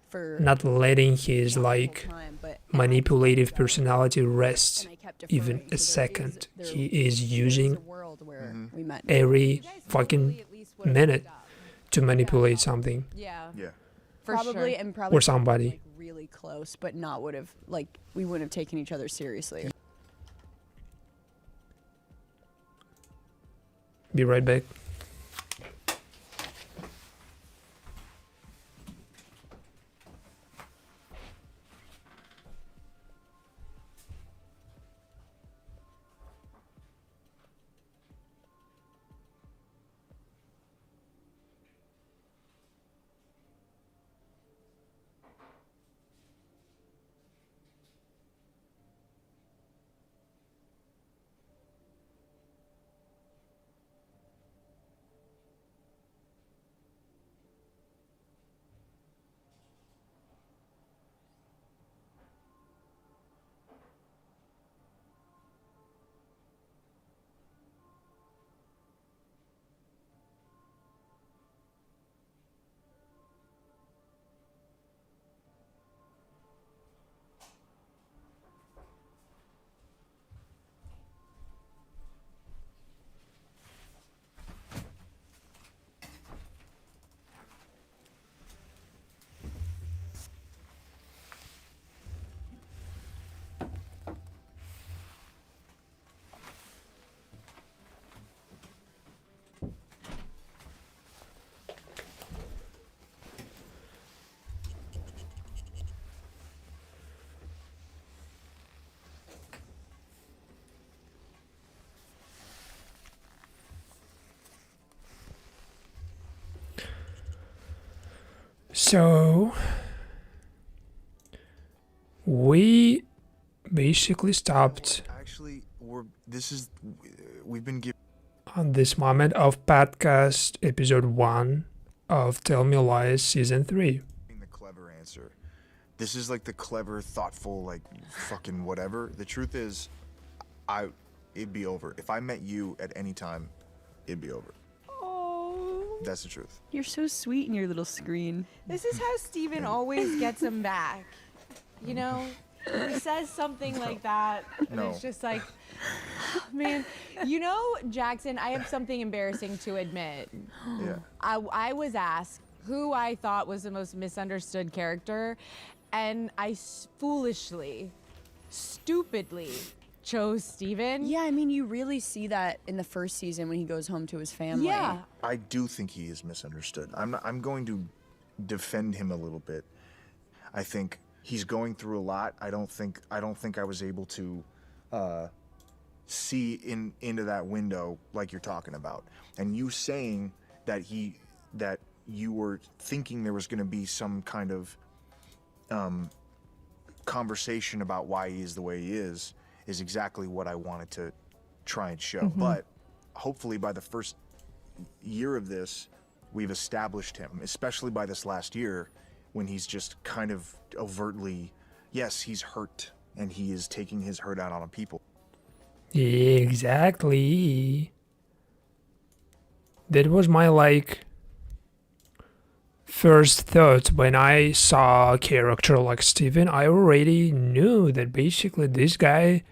for not letting his like time, but manipulative personality rest I kept even deferring, a so second. there He is is a using world where we met. every fucking minute to manipulate something Yeah, Yeah. for Probably sure. and probably or somebody. like really close, but not would have like we wouldn't have taken each other seriously. Be right back. So we basically stopped Actually, we've been given on this moment of podcast episode 1 of Tell Me Lies season 3. the clever answer. This is like the clever, thoughtful, like fucking whatever. The truth is, it'd be over. If I met you at any time, it'd be over. Oh, That's the truth. you're so sweet in your little screen. This is how Steven always gets him back. You know, he says something like that, and No. it's just like, man. You know, Jackson, I have something embarrassing to admit. Yeah. I was asked who I thought was the most misunderstood character, and I foolishly, stupidly chose Steven. Yeah, I mean, you really see that in the first season when he goes home to his family. Yeah. I do think he is misunderstood. I'm going to defend him a little bit. I think he's going through a lot. I don't think I was able to see into that window like you're talking about. And you saying that you were thinking there was going to be some kind of conversation about why he is the way he is exactly what I wanted to try and show. But hopefully by the first year of this, we've established him, especially by this last year, when he's just kind of overtly, yes, he's hurt, and he is taking his hurt out on people. Exactly. That was my like first thought when I saw a character like Steven. I already knew that basically this guy,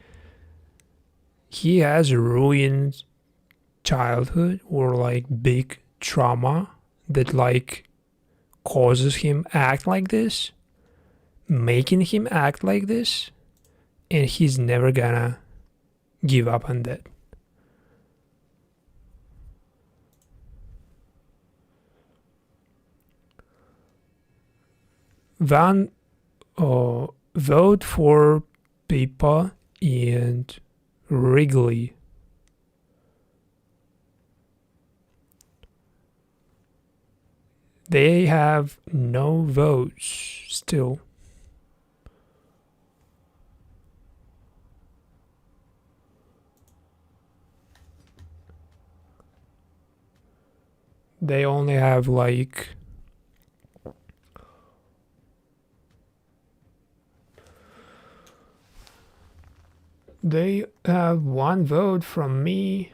he has ruined childhood or like big trauma that like causes him act like this, making him act like this, and he's never gonna give up on that. Vote for Pippa and Wrigley. They have no votes still. They only have like they have one vote from me.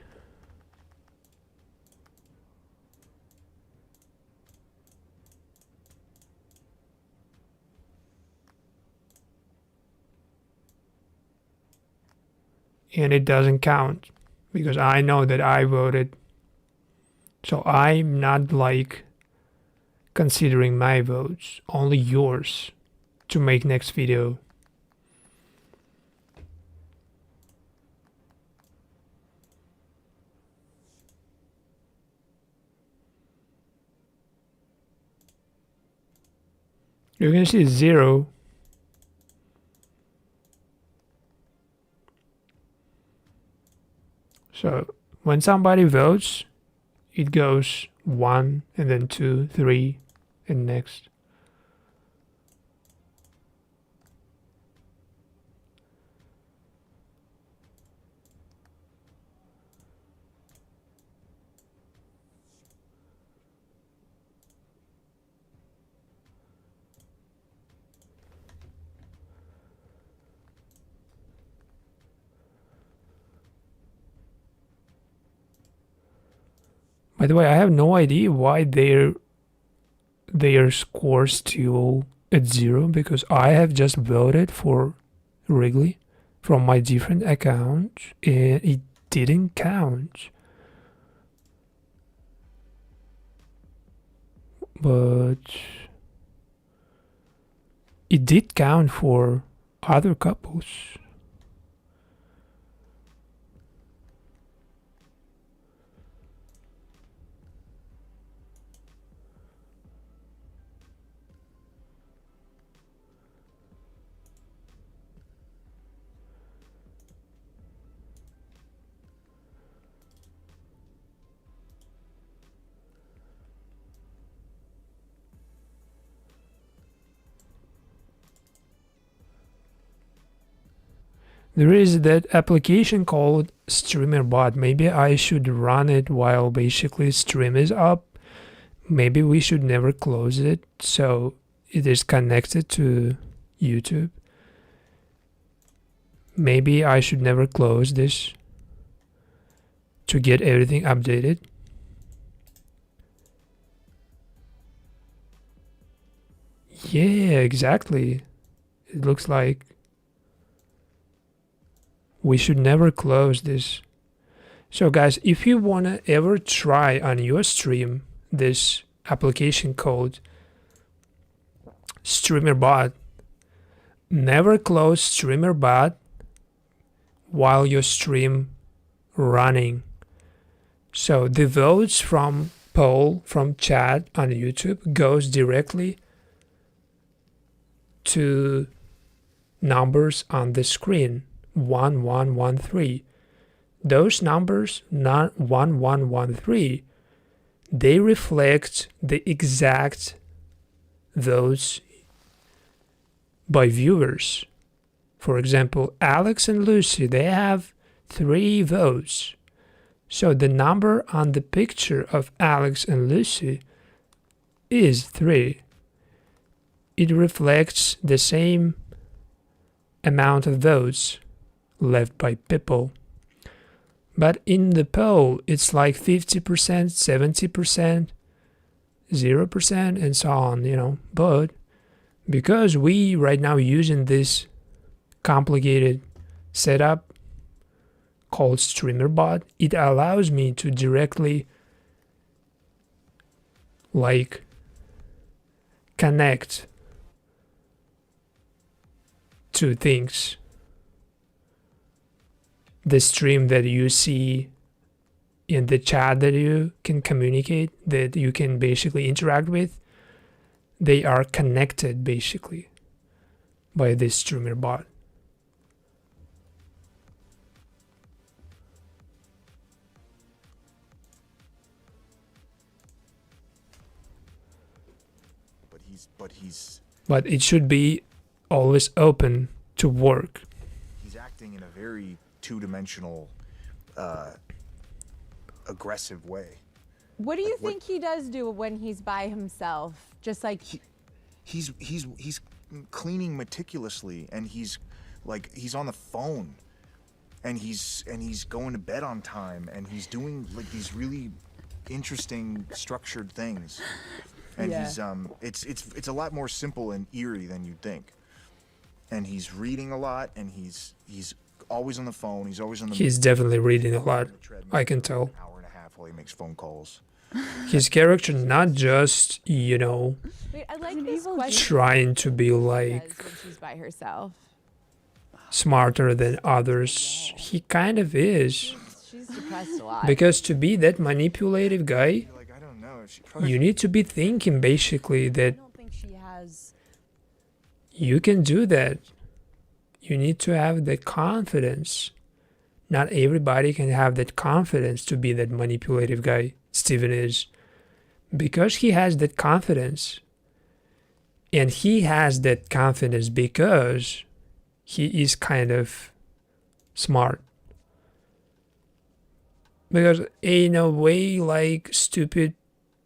And it doesn't count because I know that I voted. So I'm not like considering my votes, only yours to make next video. You can see 0. So when somebody votes, it goes 1 and then 2, 3, and next. By the way, I have no idea why their score's still at 0 because I have just voted for Wrigley from my different account and it didn't count. But it did count for other couples. There is that application called StreamerBot. Maybe I should run it while basically stream is up. Maybe we should never close it so it is connected to YouTube. Maybe I should never close this to get everything updated. Yeah, exactly. It looks like we should never close this. So guys, if you want to ever try on your stream this application called StreamerBot, never close StreamerBot while your stream running. So the votes from poll from chat on YouTube goes directly to numbers on the screen. 1113. Those numbers, not 1113, they reflect the exact votes by viewers. For example, Alex and Lucy, they have 3 votes. So the number on the picture of Alex and Lucy is 3. It reflects the same amount of votes left by people. But in the poll, it's like 50%, 70%, 0%, and so on, you know. But because we right now using this complicated setup called StreamerBot, it allows me to directly like connect to things. The stream that you see in the chat that you can communicate, that you can basically interact with, they are connected basically by this StreamerBot. But it should be always open to work. He's acting in a very two-dimensional, aggressive way. What do you think he does do when he's by himself? Just like He's cleaning meticulously, and he's on the phone, and he's going to bed on time, and he's doing like these really interesting structured things. And he's it's a lot more simple and eerie than you'd think. And he's reading a lot, and he's always on the phone. He's always on the. He's definitely reading a lot. I can tell. An hour and a half while he makes phone calls. His character not just, wait, I like this question. trying to be like When she's by herself. smarter than others. He kind of is. She's depressed a lot. Because to be that manipulative guy, Like, I don't know. She probably you need to be thinking basically that I don't think she has. you can do that. You need to have that confidence. Not everybody can have that confidence to be that manipulative guy. Steven is. Because he has that confidence. And he has that confidence because he is kind of smart. Because in a way, like, stupid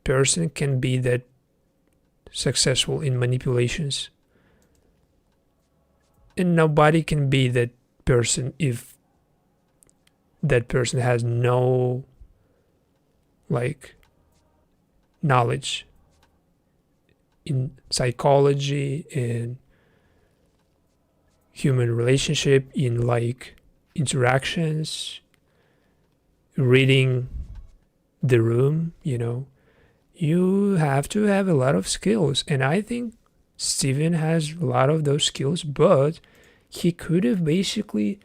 person can be that successful in manipulations. And nobody can be that person if that person has no, like, knowledge in psychology and human relationship, in like interactions, reading the room, you have to have a lot of skills. And I think Steven has a lot of those skills, but he could have basically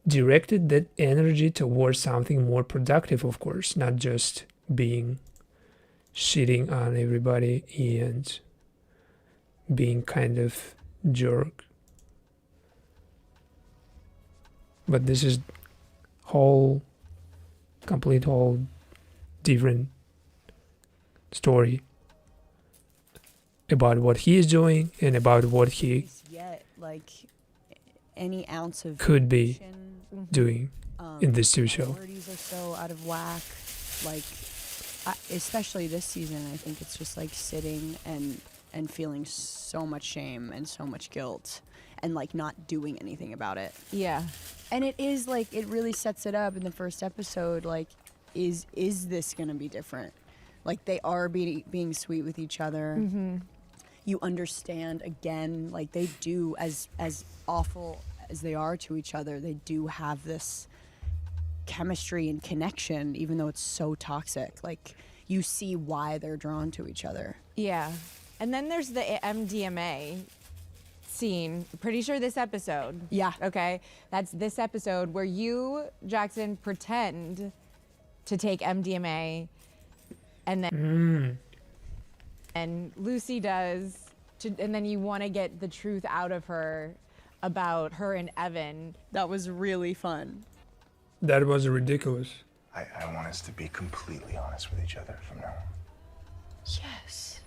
directed that energy towards something more productive, of course, not just being shitting on everybody and being kind of jerk. But this is whole different story about what he is doing and about what he Yet, like, any ounce of could be emotion, doing in this TV show. priorities are so out of whack. Like, especially this season, I think it's just like sitting and feeling so much shame and so much guilt, and like not doing anything about it. Yeah. And it is like, it really sets it up in the first episode. Like, is this gonna be different? Like, they are being sweet with each other. Mm-hmm. You understand, again, like, they do, as awful as they are to each other, they do have this chemistry and connection, even though it's so toxic. Like, you see why they're drawn to each other. Yeah. And then there's the MDMA scene. Pretty sure this episode. Yeah. Okay. That's this episode where you, Jackson, pretend to take MDMA, and then and Lucy does, and then you want to get the truth out of her about her and Evan. That was really fun. That was ridiculous. I want us to be completely honest with each other from now on. Yes.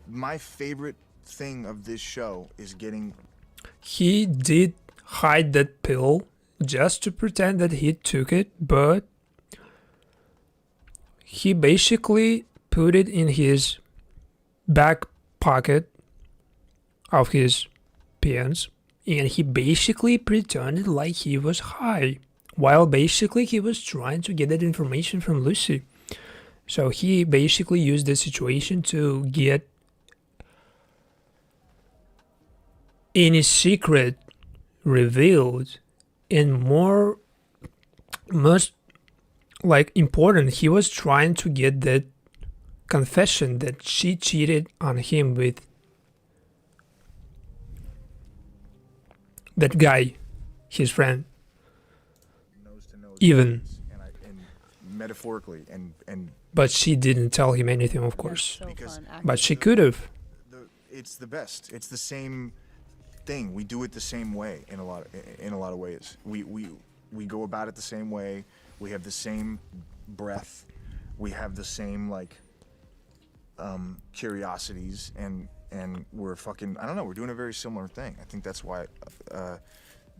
My favorite thing of this show is getting. He did hide that pill just to pretend that he took it, but he basically put it in his back pocket of his pants, and he basically pretended like he was high, while basically he was trying to get that information from Lucy. So he basically used the situation to get any secret revealed, and most like important, he was trying to get that confession that she cheated on him with that guy, his friend. Nose to nose Even. and metaphorically and But she didn't tell him anything, of course. So Because- fun. But she could have. it's the best. It's the same thing. We do it the same way in a lot of ways. We go about it the same way. We have the same breath. We have the same, like, curiosities, and and we're fucking, I don't know, we're doing a very similar thing. I think that's why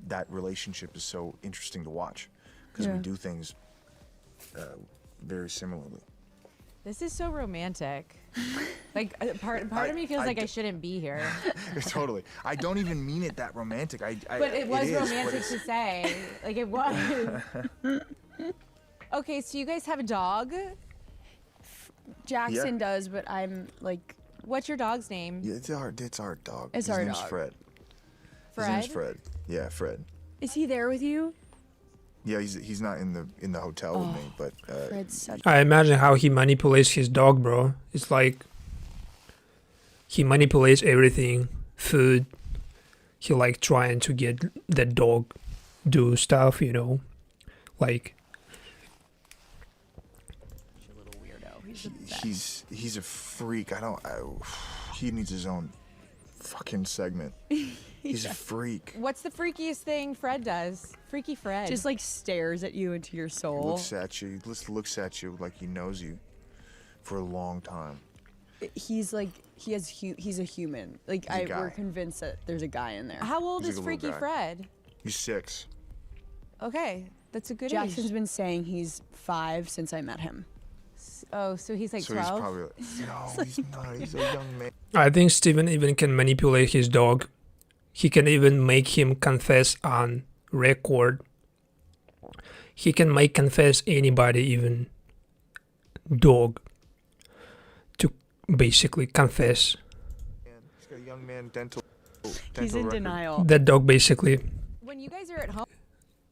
that relationship is so interesting to watch, because we do things very similarly. This is so romantic. Like, part of me feels like I shouldn't be here. Totally. I don't even mean it that romantic. But it was romantic to say. Like, it was. Okay, so you guys have a dog? Jackson does, but I'm like, What's your dog's name? Yeah, it's our dog. It's His our name's dog. Fred. Fred? His name's Fred. Yeah, Fred. is he there with you? Yeah, he's not in the hotel with me, but Fred's such. I imagine how he manipulates his dog, bro. It's like he manipulates everything, food. He like trying to get the dog do stuff, you know, like. He's a little weirdo. He's the best. he's a freak. He needs his own fucking segment. He's a freak. What's the freakiest thing Fred does? Freaky Fred. Just like stares at you into your He soul. looks at you. Just looks at you like he knows you for a long time. He's like he's a human. Like He's a guy. we're convinced that there's a guy in there. How old He's is like a little Freaky guy. Fred? He's 6. Okay, that's a good Jackson's age. been saying he's 5 since I met him. Oh, so he's like So 12? he's probably no, he's not. He's a young man. I think Steven even can manipulate his dog. He can even make him confess on record. He can make confess anybody, even dog, to basically confess. He's got a young man dental He's in record. denial. That dog basically When you guys are at home,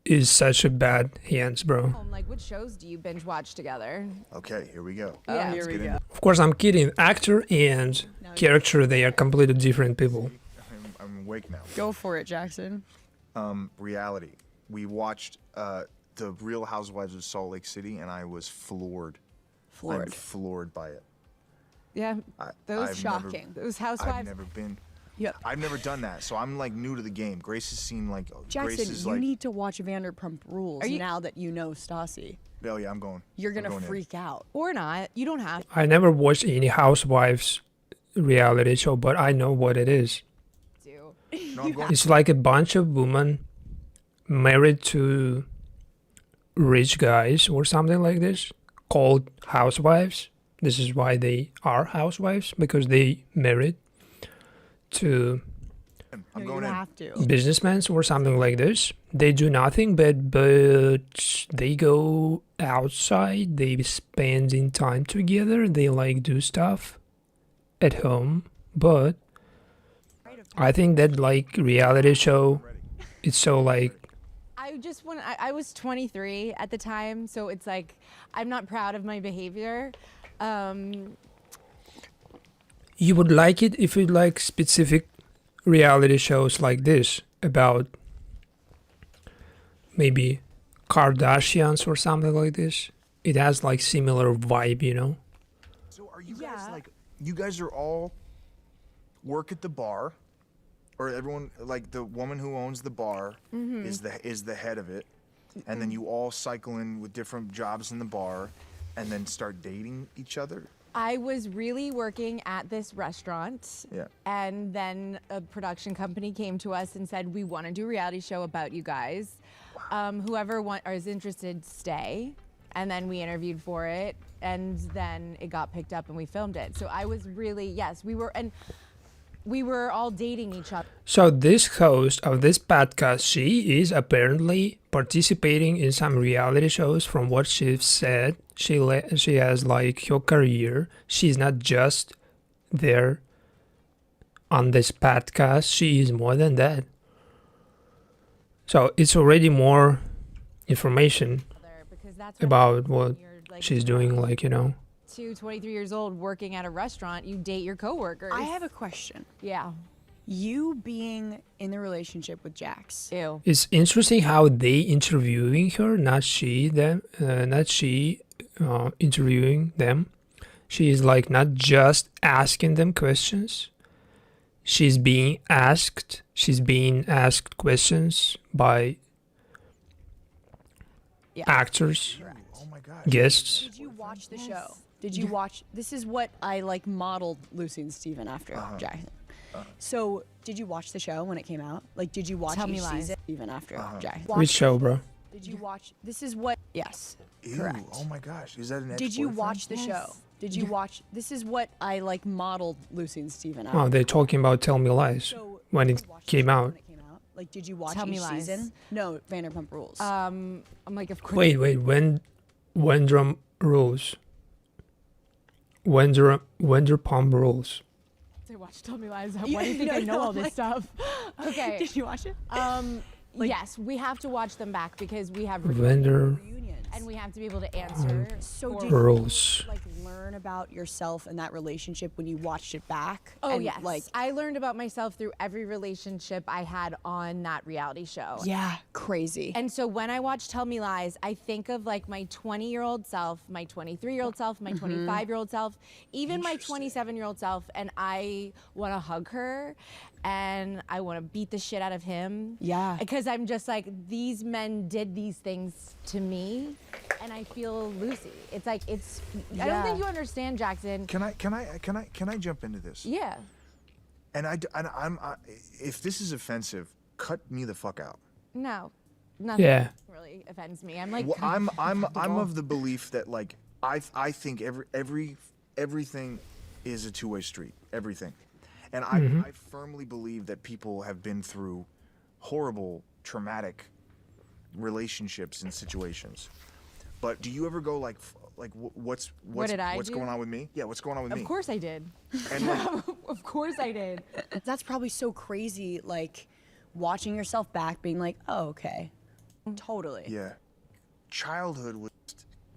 is such a bad hands, bro. like, what shows do you binge watch together? Okay, here we go. Yeah. Here Let's we get go. into Of course, I'm kidding. Actor and character, they are completely different people. I'm awake now. Go for it, Jackson. Reality. We watched the Real Housewives of Salt Lake City, and I was floored. I'm floored by it. Yeah, those I've shocking. those I've housewives. never been. Yep. I've never done that, so I'm like new to the game. Grace has seen like Grace Jackson, is you like, need to watch Vanderpump Rules Are you- now that you know Stassi. oh yeah, I'm going. You're I'm gonna going in. freak out. Or not. You don't have. I never watched any Housewives reality show, but I know what it is. to. No, I'm going. It's like a bunch of women married to rich guys or something like this, called housewives. This is why they are housewives, because they married to I'm No, going you in. have to. businessmen or something like this. They do nothing but they go outside, they spending time together, they like do stuff at home, but I think that like reality show, it's so like I was 23 at the time, so it's like I'm not proud of my behavior. you would like it if you like specific reality shows like this about maybe Kardashians or something like this. It has like similar vibe, you know. So are you guys Yeah. like? You guys are all work at the bar, or everyone like the woman who owns the bar is the head of it, and then you all cycle in with different jobs in the bar, and then start dating each other. I was really working at this restaurant. Yeah. And then a production company came to us and said, we want to do a reality show about you guys. Whoever is interested, stay. And then we interviewed for it, and then it got picked up and we filmed it. So I was really, yes, we were all dating each other. So this host of this podcast, she is apparently participating in some reality shows. From what she said, she has like her career. She's not just there on this podcast. She is more than that. So it's already more information Because that's about what you're like she's doing, like, you know. 23 years old working at a restaurant, you date your coworkers. I have a question. Yeah. You being in the relationship with Jax. Ew. It's interesting how they interviewing her, not she interviewing them. She is like not just asking them questions. She's being asked questions by Yeah. actors, Correct. Oh my gosh. guests. Did you watch the show? Did you watch? This is what I like modeled Lucy and Steven after Jackson. So, did you watch the show when it came out? Like, did you watch Tell Me each Lies. season even after Jackson? Which show, bro? Did you watch? This is what. Yes. Ew, Correct. oh my gosh, is that an Did you ex-boyfriend? watch the show? Did you watch? This is what I like modeled Lucy and Steven after. Oh, they're talking about Tell Me Lies So, when did it you watch the came show out. when it came out? Like, did you watch Tell Me each Lies. season? No, Vanderpump Rules. I'm like, of course. Wait, when drum rules? Vanderpump Rules. I watched Tell Me Lies. Why do you think I know all this stuff? Okay. Did you watch it? Yes, we have to watch them back because we have Vander Reunions. and we have to be able to answer. So for- did you Rules. like learn about yourself and that relationship when you watched it back? Oh and, yes, like I learned about myself through every relationship I had on that reality show. yeah, crazy. And so when I watch Tell Me Lies, I think of like my 20-year-old self, my 23-year-old self, my 25-year-old self, even my 27-year-old self, and I want to hug her and I want to beat the shit out of him. Yeah. Because I'm just like, these men did these things to me and I feel Lucy. It's like, I don't Yeah. think you understand, Jackson. Can I jump into this? Yeah. And if this is offensive, cut me the fuck out. No. Nothing Yeah. really offends me. I'm like, Well, I'm of the belief that like I think everything is a two-way street. Everything. And I firmly believe that people have been through horrible, traumatic relationships and situations. But do you ever go like what's did I what's do? going on with me? Yeah, what's going on with me? of course I did. And like, Of course I did. That's probably so crazy, like watching yourself back, being like, oh, okay. Totally. yeah, childhood was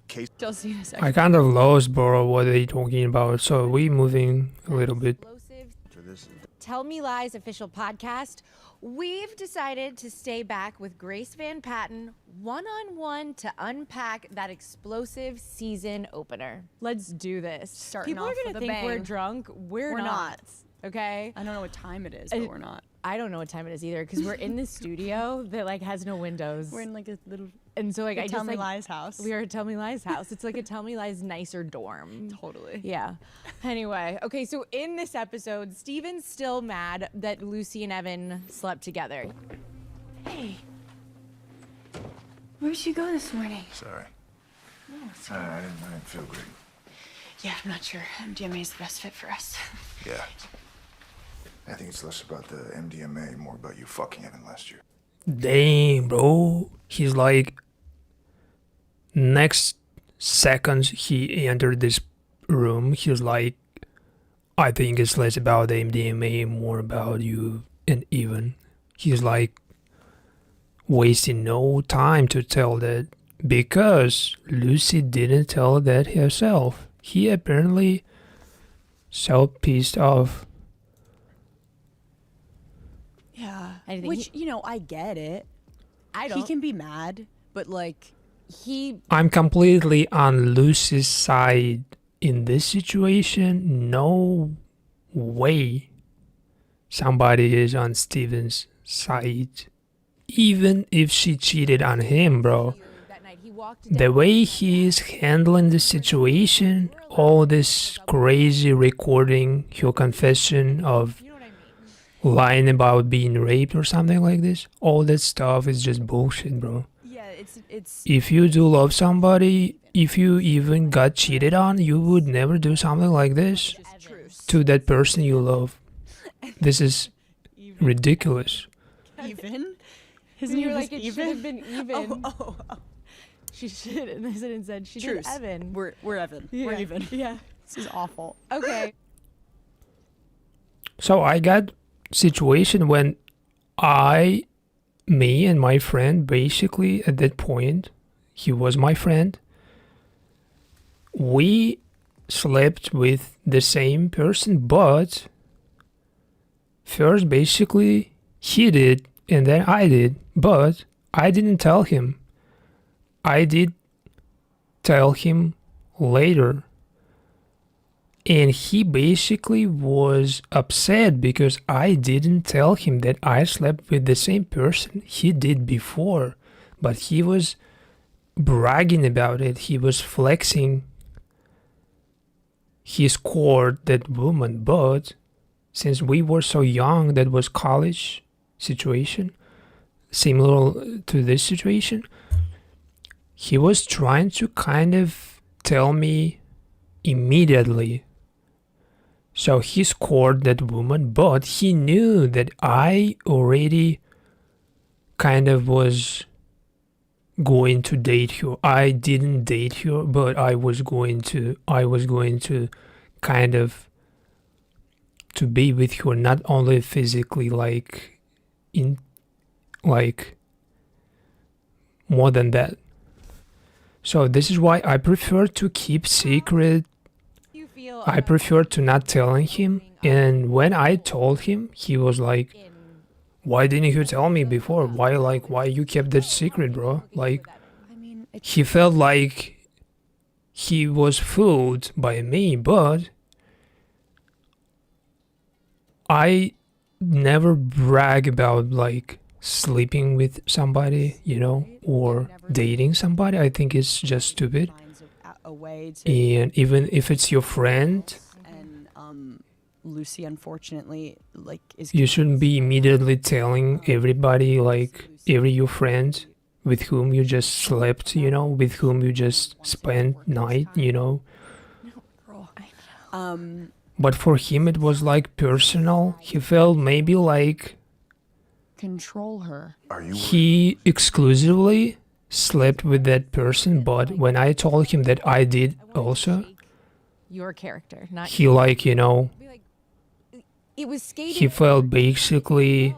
case. Chelsea in a second. I kind of lost, bro, what are they talking about? So we moving a little bit. Explosive For this. Tell Me Lies official podcast. We've decided to stay back with Grace Van Patten one-on-one to unpack that explosive season opener. Let's do this. Starting People off are gonna with a think we're bang. drunk. We're We're not. not. Okay? I don't know what time it is, but we're not. I don't know what time it is either because we're in this studio that like has no windows. We're in like a little and so like I Tell just Me like Lies house. we are at Tell Me Lies house. It's like a Tell Me Lies nicer dorm. Totally. Yeah. Anyway, okay, so in this episode, Steven's still mad that Lucy and Evan slept together. Hey, where'd you go this morning? Sorry. I didn't feel great. Yeah, I'm not sure. MDMA is the best fit for us. Yeah. I think it's less about the MDMA, more about you fucking Evan last year. Damn, bro. He's like, next second he entered this room, he was like, I think it's less about the MDMA, more about you and Evan. He's like, wasting no time to tell that because Lucy didn't tell that herself. He apparently so pissed off. Yeah. I think Which, you know, I get it. I don't. He can be mad, but like, I'm completely on Lucy's side in this situation. No way somebody is on Steven's side. Even if she cheated on him, bro. that night he walked The down way he is handling the situation, all this crazy recording, your confession of you know what I mean? lying about being raped or something like this, all that stuff is just bullshit, bro. yeah, it's If you do love somebody, if you even got cheated on, you would never do something like this truth. to that person you love. This is ridiculous. Even? His You name were was like, it should Even? have been Even. Oh. She should, and I said instead, she did Truce. Evan. We're Evan. We're Yeah. even. Yeah. This is awful. Okay. So I got situation when me and my friend, basically at that point, he was my friend, we slept with the same person, but first basically he did and then I did, but I didn't tell him. I did tell him later. And he basically was upset because I didn't tell him that I slept with the same person he did before. But he was bragging about it. He was flexing he scored that woman, but since we were so young, that was college situation, similar to this situation, he was trying to kind of tell me immediately. So he scored that woman, but he knew that I already kind of was going to date her. I didn't date her, but I was going to kind of to be with her, not only physically, like more than that. So this is why I prefer to keep secret. I prefer to not telling him. And when I told him, he was like, why didn't you tell me before? Why you kept that secret, bro? Like, he felt like he was fooled by me, but I never brag about like sleeping with somebody, you know, or dating somebody. I think it's just stupid. And even if it's your friend, Lucy, unfortunately, you shouldn't be immediately telling everybody, like every your friend with whom you just slept, you know, with whom you just spent night, you know. But for him, it was like personal. He felt maybe like Control her. he exclusively slept with that person. But when I told him that I did also, Your character, not he like, you know, it was skating. he felt basically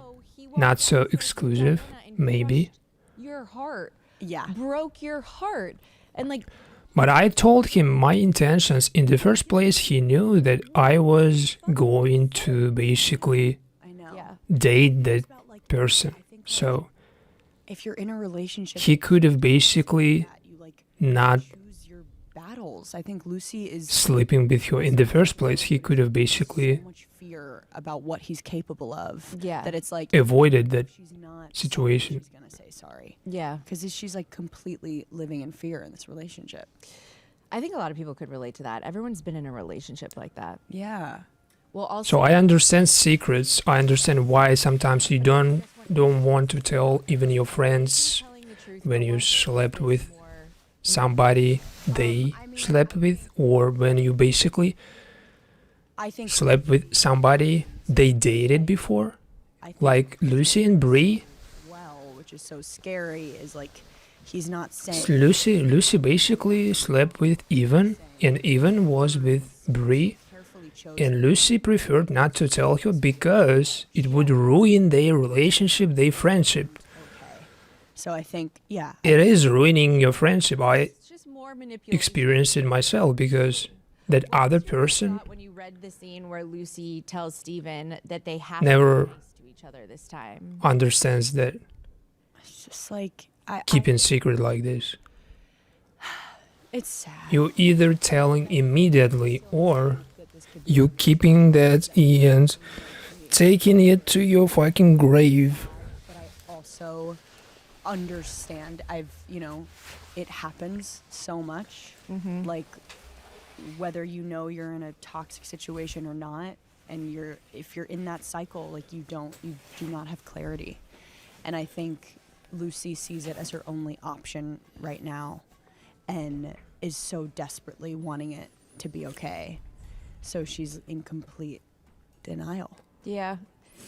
not so exclusive, maybe. Your heart yeah. broke your heart, and like But I told him my intentions. In the first place, he knew that I was going to basically I know. yeah. date that person. So If you're in a relationship, he could have basically that you not choose your battles. I think Lucy is sleeping with her in the first place. He could have basically so much fear about what he's capable of. Yeah. That it's like avoided that she's not situation. She's gonna say sorry Yeah, because she's like completely living in fear in this relationship. I think a lot of people could relate to that. Everyone's been in a relationship like that. Yeah. Well, also, So I understand secrets. I understand why sometimes you don't want to tell even your friends when you slept with somebody they slept with, or when you basically I think slept with somebody they dated before, I think like Lucy and Bree. well, which is so scary, is like he's not saying Lucy basically slept with Evan, and Evan was with Bree, carefully chose. and Lucy preferred not to tell her because it would ruin their relationship, their friendship. Okay. So I think It is ruining your friendship. I it's just more manipulation. experienced it myself because that other person When you read the scene where Lucy tells Steven that they have Never to be nice to each other this time. understands that it's just like keeping secret like this. it's sad. You either telling immediately or you keeping that and taking it to your fucking grave. But I also understand. It happens so much. Like whether you're in a toxic situation or not, and if you're in that cycle, like you do not have clarity. And I think Lucy sees it as her only option right now, and is so desperately wanting it to be okay. So she's in complete denial. Yeah,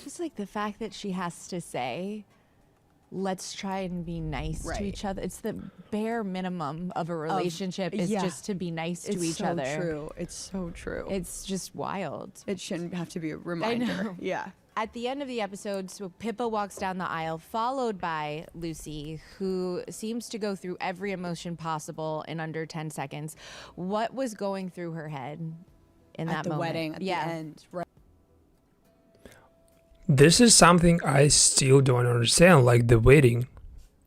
just like the fact that she has to say, let's try and be nice to Right. each other. It's the bare minimum of a relationship is yeah. just to be nice to each so other. True. It's so true. It's just wild. It shouldn't have to be a reminder. know. Yeah. At the end of the episode, so Pippa walks down the aisle, followed by Lucy, who seems to go through every emotion possible in under 10 seconds. What was going through her head in that At the moment? wedding, at the end. Right. This is something I still don't understand, like the wedding.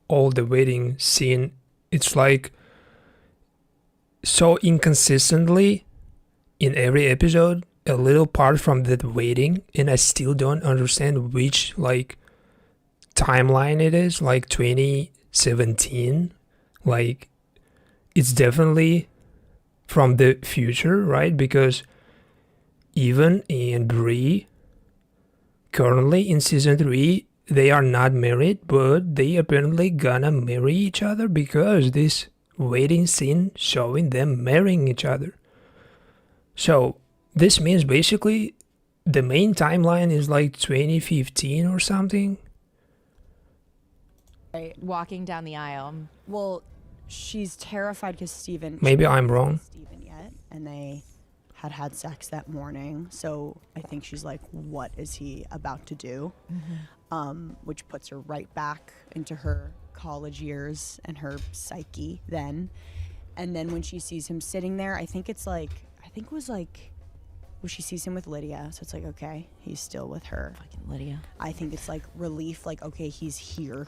All the wedding scene, it's like so inconsistently in every episode, a little part from that wedding, and I still don't understand which like timeline it is, like 2017. Like it's definitely from the future, right? Because Even and Bree, currently in season 3, they are not married, but they apparently gonna marry each other because this waiting scene showing them marrying each other. So this means basically the main timeline is like 2015 or something. Walking down the aisle. Well, she's terrified because Steven. Maybe I'm wrong. Steven yet, and they had sex that morning. So I think she's like, "What is he about to do?" Which puts her right back into her college years and her psyche then. And then when she sees him sitting there, I think it was like. Well, she sees him with Lydia, so it's like, okay, he's still with her. Fucking Lydia. I think it's like relief, like, okay, he's here.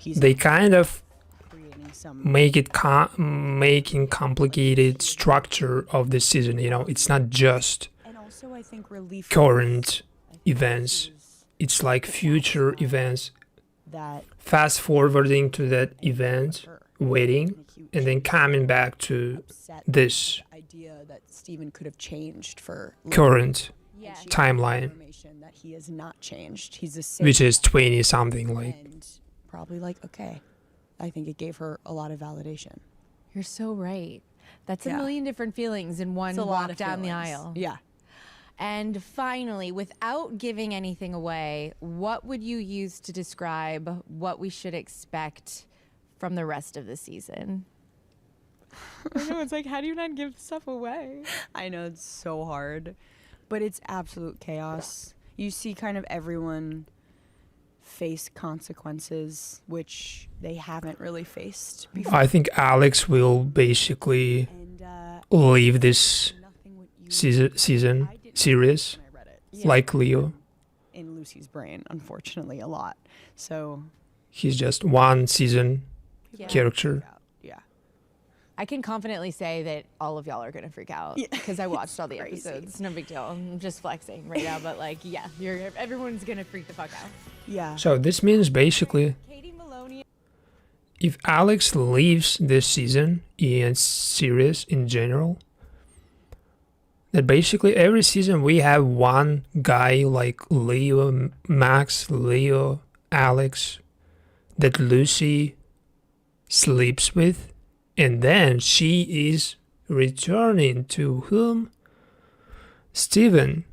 They kind of creating some making complicated structure of the season. You know, it's not just and also I think relief current events. It's like future events. that Fast forwarding to that event, waiting, and then coming back to upset this the idea that Steven could have changed for current Yeah. timeline, information that he has not changed. He's the same. which is 20 something like. and probably like, okay. I think it gave her a lot of validation. You're so right. That's a Yeah. million different feelings in one It's a walk lot of down the feelings. aisle. Yeah. And finally, without giving anything away, what would you use to describe what we should expect from the rest of the season? I know, it's like, how do you not give stuff away? I know it's so hard, but it's absolute chaos. You see kind of everyone face consequences, which they haven't really faced before. I think Alex will basically And leave this nothing what you season I didn't series when I read it. like Leo. In Lucy's brain, unfortunately, a lot. So He's just one season Yeah. character. yeah. I can confidently say that all of y'all are gonna freak out Yeah. because I watched all the Crazy. episodes. No big deal. I'm just flexing right now, but like, yeah, everyone's gonna freak the fuck out. Yeah. So this means basically Katie Maloney. if Alex leaves this season and series in general, that basically every season we have one guy like Leo, Max, Leo, Alex, that Lucy sleeps with, and then she is returning to whom? Steven.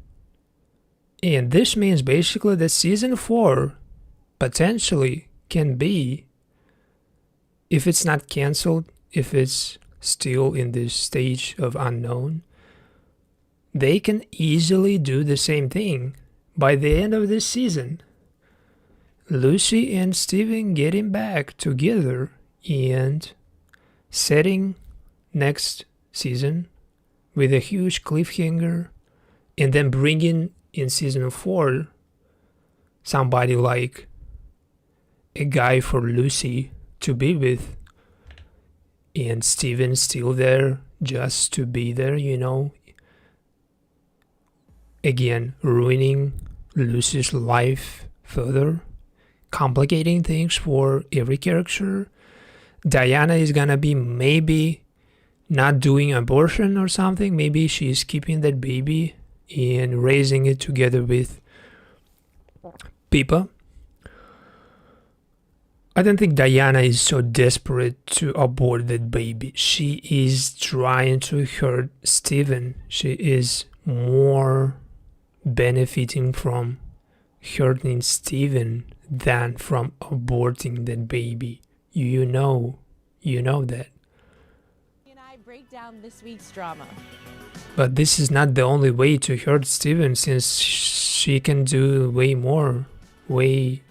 And this means basically that season 4 potentially can be, if it's not cancelled, if it's still in this stage of unknown, they can easily do the same thing by the end of this season. Lucy and Steven getting back together and setting next season with a huge cliffhanger, and then bringing in season 4 somebody like a guy for Lucy to be with, and Steven still there just to be there, you know. Again, ruining Lucy's life further, complicating things for every character. Diana is gonna be maybe not doing abortion or something. Maybe she's keeping that baby and raising it together with Pippa. I don't think Diana is so desperate to abort that baby. She is trying to hurt Steven. She is more benefiting from hurting Steven than from aborting that baby. You know that. And I break down this week's drama. But this is not the only way to hurt Steven, since she can do way more, way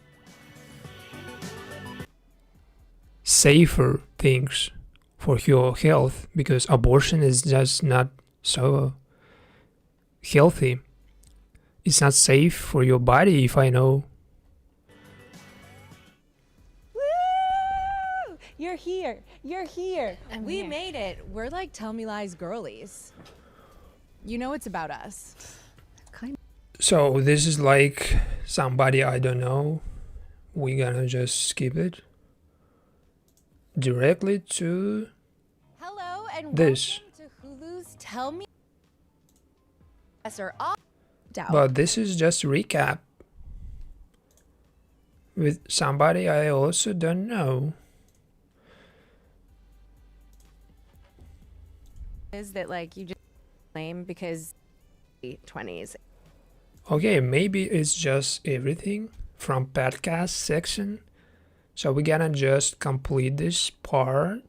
safer things for your health, because abortion is just not so healthy. It's not safe for your body, if I know. Woo! You're here. You're here. We here. made it. We're like Tell Me Lies girlies. You know it's about us. So this is like somebody I don't know. We're gonna just skip it directly to Hello and this. welcome to Hulu's tell me are all doubt. But this is just recap with somebody I also don't know. Is that like you just lame because 20s? Okay, maybe it's just everything from podcast section. So we're gonna just complete this part.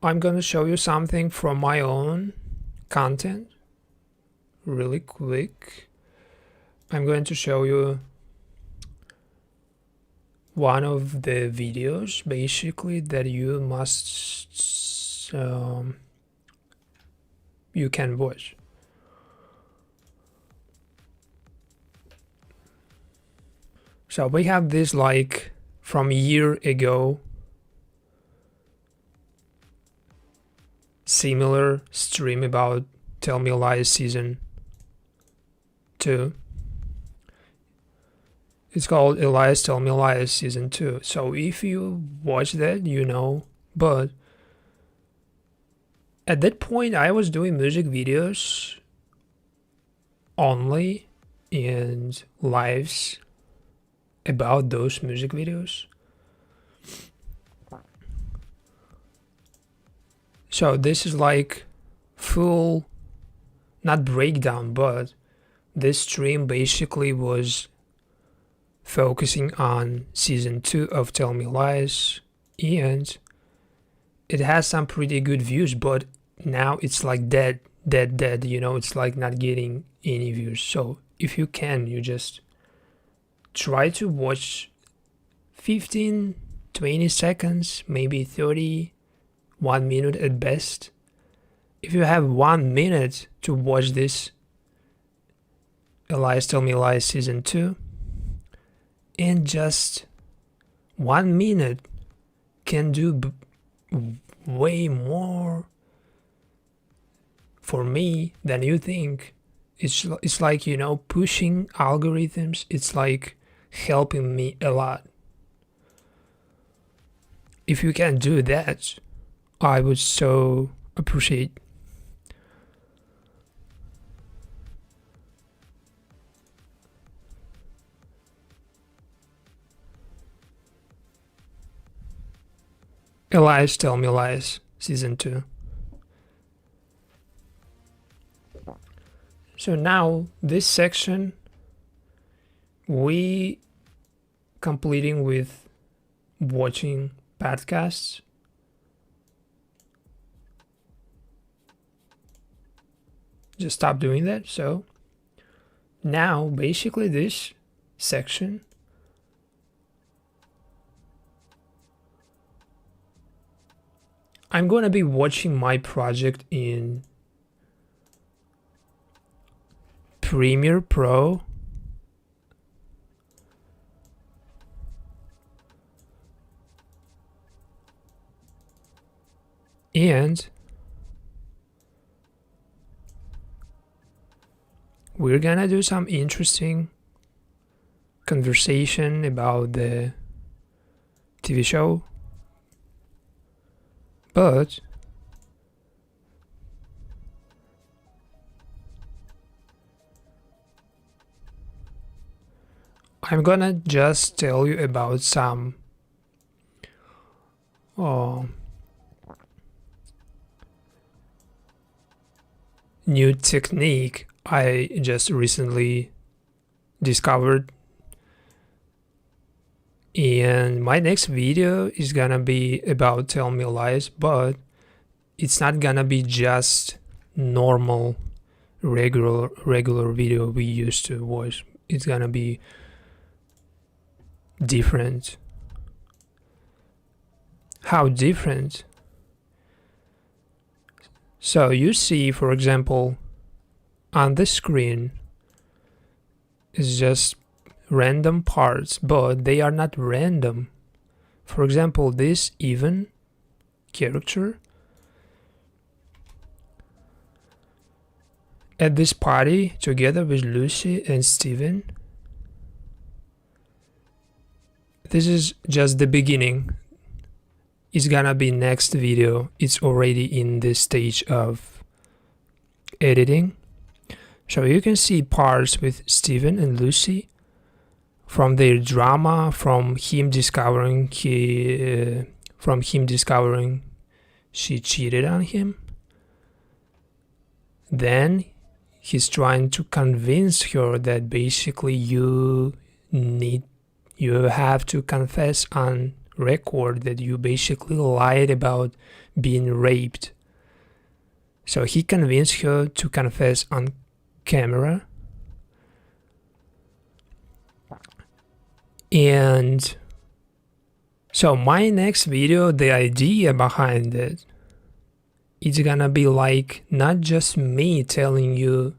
I'm gonna show you something from my own content really quick. I'm going to show you one of the videos basically that you must you can watch. So we have this like from a year ago, similar stream about Tell Me Lies season 2. It's called Elias Tell Me Lies season 2. So if you watch that, you know, but at that point I was doing music videos only and lives about those music videos. So this is like full, not breakdown, but this stream basically was focusing on season 2 of Tell Me Lies, and it has some pretty good views, but now it's like dead, you know, it's like not getting any views. So if you can, you just try to watch 15, 20 seconds, maybe 30, 1 minute at best. If you have 1 minute to watch this Elias Tell Me Lies season 2, and just 1 minute can do way more for me than you think. It's like, you know, pushing algorithms. It's like helping me a lot. If you can do that, I would so appreciate. Elias Tell Me Lies season 2. So now this section we completing with watching podcasts. Just stop doing that. So now basically this section I'm gonna be watching my project in Premiere Pro. And we're gonna do some interesting conversation about the TV show. But I'm gonna just tell you about some new technique I just recently discovered. And my next video is gonna be about Tell Me Lies, but it's not gonna be just normal regular video we used to watch. It's gonna be different. How different? So you see, for example, on the screen is just random parts, but they are not random. For example, this even character at this party together with Lucy and Steven. This is just the beginning. It's gonna be next video. It's already in this stage of editing. So you can see parts with Steven and Lucy from their drama, from him discovering she cheated on him. Then he's trying to convince her that basically you have to confess on record that you basically lied about being raped. So he convinced her to confess on camera. And so my next video, the idea behind it, it's gonna be like not just me telling you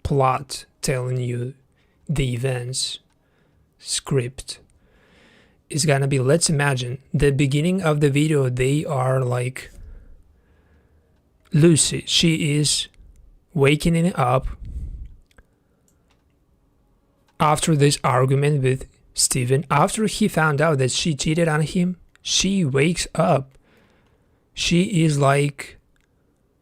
plot, telling you the events, script. It's gonna be, let's imagine the beginning of the video, they are like Lucy, she is waking up after this argument with Steven. After he found out that she cheated on him, she wakes up. She is like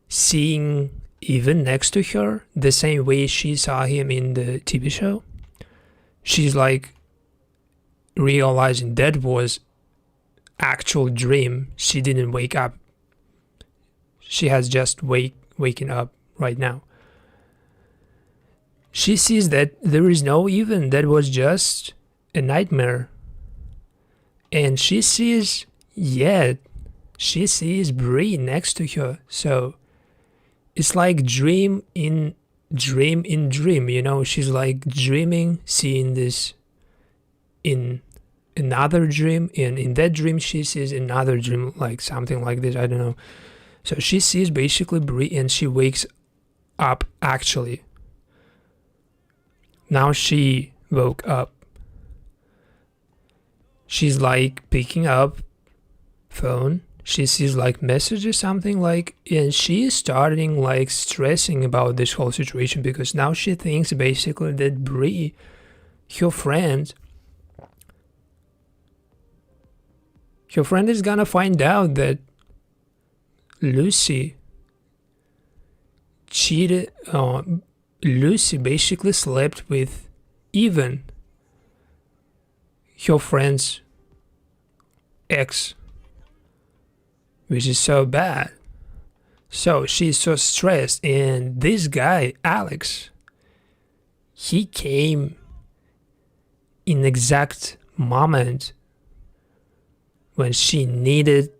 seeing Evan next to her the same way she saw him in the TV show. She's like realizing that was actual dream. She didn't wake up. She has just waking up right now. She sees that there is no Evan, that was just a nightmare. And she sees Bree next to her. So it's like dream in dream, you know. She's like dreaming, seeing this in another dream, and in that dream she sees another dream, like something like this, I don't know. So she sees basically Bree and she wakes up actually. Now she woke up. She's like picking up phone. She sees like messages, something like, and she's starting like stressing about this whole situation because now she thinks basically that Bree, her friend is gonna find out that Lucy cheated. Lucy basically slept with Evan, her friend's ex, which is so bad. So she's so stressed, and this guy, Alex, he came in exact moment when she needed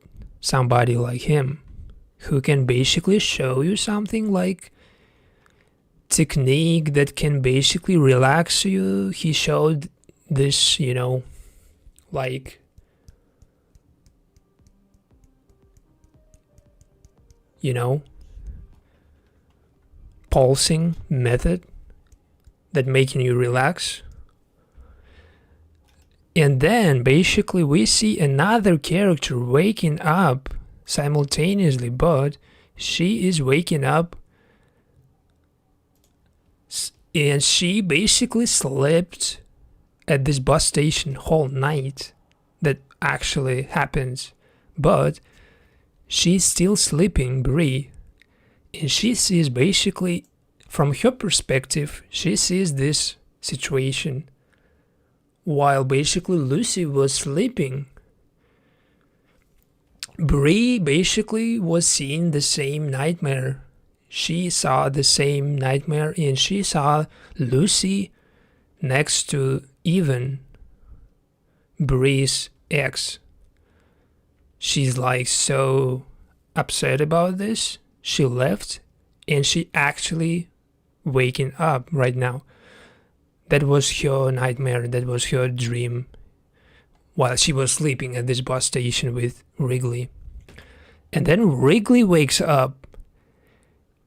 somebody like him who can basically show you something like technique that can basically relax you. He showed this, you know, like, you know, pulsing method that making you relax. And then basically we see another character waking up simultaneously, but she is waking up and she basically slept at this bus station whole night. That actually happens, but she's still sleeping, Bree, and she sees basically from her perspective, she sees this situation while basically Lucy was sleeping. Bree basically was seeing the same nightmare. She saw the same nightmare and she saw Lucy next to Evan, Bree's ex. She's like so upset about this. She left and she actually waking up right now. That was her nightmare, that was her dream while she was sleeping at this bus station with Wrigley. And then Wrigley wakes up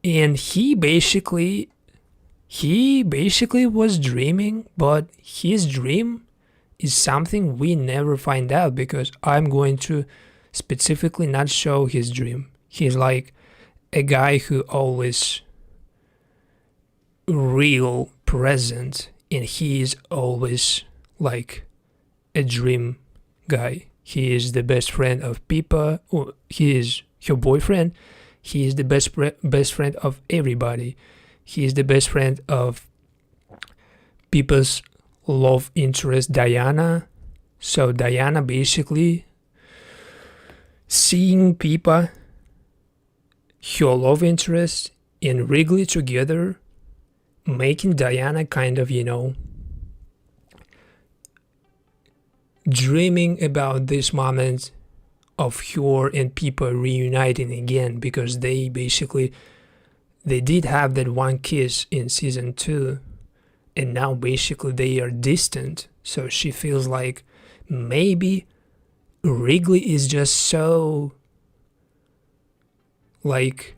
and he basically was dreaming, but his dream is something we never find out because I'm going to specifically not show his dream. He's like a guy who always real present, and he is always like a dream guy. He is the best friend of Pippa, or he is her boyfriend, He is the best friend of everybody. He is the best friend of people's love interest, Diana. So Diana basically seeing Pippa, her love interest, and Wrigley together, making Diana kind of, dreaming about this moment of her and Pippa reuniting again, because they did have that one kiss in season 2, and now basically they are distant. So she feels like maybe Wrigley is just so like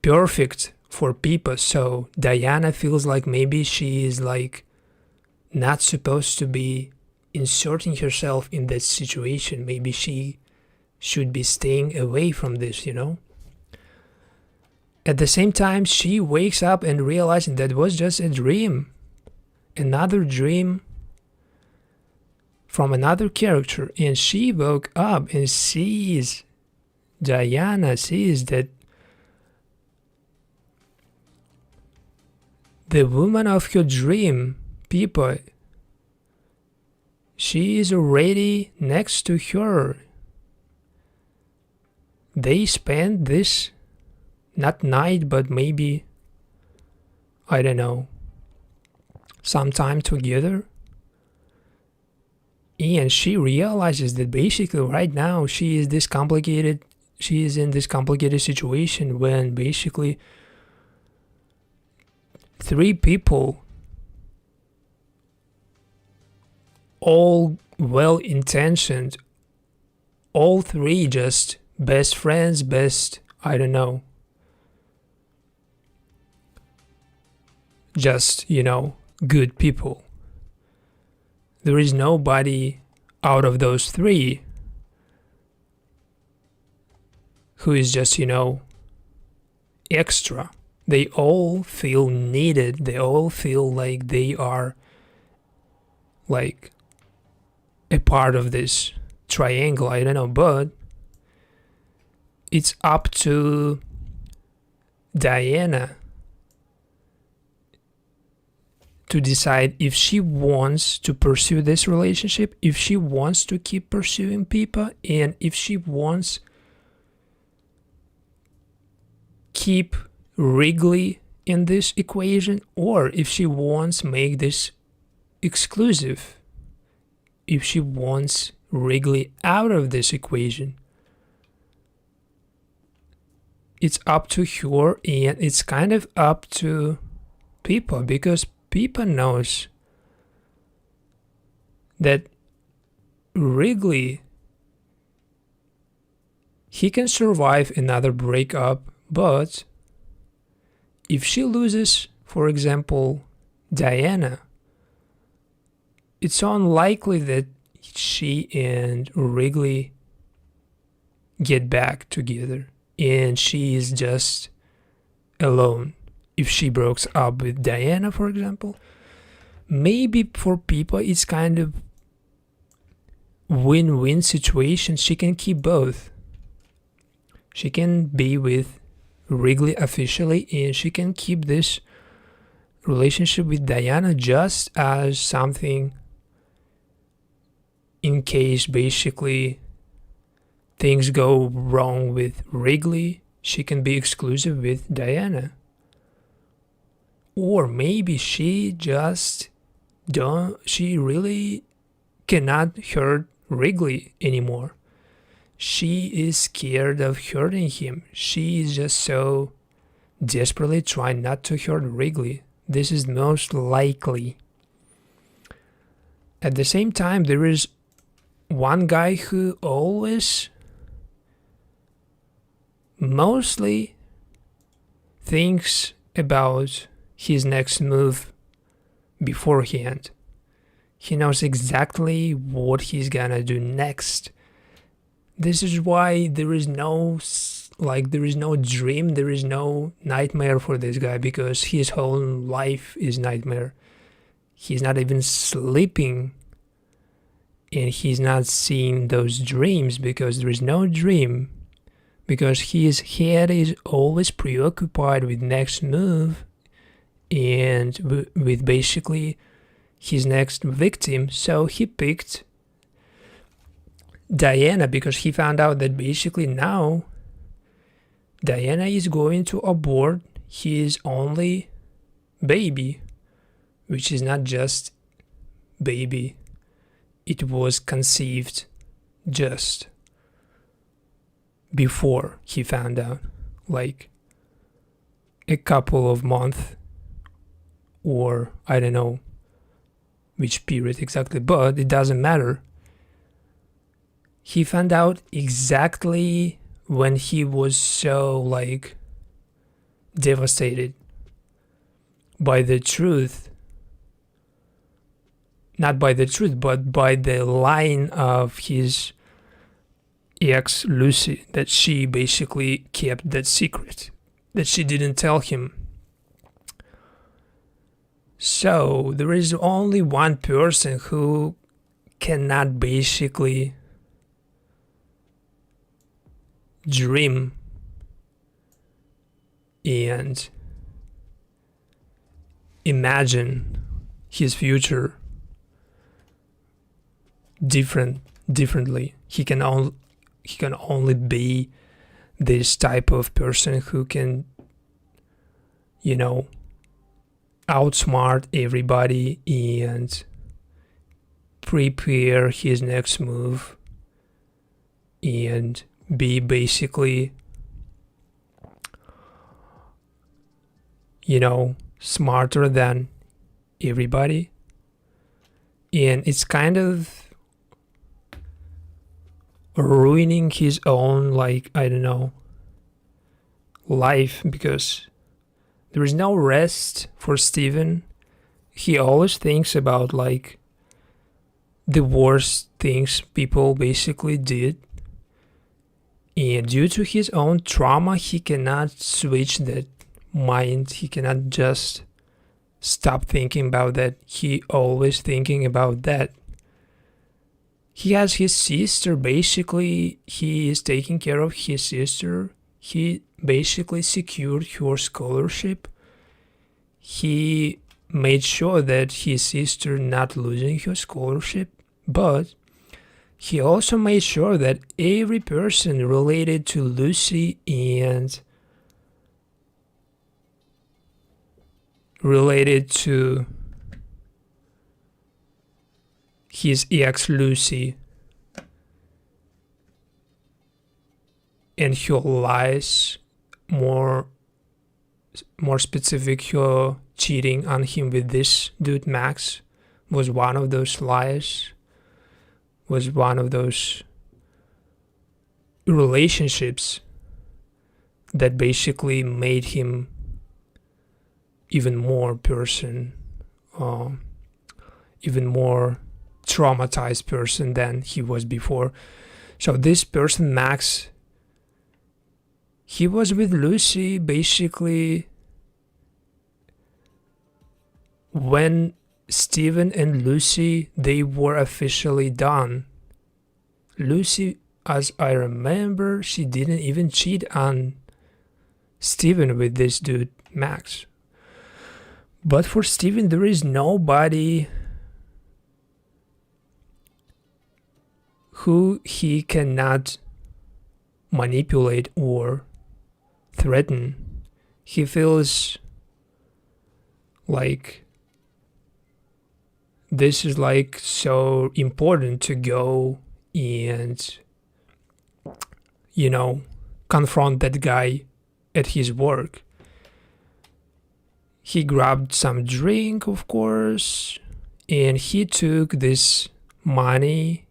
perfect for Pippa, so Diana feels like maybe she is like not supposed to be inserting herself in that situation. Maybe she should be staying away from this, At the same time, she wakes up and realizes that was just a dream. Another dream from another character. And she woke up and Diana sees that the woman of her dream, Pippa, she is already next to her. They spend this, not night, but maybe, I don't know, some time together. And she realizes that basically right now she is in this complicated situation when basically 3 people, all well-intentioned, all 3 just best friends, just, good people. There is nobody out of those 3 who is just, extra. They all feel needed. They all feel like they are like a part of this triangle. I don't know, but it's up to Diana to decide if she wants to pursue this relationship, if she wants to keep pursuing Pippa, and if she wants keep Wrigley in this equation, or if she wants make this exclusive, if she wants Wrigley out of this equation. It's up to her, and it's kind of up to Pippa, because Pippa knows that Wrigley, he can survive another breakup, but if she loses, for example, Diana, it's unlikely that she and Wrigley get back together and she is just alone. If she breaks up with Diana, for example, maybe for Pippa it's kind of win-win situation. She can keep both. She can be with Wrigley officially, and she can keep this relationship with Diana just as something in case basically things go wrong with Wrigley. She can be exclusive with Diana. Or maybe she really cannot hurt Wrigley anymore. She is scared of hurting him. She is just so desperately trying not to hurt Wrigley. This is most likely. At the same time, there is one guy who always mostly thinks about his next move beforehand. He knows exactly what he's gonna do next. This is why there is no dream, there is no nightmare for this guy, because his whole life is nightmare. He's not even sleeping, and he's not seeing those dreams because there is no dream. because his head is always preoccupied with next move and with basically his next victim. So he picked Diana because he found out that basically now Diana is going to abort his only baby, which is not just baby, it was conceived just before he found out, like a couple of months, or I don't know which period exactly, but it doesn't matter. He found out exactly when he was so like devastated by the truth, not by the truth, but by the line of his ex Lucy, that she basically kept that secret, that she didn't tell him. So there is only one person who cannot basically dream and imagine his future differently. He can only be this type of person who can, you know, outsmart everybody and prepare his next move and be basically, you know, smarter than everybody. And it's kind of ruining his own, like, I don't know, life, because there is no rest for Steven. He always thinks about like the worst things people basically did, and due to his own trauma he cannot switch that mind. He cannot just stop thinking about that. He always thinking about that. He has his sister, basically he is taking care of his sister. He basically secured her scholarship. He made sure that his sister not losing her scholarship, but he also made sure that every person related to Lucy and related to his ex Lucy and her lies, more specific, her cheating on him with this dude Max was one of those lies, was one of those relationships that basically made him even more person, even more traumatized person than he was before. So this person Max, he was with Lucy basically when Steven and Lucy, they were officially done. Lucy, as I remember, she didn't even cheat on Steven with this dude Max. But for Steven, there is nobody who he cannot manipulate or threaten. He feels like this is like so important to go and, you know, confront that guy at his work. He grabbed some drink, of course, and he took this money.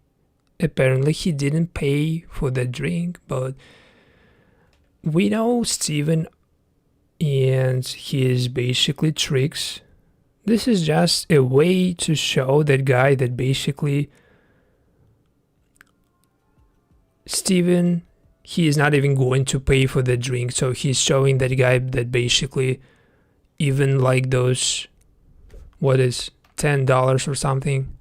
Apparently he didn't pay for the drink, but we know Steven and his basically tricks. This is just a way to show that guy that basically Steven, he is not even going to pay for the drink. So he's showing that guy that basically even like those, what is $10 or something,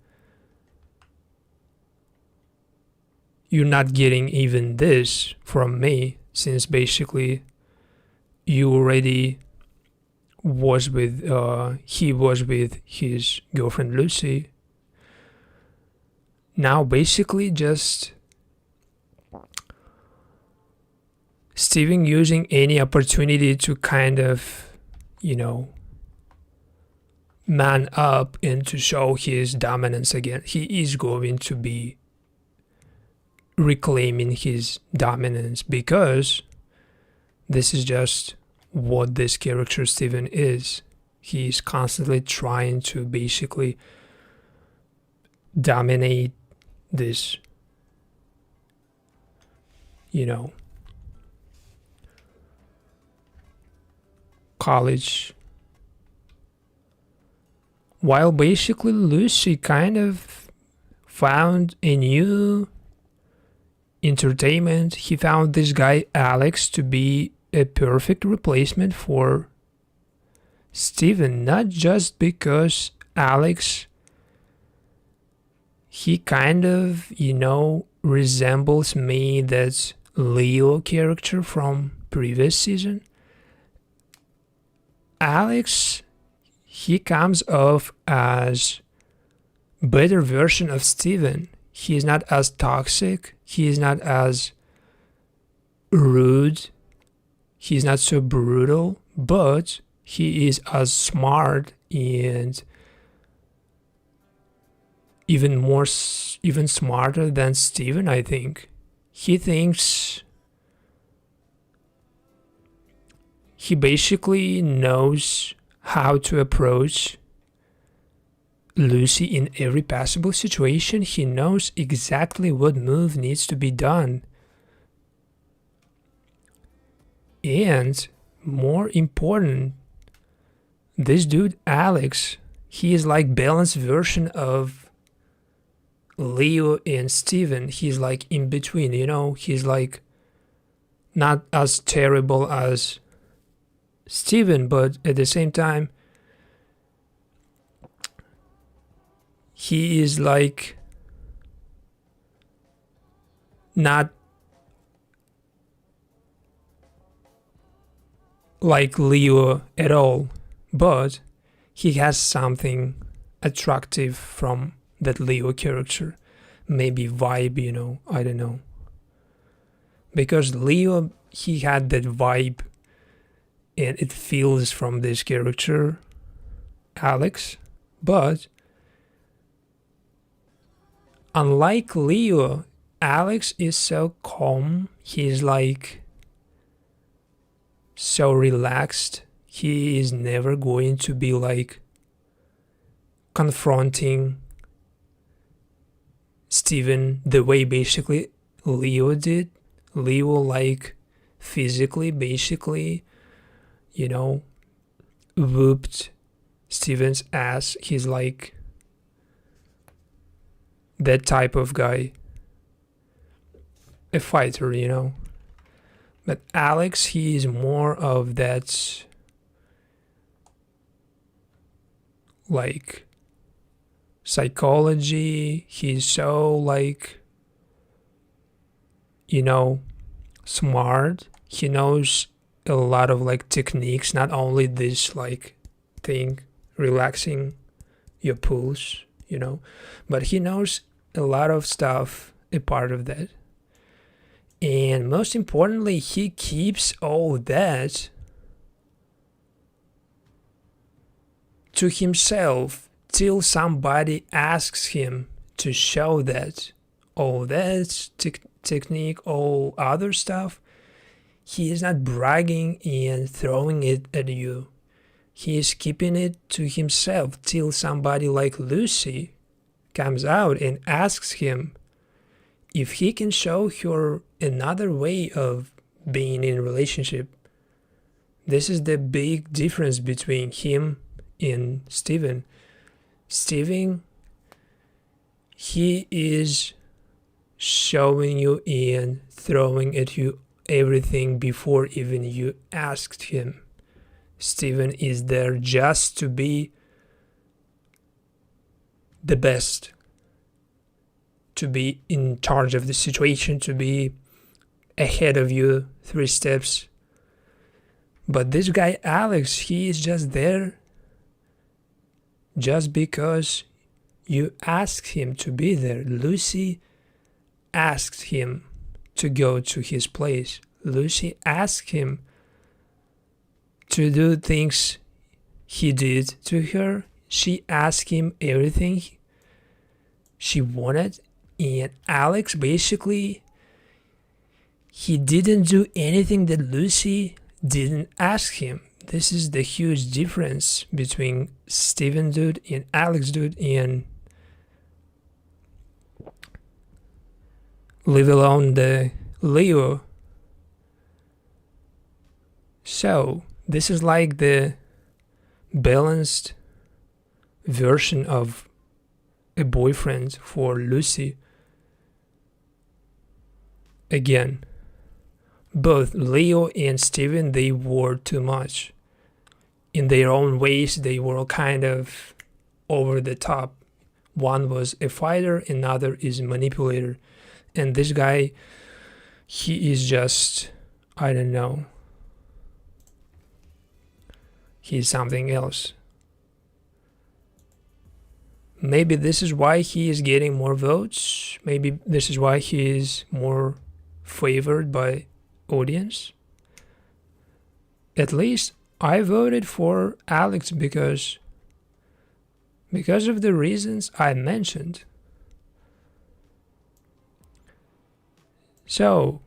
you're not getting even this from me. since basically you already was with he was with his girlfriend Lucy. Now basically just Steven using any opportunity to kind of, you know, man up and to show his dominance again. He is going to be reclaiming his dominance because this is just what this character Steven is. He's constantly trying to basically dominate this, you know, college, while basically Lucy kind of found a new entertainment. He found this guy Alex to be a perfect replacement for Steven, not just because Alex, he kind of, you know, resembles me, that Leo character from previous season. Alex, he comes off as better version of Steven. He is not as toxic, he is not as rude, he's not so brutal, but he is as smart and even smarter than Steven, I think. He thinks he basically knows how to approach Lucy in every possible situation. He knows exactly what move needs to be done. And more important, this dude Alex, he is like balanced version of Leo and Steven. He's like in between, you know, he's like not as terrible as Steven, but at the same time he is like not like Leo at all, but he has something attractive from that Leo character. Maybe vibe, you know, I don't know. Because Leo, he had that vibe and it feels from this character, Alex. But unlike Leo, Alex is so calm. He's like so relaxed. He is never going to be like confronting Steven the way basically Leo did. Leo like physically basically, you know, whooped Steven's ass. He's like that type of guy, a fighter, you know. But Alex, he is more of that like psychology. He's so like, you know, smart. He knows a lot of like techniques, not only this like thing, relaxing your pulse, you know, but he knows a lot of stuff a part of that. And most importantly, he keeps all that to himself till somebody asks him to show that. All that technique, all other stuff, he is not bragging and throwing it at you. He is keeping it to himself till somebody like Lucy comes out and asks him if he can show her another way of being in a relationship. This is the big difference between him and Steven. Steven, he is showing you and throwing at you everything before even you asked him. Steven is there just to be the best, to be in charge of the situation, to be ahead of you 3 steps. But this guy Alex, he is just there just because you asked him to be there. Lucy asked him to go to his place. Lucy asked him to do things he did to her. She asked him everything she wanted, and Alex basically, he didn't do anything that Lucy didn't ask him. This is the huge difference between Steven dude and Alex dude, and leave alone the Leo. So this is like the balanced version of a boyfriend for Lucy. Again, both Leo and Steven, they were too much. In their own ways, they were kind of over the top. One was a fighter, another is a manipulator. And this guy, he is just, I don't know, he's something else. Maybe this is why he is getting more votes. Maybe this is why he is more favored by audience. At least I voted for Alex because of the reasons I mentioned. So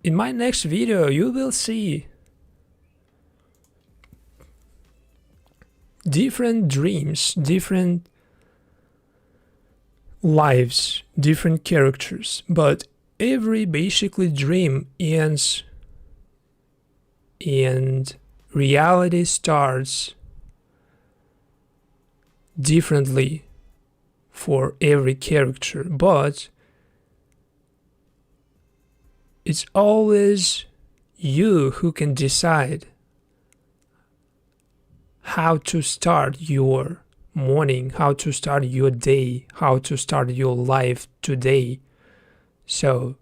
in my next video you will see different dreams, different lives, different characters, but every basically dream ends and reality starts differently for every character, but it's always you who can decide how to start your morning, how to start your day, how to start your life today. So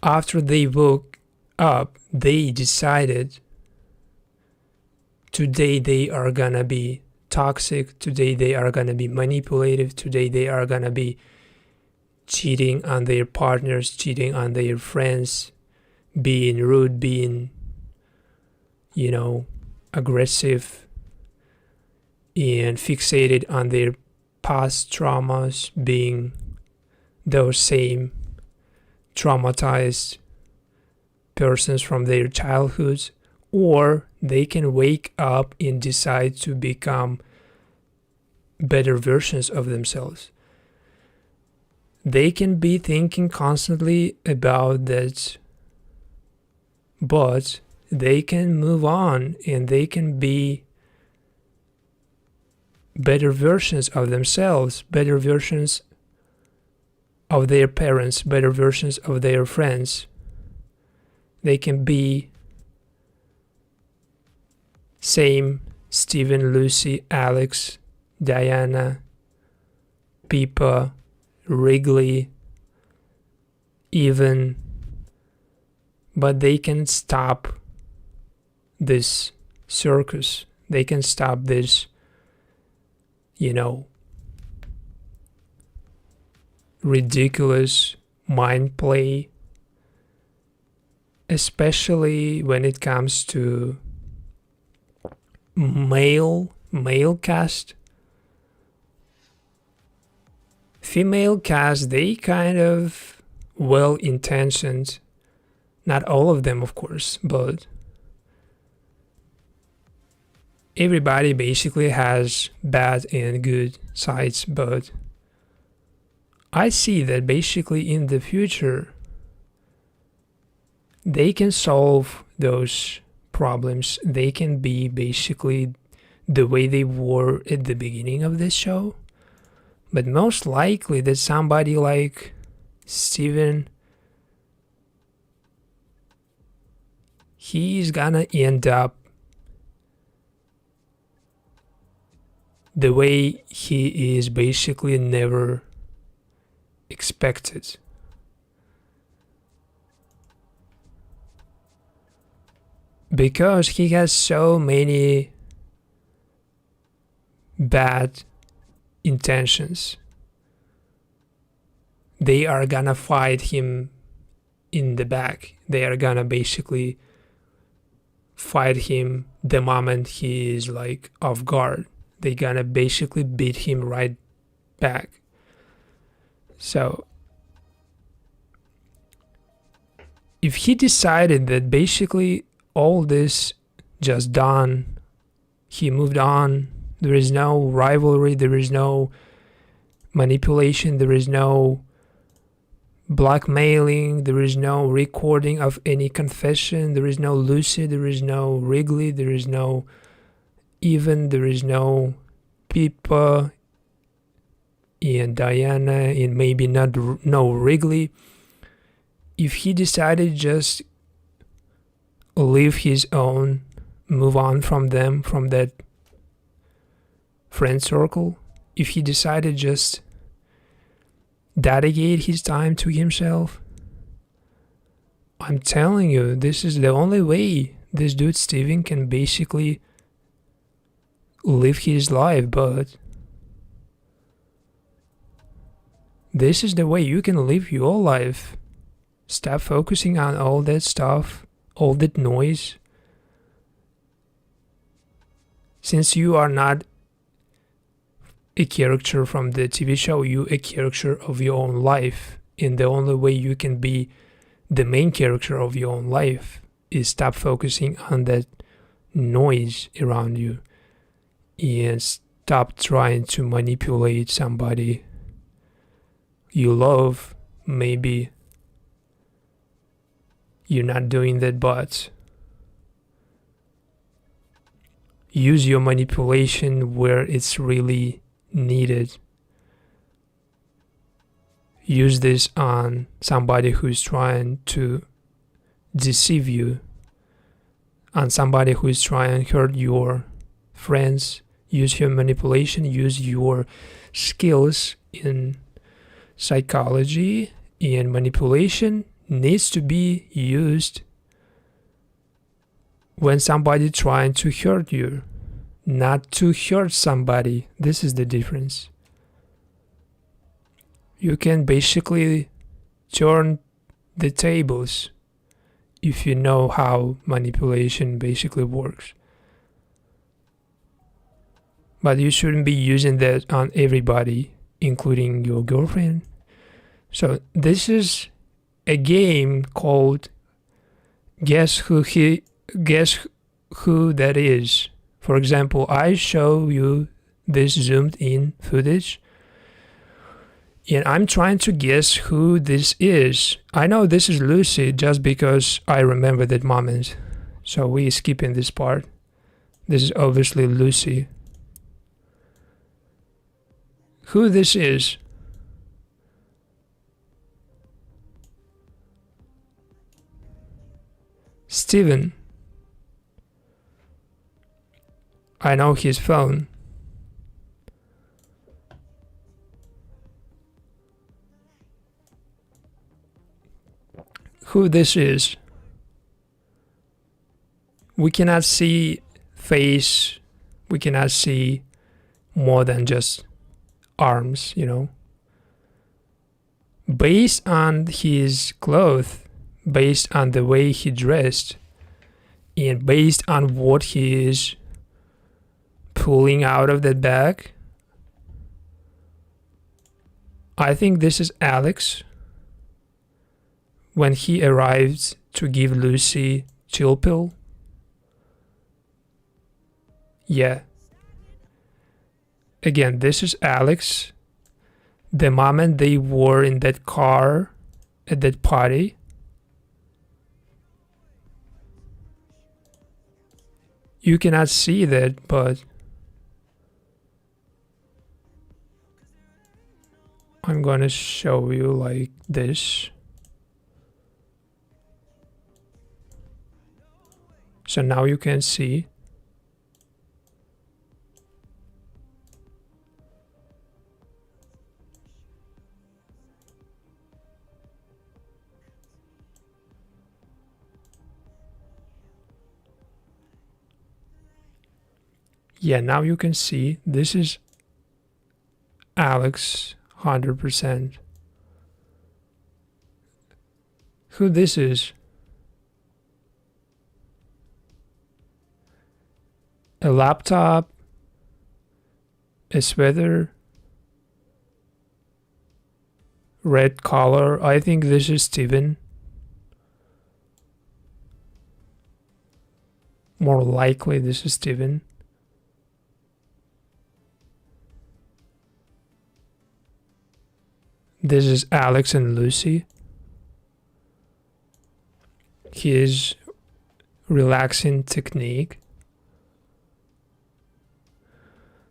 after they woke up, they decided today they are gonna be toxic, today they are gonna be manipulative, today they are gonna be cheating on their partners, cheating on their friends, being rude, being, you know, aggressive, and fixated on their past traumas, being those same traumatized persons from their childhoods. Or they can wake up and decide to become better versions of themselves. They can be thinking constantly about that, but they can move on and they can be better versions of themselves, better versions of their parents, better versions of their friends. They can be same Steven, Lucy, Alex, Diana, Pippa, Wrigley, even, but they can stop this circus. They can stop this, you know, ridiculous mind play, especially when it comes to male cast. Female cast, they kind of well-intentioned, not all of them of course, but everybody basically has bad and good sides. But I see that basically in the future they can solve those problems. They can be basically the way they were at the beginning of this show. But most likely that somebody like Steven, he's gonna end up the way he is basically never expected. Because he has so many bad intentions. They are gonna fight him in the back. They are gonna basically fight him the moment he is like off guard. They're gonna basically beat him right back. So if he decided that basically all this just done, he moved on, there is no rivalry, there is no manipulation, there is no blackmailing, there is no recording of any confession, there is no Lucy, there is no Wrigley, there is no Pippa and Diana, and maybe no Wrigley. If he decided just live his own, move on from them, from that friend circle, if he decided just dedicate his time to himself, I'm telling you, this is the only way this dude Steven can basically live his life. But this is the way you can live your life. Stop focusing on all that stuff, all that noise. Since you are not a character from the TV show, you a character of your own life, and the only way you can be the main character of your own life is stop focusing on that noise around you and stop trying to manipulate somebody you love. Maybe you're not doing that, but use your manipulation where it's really needed. Use this on somebody who's trying to deceive you, on somebody who's trying to hurt your friends. Use your manipulation, use your skills in psychology, and manipulation needs to be used when somebody trying to hurt you, not to hurt somebody. This is the difference. You can basically turn the tables if you know how manipulation basically works. But you shouldn't be using that on everybody, including your girlfriend. So this is a game called Guess Who That Is. For example, I show you this zoomed in footage, and I'm trying to guess who this is. I know this is Lucy just because I remember that moment. So we skipping this part. This is obviously Lucy. Who this is? Steven. I know his phone. Who this is? We cannot see face. We cannot see more than just arms, you know. Based on his clothes, based on the way he dressed, and based on what he is pulling out of that bag, I think this is Alex when he arrives to give Lucy chill pill. Yeah. Again, this is Alex. The moment they were in that car at that party, you cannot see that, but I'm gonna show you like this. So now you can see. Yeah, now you can see this is Alex 100%. Who this is? A laptop, a sweater, red collar. I think this is Steven. More likely this is Steven. This is Alex and Lucy. His relaxing technique.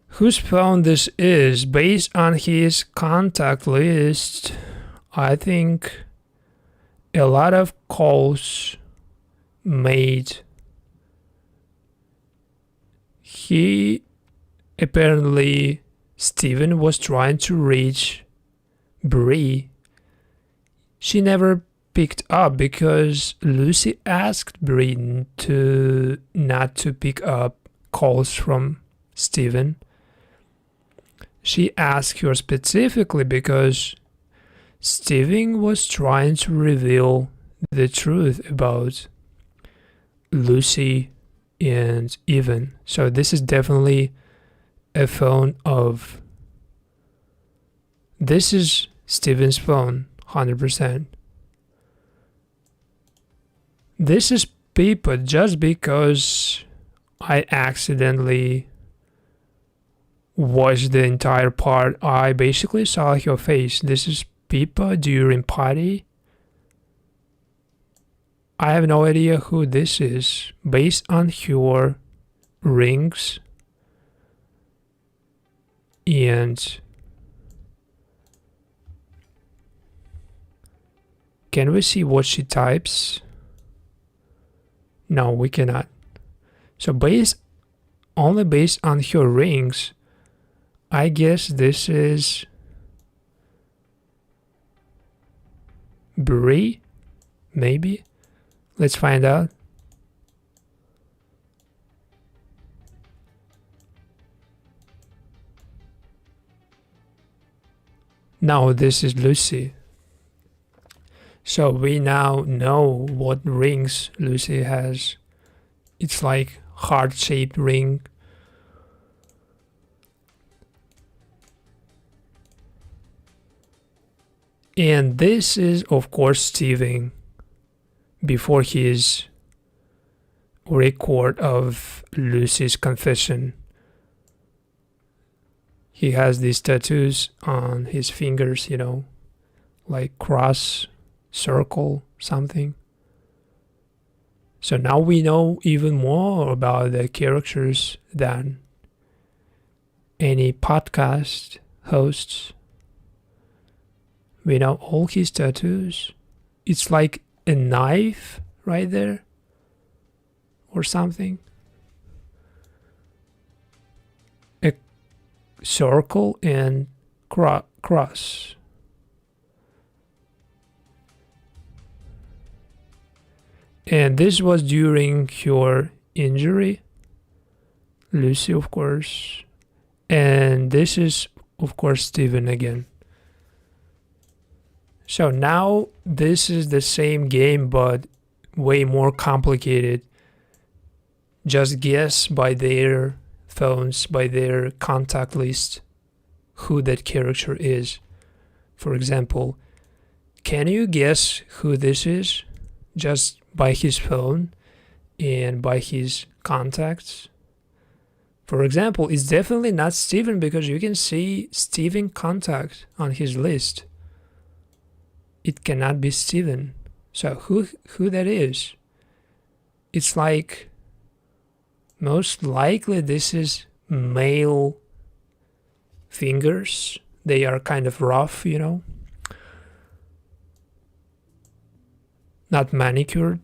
Whose phone this is? Based on his contact list, I think a lot of calls made. He apparently, Steven was trying to reach Bree. She never picked up because Lucy asked Bree to not to pick up calls from Steven. She asked her specifically because Steven was trying to reveal the truth about Lucy and Evan. So this is definitely a phone of... This is Steven's phone, 100%. This is Pippa just because I accidentally watched the entire part. I basically saw her face. This is Pippa during party. I have no idea who this is. Based on her rings and... Can we see what she types? No, we cannot. So only based on her rings, I guess this is Bree, maybe? Let's find out. No, this is Lucy. So we now know what rings Lucy has. It's like heart-shaped ring. And this is, of course, Steven before his record of Lucy's confession. He has these tattoos on his fingers, you know, like cross, circle, something. So now we know even more about the characters than any podcast hosts. We know all his tattoos. It's like a knife right there or something. A circle and cross. And this was during her injury. Lucy, of course. And this is, of course, Steven again. So now this is the same game, but way more complicated. Just guess by their phones, by their contact list, who that character is. For example, can you guess who this is? Just by his phone and by his contacts. For example, it's definitely not Steven because you can see Steven contact on his list. It cannot be Steven. So who that is? It's like most likely this is male fingers. They are kind of rough, you know. Not manicured.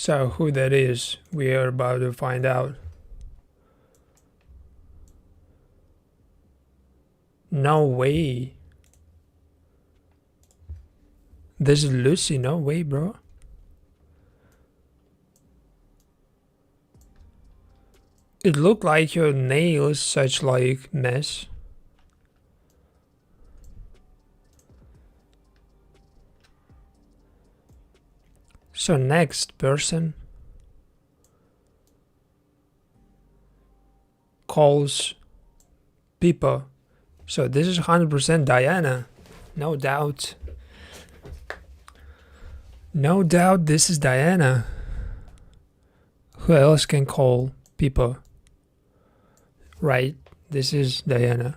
So who that is, we are about to find out. No way. This is Lucy, no way, bro. It looked like your nails such like mess. So next person calls Pippa. So this is 100% Diana, no doubt. No doubt this is Diana. Who else can call Pippa? Right, this is Diana.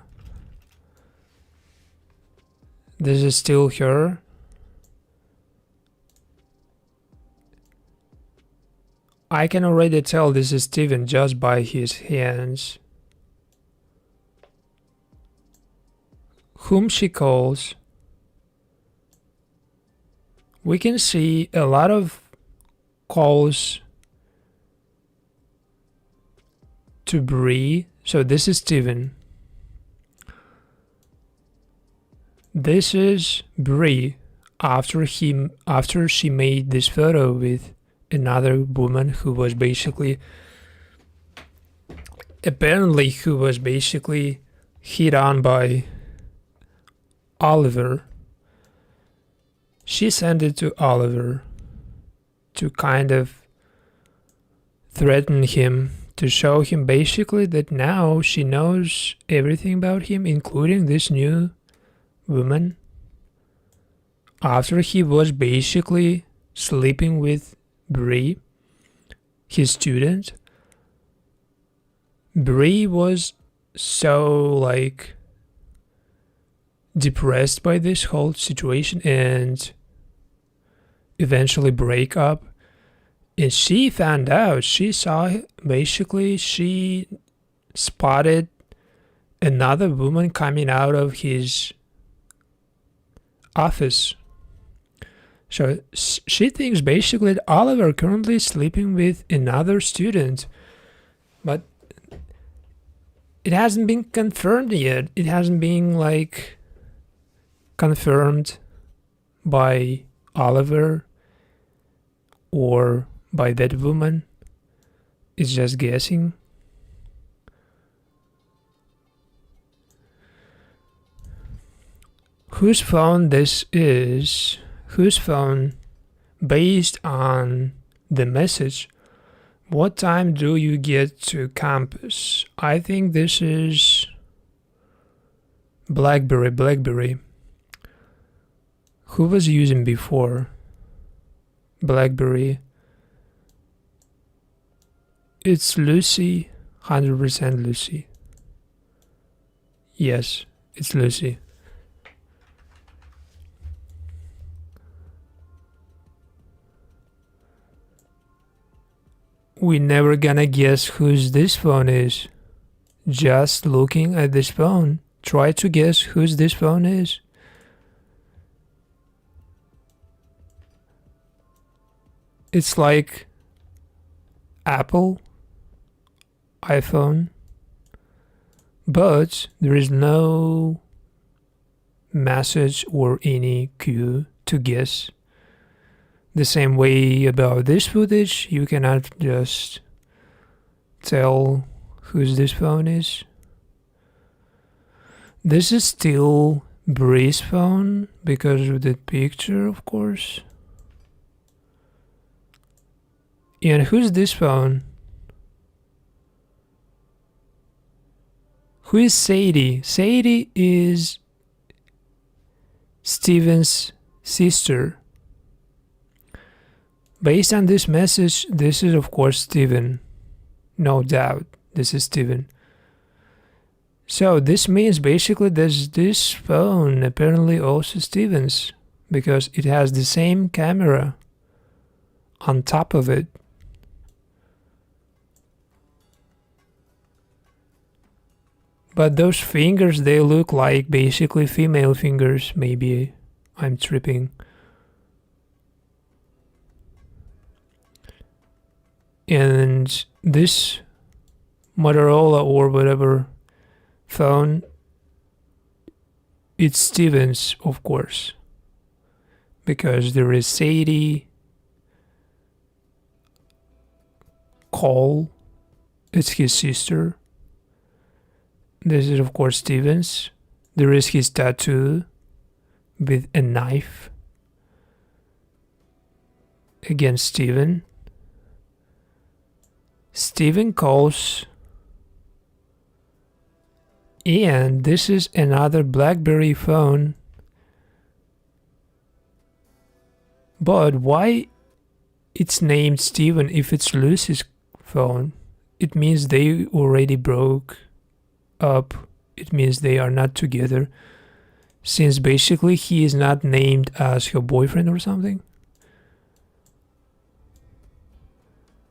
This is still her. I can already tell this is Steven just by his hands. Whom she calls. We can see a lot of calls to Bree. So this is Steven. This is Bree after she made this photo with another woman who was basically hit on by Oliver. She sent it to Oliver to kind of threaten him, to show him basically that now she knows everything about him, including this new woman. After he was basically sleeping with Bree, his student, Bree was so like depressed by this whole situation and eventually break up. And she found out, she spotted another woman coming out of his office. So she thinks basically that Oliver currently sleeping with another student, but it hasn't been confirmed yet. It hasn't been like confirmed by Oliver or by that woman. It's just guessing. Whose phone this is? Whose phone? Based on the message, what time do you get to campus? I think this is Blackberry. Who was using before? Blackberry. It's Lucy, 100% Lucy. Yes, it's Lucy. We're never gonna guess whose this phone is. Just looking at this phone, try to guess whose this phone is. It's like Apple, iPhone, but there is no message or any cue to guess. The same way about this footage, you cannot just tell whose this phone is. This is still Bree's phone because of the picture, of course. And who's this phone? Who is Sadie? Sadie is Steven's sister. Based on this message, this is of course Steven. No doubt, this is Steven. So this means basically that this phone apparently also Steven's because it has the same camera on top of it. But those fingers, they look like basically female fingers. Maybe I'm tripping. And this Motorola or whatever phone, it's Steven's, of course, because there is Sadie, Cole, it's his sister. This is of course Steven's. There is his tattoo with a knife. Again, Steven. Steven Cole's. And this is another BlackBerry phone. But why it's named Steven if it's Lucy's phone? It means they already broke up. It means they are not together, since basically he is not named as her boyfriend or something.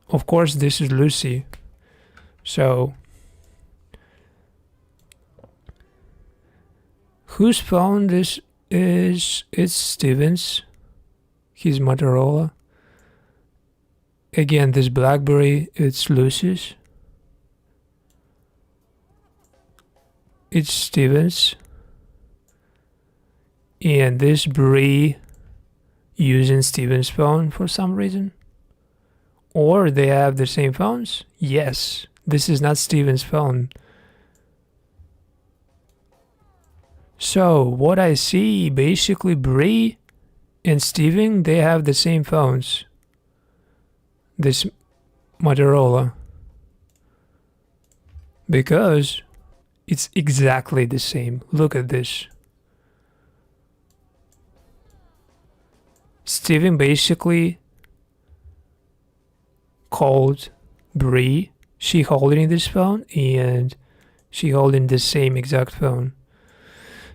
Of course, this is Lucy. So, whose phone this is? It's Steven's. His Motorola. Again, this BlackBerry, it's Lucy's. It's Steven's. And this Bree using Steven's phone for some reason. Or they have the same phones? Yes. This is not Steven's phone. So what I see, basically Bree and Steven, they have the same phones. This Motorola. Because it's exactly the same. Look at this. Steven basically called Bree. She holding this phone and she holding the same exact phone.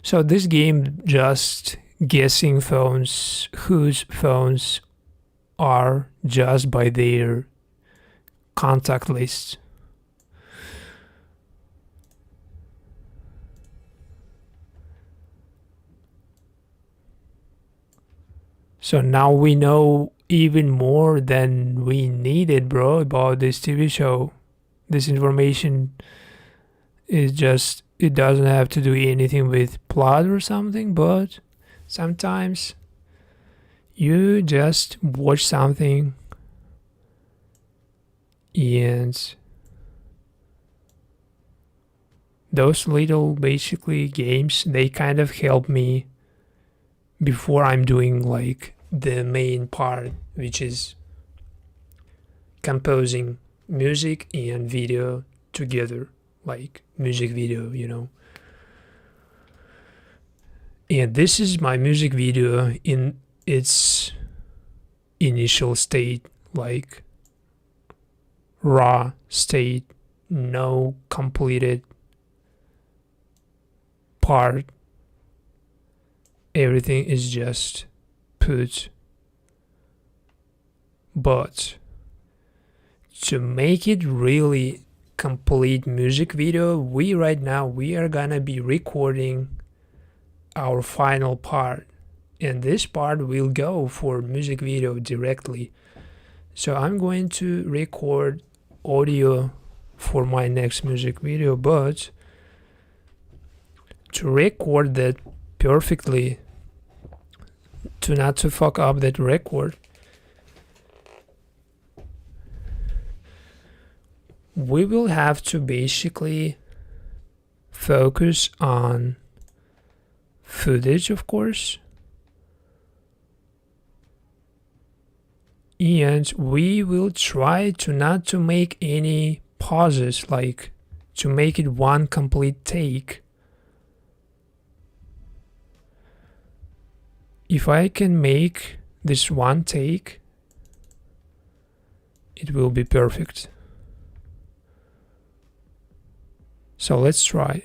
So this game just guessing phones, whose phones are just by their contact list. So now we know even more than we needed, bro, about this TV show. This information is just, it doesn't have to do anything with plot or something, but sometimes you just watch something and those little basically games, they kind of help me before I'm doing like the main part, which is composing music and video together, like music video, you know. And this is my music video in its initial state, like raw state, no completed part. Everything is just put. But to make it really complete music video, we are gonna be recording our final part, and this part will go for music video directly. So I'm going to record audio for my next music video, but to record that perfectly, to not to fuck up that record, we will have to basically focus on footage, of course, and we will try to not to make any pauses, like to make it one complete take. If I can make this one take, it will be perfect. So let's try.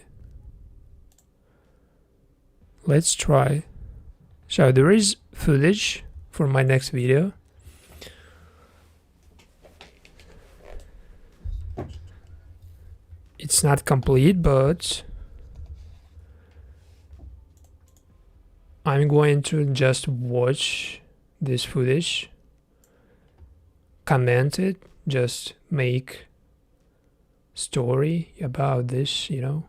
So there is footage for my next video. It's not complete, but I'm going to just watch this footage, comment it, just make story about this, you know.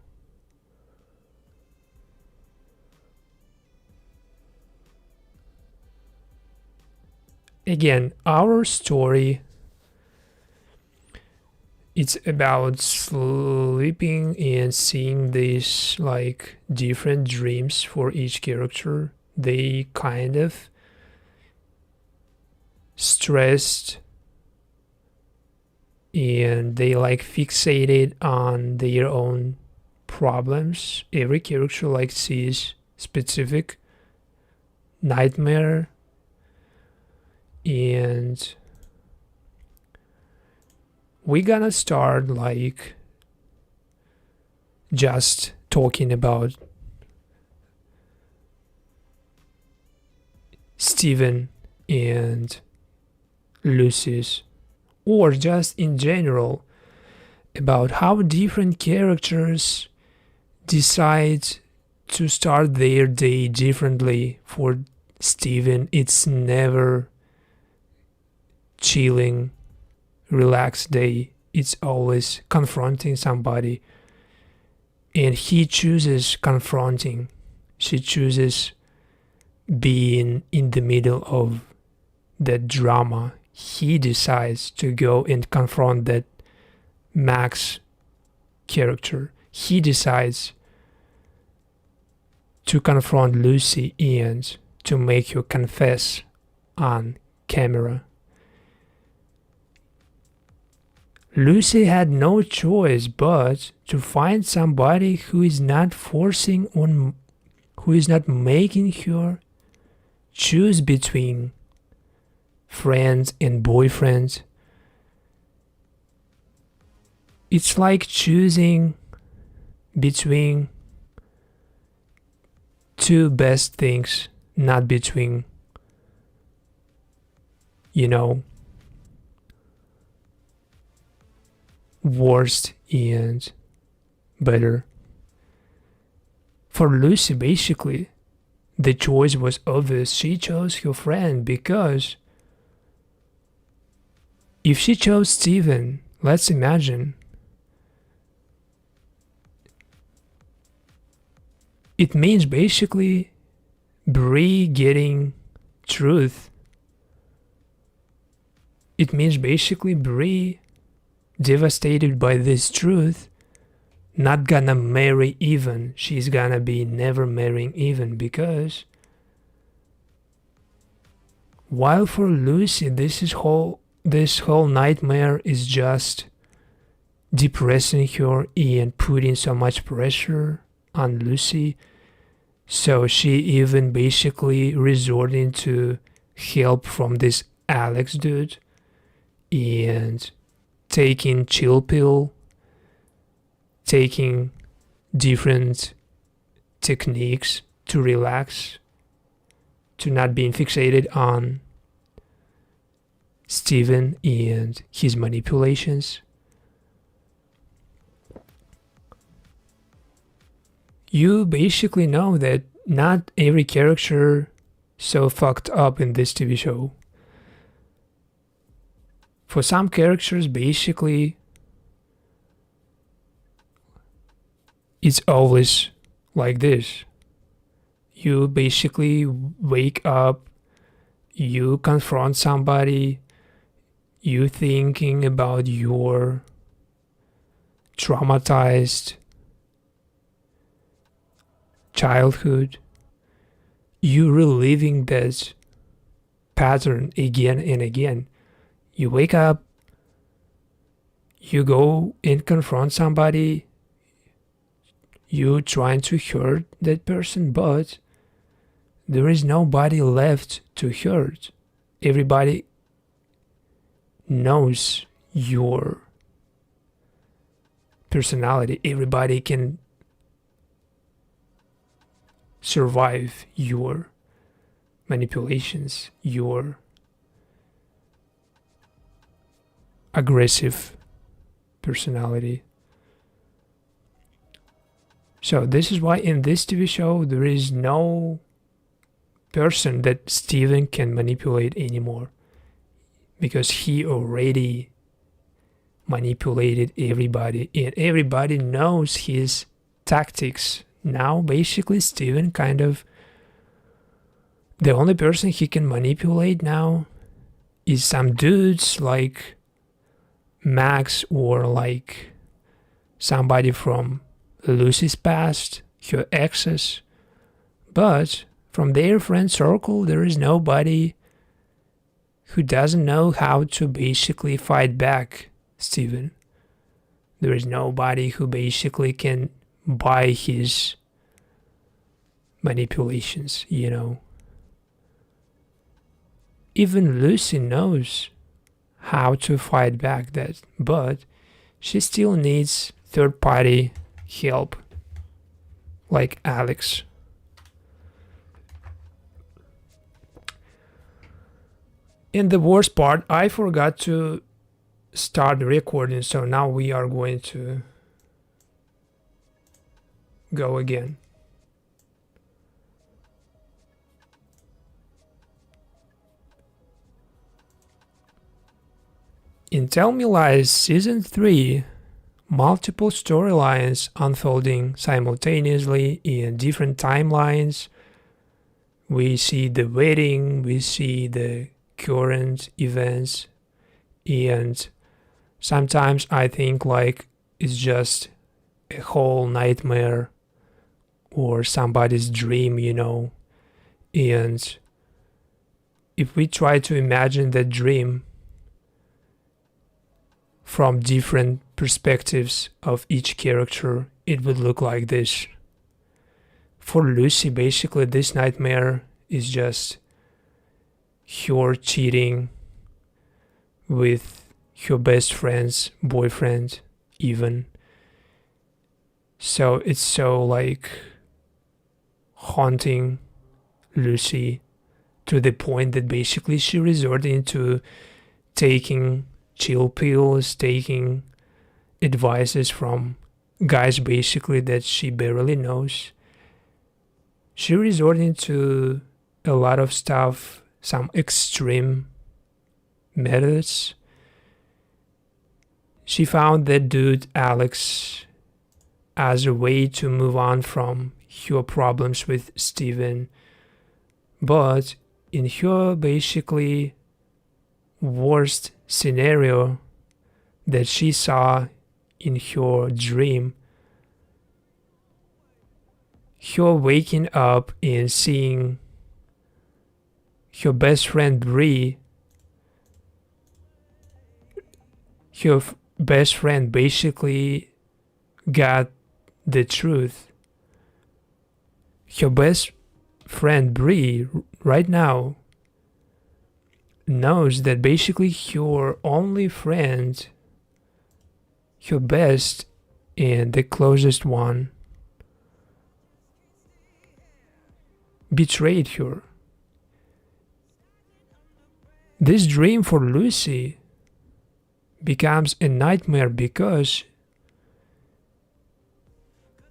Again, our story, it's about sleeping and seeing these like different dreams for each character. They kind of stressed and they like fixated on their own problems. Every character like sees specific nightmare, and we're gonna start like just talking about Steven and Lucy's, or just in general about how different characters decide to start their day differently. For Steven, it's never chilling, relaxed day. It's always confronting somebody, and he chooses confronting. She chooses being in the middle of that drama. He decides to go and confront that Max character. He decides to confront Lucy and to make her confess on camera. Lucy had no choice but to find somebody who is not forcing on, who is not making her choose between friends and boyfriends. It's like choosing between two best things, not between, you know, worst and better. For Lucy, basically, the choice was obvious. She chose her friend because if she chose Steven, let's imagine, it means basically Bree getting truth. It means basically Bree, devastated by this truth, not gonna marry Evan. She's gonna be never marrying Evan, because while for Lucy this whole nightmare is just depressing her and putting so much pressure on Lucy, so she even basically resorting to help from this Alex dude and taking chill pill, taking different techniques to relax, to not being fixated on Steven and his manipulations. You basically know that not every character so fucked up in this TV show. For some characters, basically, it's always like this. You basically wake up, you confront somebody, you thinking about your traumatized childhood, you reliving this pattern again and again. You wake up, you go and confront somebody, you trying to hurt that person, but there is nobody left to hurt. Everybody knows your personality. Everybody can survive your manipulations, your aggressive personality. So this is why in this TV show there is no person that Steven can manipulate anymore, because he already manipulated everybody, and everybody knows his tactics. Now basically Steven kind of, the only person he can manipulate now is some dudes like Max, or like somebody from Lucy's past, her exes. But from their friend circle, there is nobody who doesn't know how to basically fight back Steven. There is nobody who basically can buy his manipulations, you know. Even Lucy knows how to fight back that, but she still needs third-party help, like Alex. And the worst part, I forgot to start recording, so now we are going to go again. In Tell Me Lies Season 3, multiple storylines unfolding simultaneously in different timelines. We see the wedding, we see the current events, and sometimes I think like it's just a whole nightmare or somebody's dream, you know. And if we try to imagine that dream from different perspectives of each character, it would look like this. For Lucy, basically this nightmare is just her cheating with her best friend's boyfriend even. So it's so like haunting Lucy to the point that basically she resorted to taking chill pills, taking advices from guys basically that she barely knows. She resorted to a lot of stuff, some extreme methods. She found that dude Alex as a way to move on from her problems with Steven, but in her basically worst scenario that she saw in her dream, her waking up and seeing her best friend Bree, her best friend basically got the truth. Her best friend Bree right now knows that basically her only friend, her best and the closest one, betrayed her. This dream for Lucy becomes a nightmare because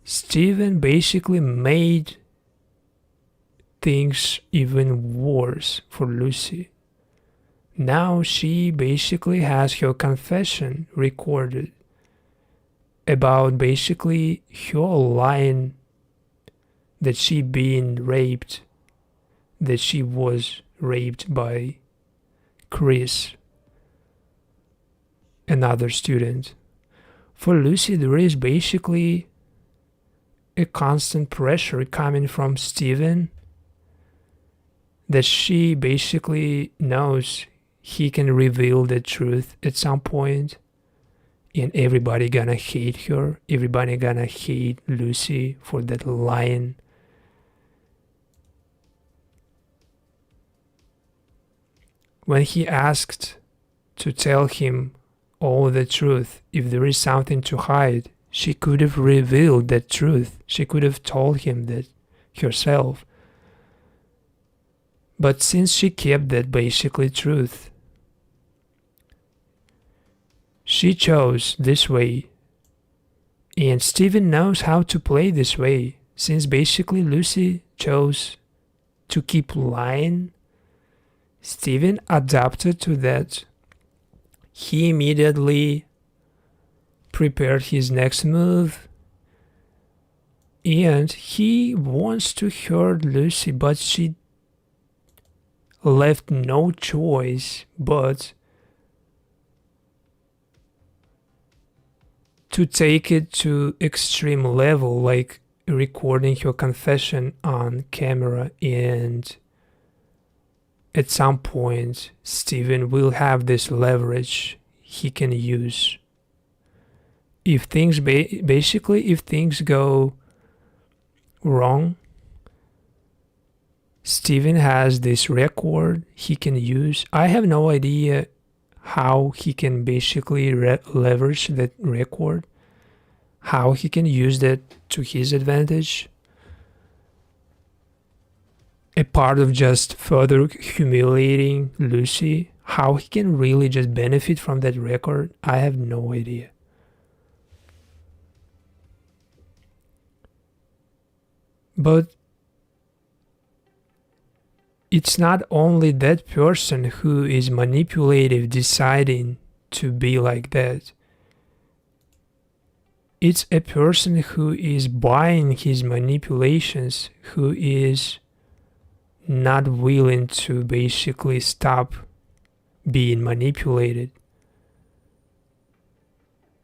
Steven basically made things even worse for Lucy. Now she basically has her confession recorded about basically her lying that she being raped, that she was raped by Chris, another student. For Lucy, there is basically a constant pressure coming from Steven that she basically knows he can reveal the truth at some point, and everybody gonna hate her, everybody gonna hate Lucy for that lying. When he asked to tell him all the truth, if there is something to hide, she could have revealed that truth. She could have told him that herself. But since she kept that basically truth, she chose this way. And Steven knows how to play this way, since basically Lucy chose to keep lying. Steven adapted to that. He immediately prepared his next move, and he wants to hurt Lucy, but she left no choice but to take it to extreme level, like recording her confession on camera. And at some point Steven will have this leverage he can use. If things basically if things go wrong, Steven has this record he can use. I have no idea how he can basically leverage that record, how he can use that to his advantage, a part of just further humiliating Lucy, how he can really just benefit from that record. I have no idea. But it's not only that person who is manipulative deciding to be like that. It's a person who is buying his manipulations, who is not willing to basically stop being manipulated,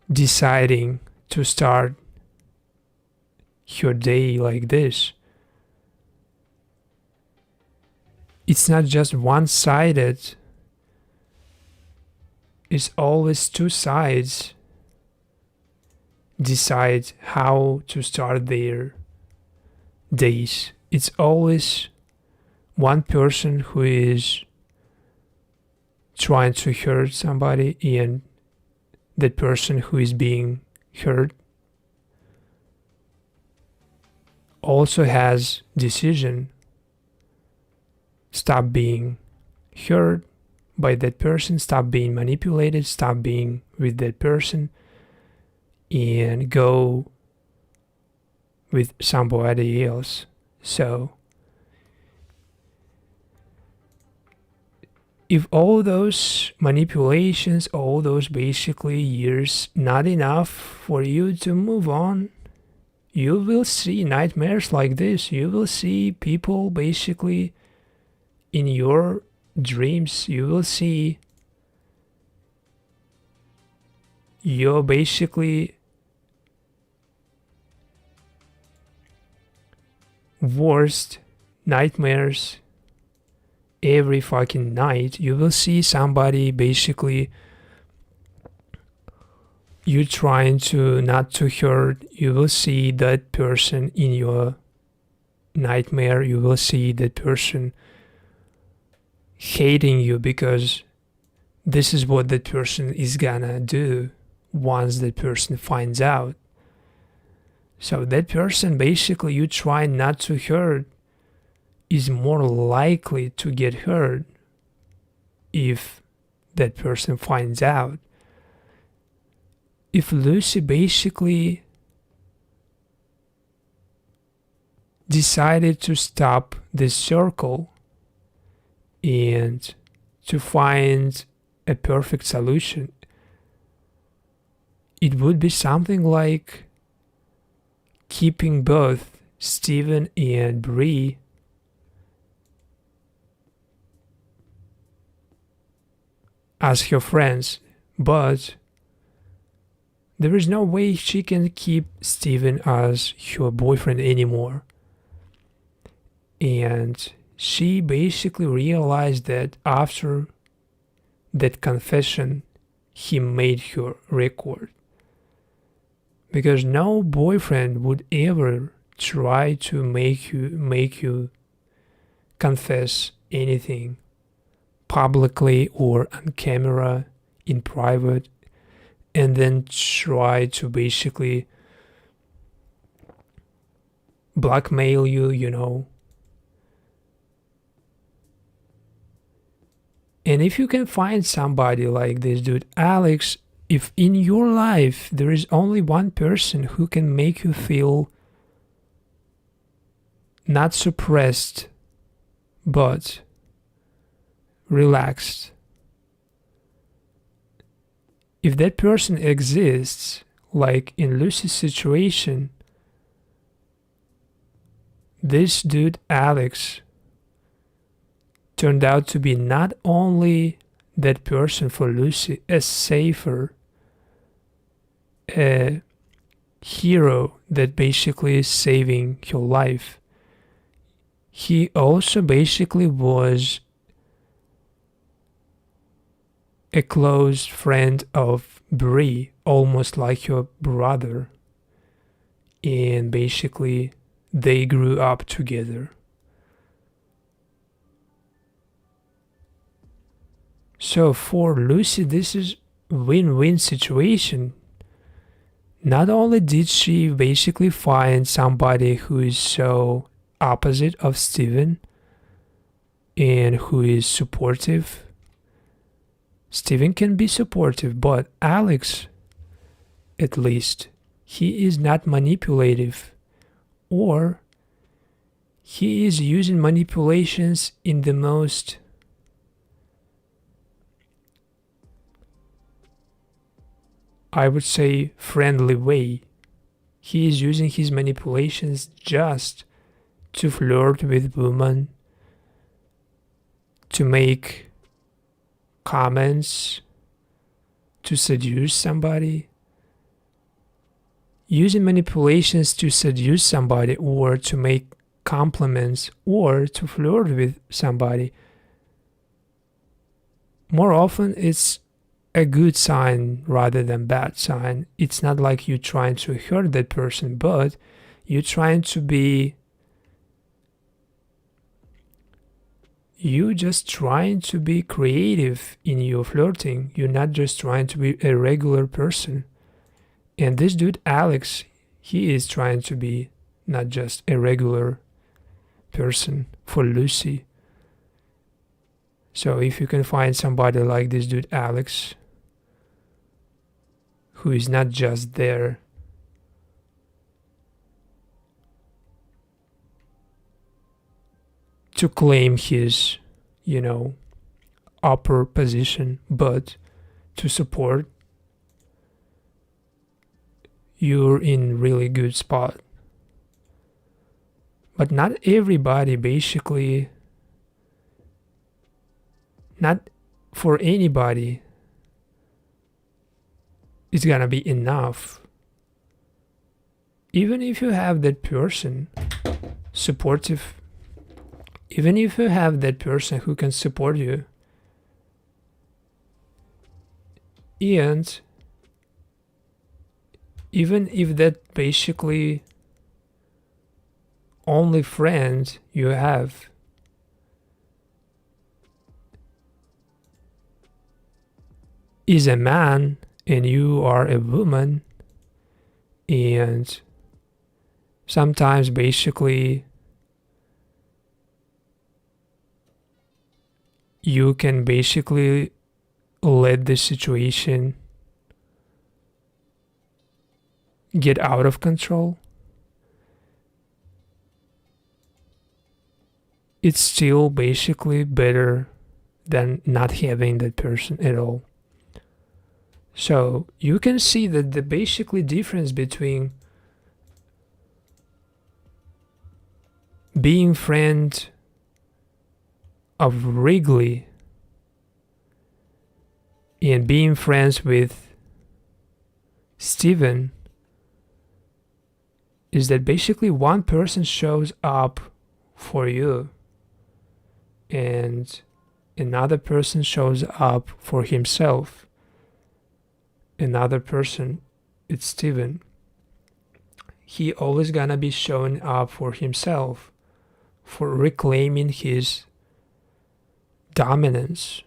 deciding to start your day like this. It's not just one-sided. It's always two sides decide how to start their days. It's always one person who is trying to hurt somebody, and that person who is being hurt also has decision. Stop being hurt by that person, stop being manipulated, stop being with that person, and go with somebody else. So if all those manipulations, all those basically years not enough for you to move on, you will see nightmares like this. You will see people basically in your dreams. You will see your basically worst nightmares every fucking night. You will see somebody basically you trying to not to hurt. You will see that person in your nightmare. You will see that person hating you because this is what that person is gonna do once that person finds out. So that person basically you try not to hurt is more likely to get hurt if that person finds out. If Lucy basically decided to stop this circle and to find a perfect solution, it would be something like keeping both Steven and Bree as her friends, but there is no way she can keep Steven as her boyfriend anymore. And she basically realized that after that confession, he made her record. Because no boyfriend would ever try to make you confess anything publicly or on camera, in private, and then try to basically blackmail you, you know. And if you can find somebody like this dude, Alex, if in your life there is only one person who can make you feel not suppressed, but relaxed, if that person exists, like in Lucy's situation, this dude Alex turned out to be not only that person for Lucy, a safer, a hero that basically is saving her life. He also basically was a close friend of Bree, almost like her brother. And basically, they grew up together. So for Lucy, this is a win-win situation. Not only did she basically find somebody who is so opposite of Steven and who is supportive. Steven can be supportive, but Alex, at least, he is not manipulative, or he is using manipulations in the most I would say friendly way. He is using his manipulations just to flirt with women, to make comments, to seduce somebody. Using manipulations to seduce somebody, or to make compliments, or to flirt with somebody, more often it's a good sign rather than bad sign. It's not like you're trying to hurt that person, but you're trying to be creative in your flirting. You're not just trying to be a regular person. And this dude Alex, he is trying to be not just a regular person for Lucy. So if you can find somebody like this dude Alex, who is not just there to claim his, upper position, but to support, you're in really good spot. But not everybody, basically, not for anybody, it's gonna be enough. Even if you have that person supportive, even if you have that person who can support you, and even if that basically only friend you have is a man and you are a woman, and sometimes basically you can basically let the situation get out of control, it's still basically better than not having that person at all. So you can see that the basically difference between being friend of Wrigley and being friends with Steven is that basically one person shows up for you and another person shows up for himself. Another person, it's Steven. He always gonna be showing up for himself, for reclaiming his dominance.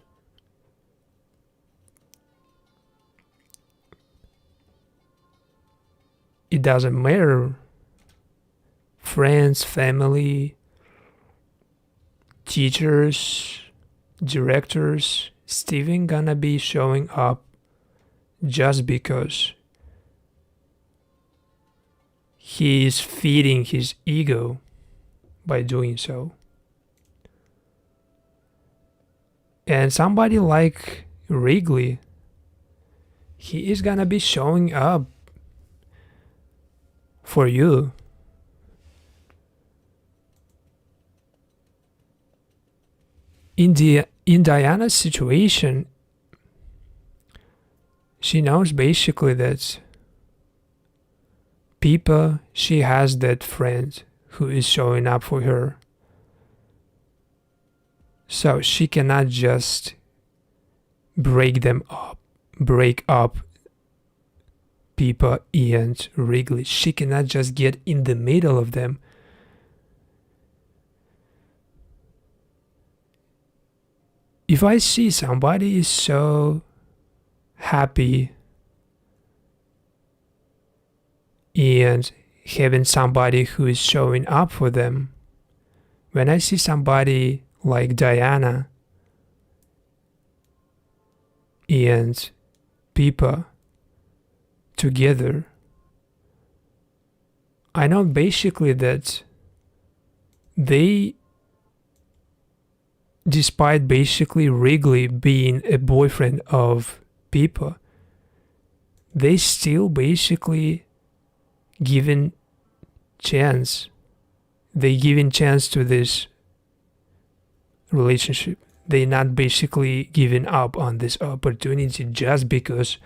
It doesn't matter. Friends, family, teachers, directors, Steven gonna be showing up just because he is feeding his ego by doing so. And somebody like Wrigley, he is gonna be showing up for you. In Diana's situation, she knows basically that Pippa, she has that friend who is showing up for her. So she cannot just break up Pippa and Wrigley. She cannot just get in the middle of them. If I see somebody is so happy and having somebody who is showing up for them, when I see somebody like Diana and Pippa together, I know basically that they, despite basically Wrigley being a boyfriend of Pippa, they still basically giving chance. They giving chance to this relationship. They not basically giving up on this opportunity just because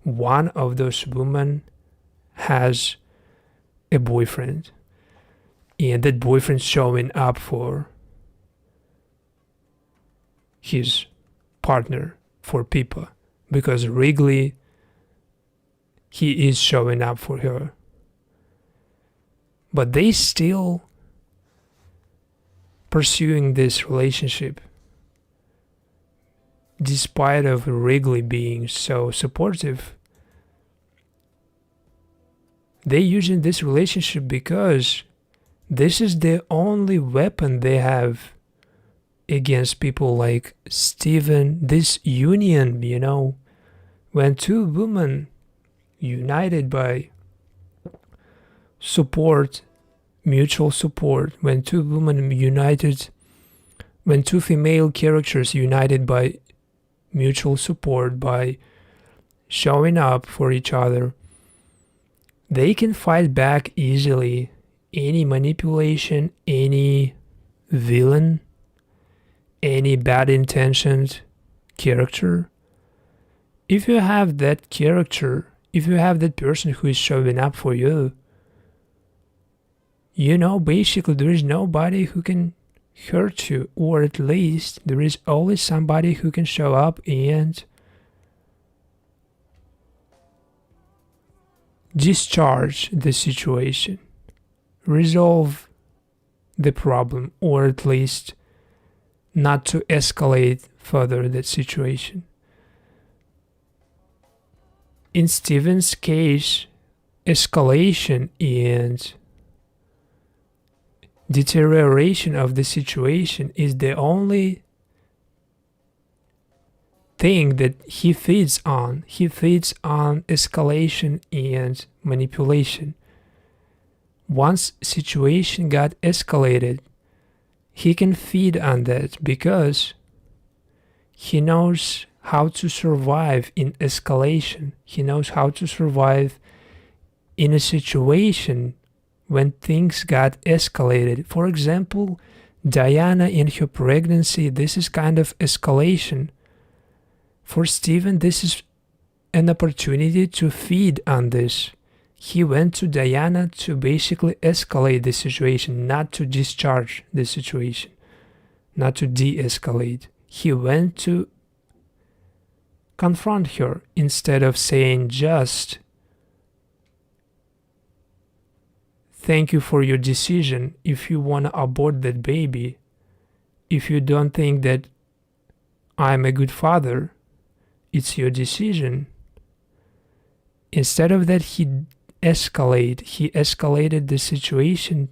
one of those women has a boyfriend and that boyfriend showing up for his partner, for Pippa, because Wrigley, he is showing up for her. But they still pursuing this relationship despite of Wrigley being so supportive. They using this relationship because this is the only weapon they have against people like Steven. This union, you know, when two women united by support, mutual support, when two women united, when two female characters united by mutual support, by showing up for each other, they can fight back easily any manipulation, any villain, any bad intentioned character. If you have that character, if you have that person who is showing up for you, you know, basically there is nobody who can hurt you, or at least there is always somebody who can show up and discharge the situation, resolve the problem, or at least not to escalate further that situation. In Steven's case, escalation and deterioration of the situation is the only thing that he feeds on. He feeds on escalation and manipulation. Once situation got escalated, he can feed on that because he knows how to survive in escalation. He knows how to survive in a situation when things got escalated. For example, Diana in her pregnancy, this is kind of escalation. For Steven, this is an opportunity to feed on this. He went to Diana to basically escalate the situation, not to discharge the situation, not to de-escalate. He went to confront her instead of saying just, thank you for your decision. If you want to abort that baby, if you don't think that I'm a good father, it's your decision. Instead of that, he escalated the situation,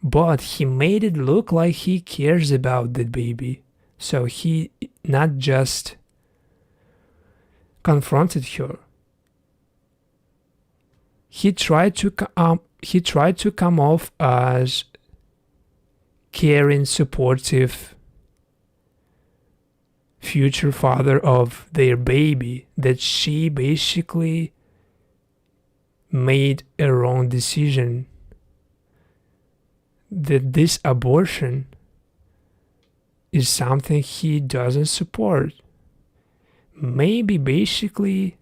but he made it look like he cares about that baby. So he not just confronted her. He tried to come off as caring, supportive future father of their baby that she basically made a wrong decision, that this abortion is something he doesn't support. Maybe basically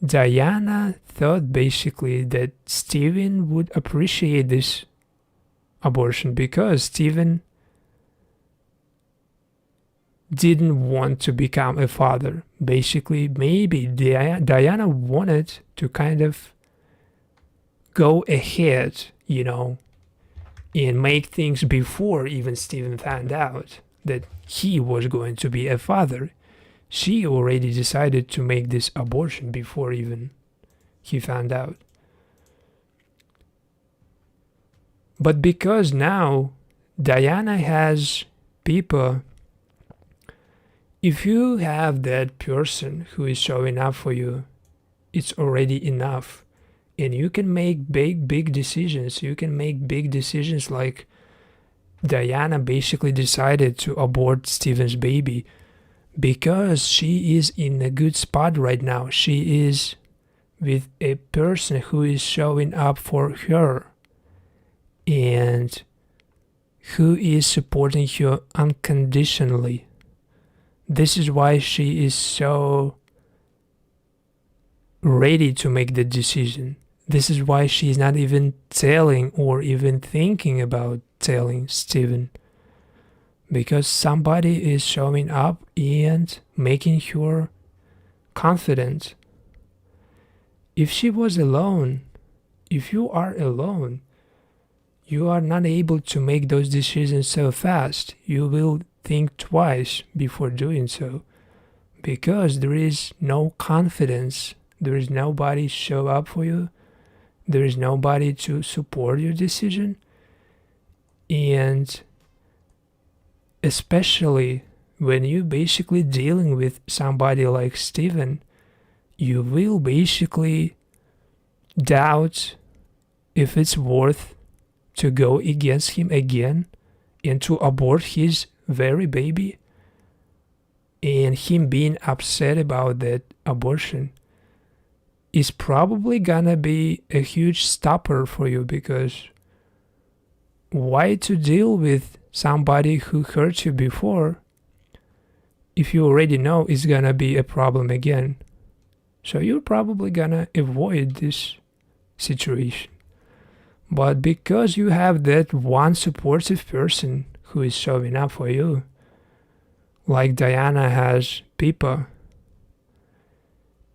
Diana thought basically that Steven would appreciate this abortion because Steven didn't want to become a father. Basically, maybe Diana wanted to kind of go ahead, you know, and make things before even Steven found out that he was going to be a father. She already decided to make this abortion before even he found out. But because now Diana has people, if you have that person who is showing up for you, it's already enough. And you can make big decisions. You can make big decisions like Diana basically decided to abort Steven's baby because she is in a good spot right now. She is with a person who is showing up for her and who is supporting her unconditionally. This is why she is so ready to make the decision. This is why she's not even telling or even thinking about telling Steven. Because somebody is showing up and making her confident. If she was alone, if you are alone, you are not able to make those decisions so fast. You will think twice before doing so. Because there is no confidence. There is nobody show up for you. There is nobody to support your decision. And especially when you basically dealing with somebody like Steven, you will basically doubt if it's worth to go against him again and to abort his very baby, and him being upset about that abortion is probably gonna be a huge stopper for you, because why to deal with somebody who hurt you before if you already know it's gonna be a problem again? So you're probably gonna avoid this situation. But because you have that one supportive person who is showing up for you, like Diana has Pippa,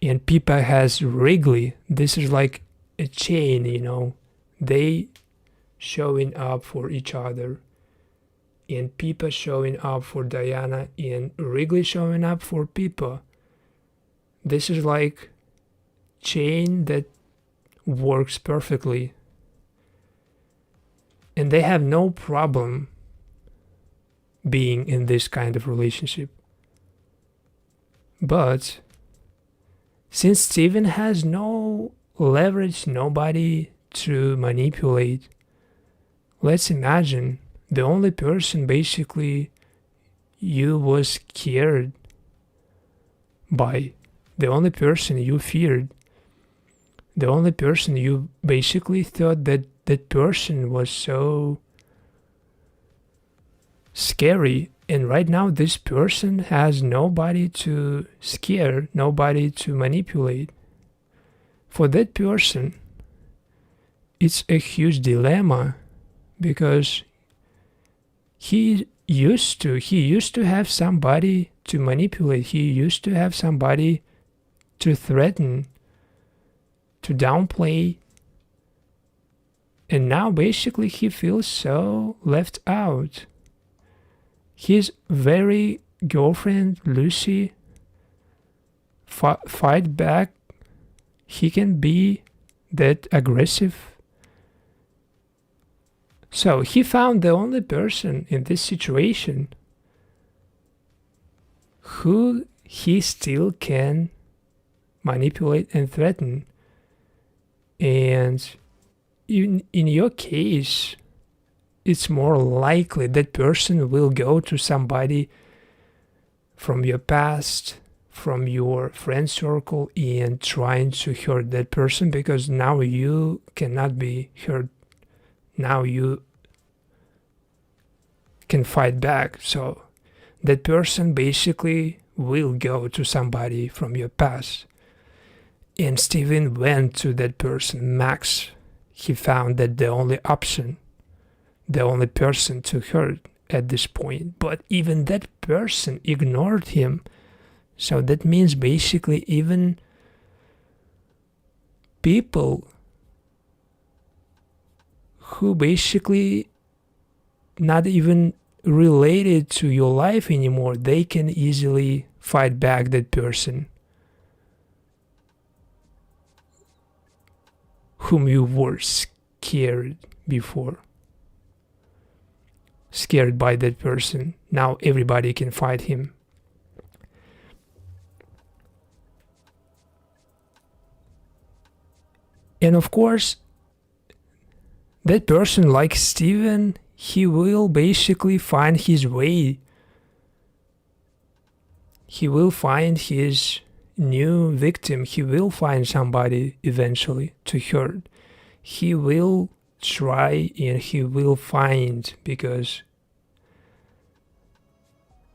and Pippa has Wrigley. This is like a chain, you know. They showing up for each other. And Pippa showing up for Diana, and Wrigley showing up for Pippa. This is like chain that works perfectly. And they have no problem being in this kind of relationship. But since Steven has no leverage, nobody to manipulate, let's imagine the only person basically you was scared by, the only person you feared, the only person you basically thought that that person was so scary, and right now this person has nobody to scare, nobody to manipulate. For that person, it's a huge dilemma, because he used to have somebody to manipulate. He used to have somebody to threaten, to downplay, and now basically he feels so left out. His very girlfriend Lucy fight back. He can be that aggressive. So he found the only person in this situation who he still can manipulate and threaten. And in your case, it's more likely that person will go to somebody from your past, from your friend circle and trying to hurt that person, because now you cannot be hurt. Now you can fight back. So that person basically will go to somebody from your past. And Steven went to that person, Max. He found that the only option, the only person to hurt at this point. But even that person ignored him. So that means basically even people who basically not even related to your life anymore, they can easily fight back that person whom you were scared before. Scared by that person. Now everybody can fight him. And of course, that person like Steven, he will basically find his way. He will find his new victim. He will find somebody eventually to hurt. He will try and he will find, because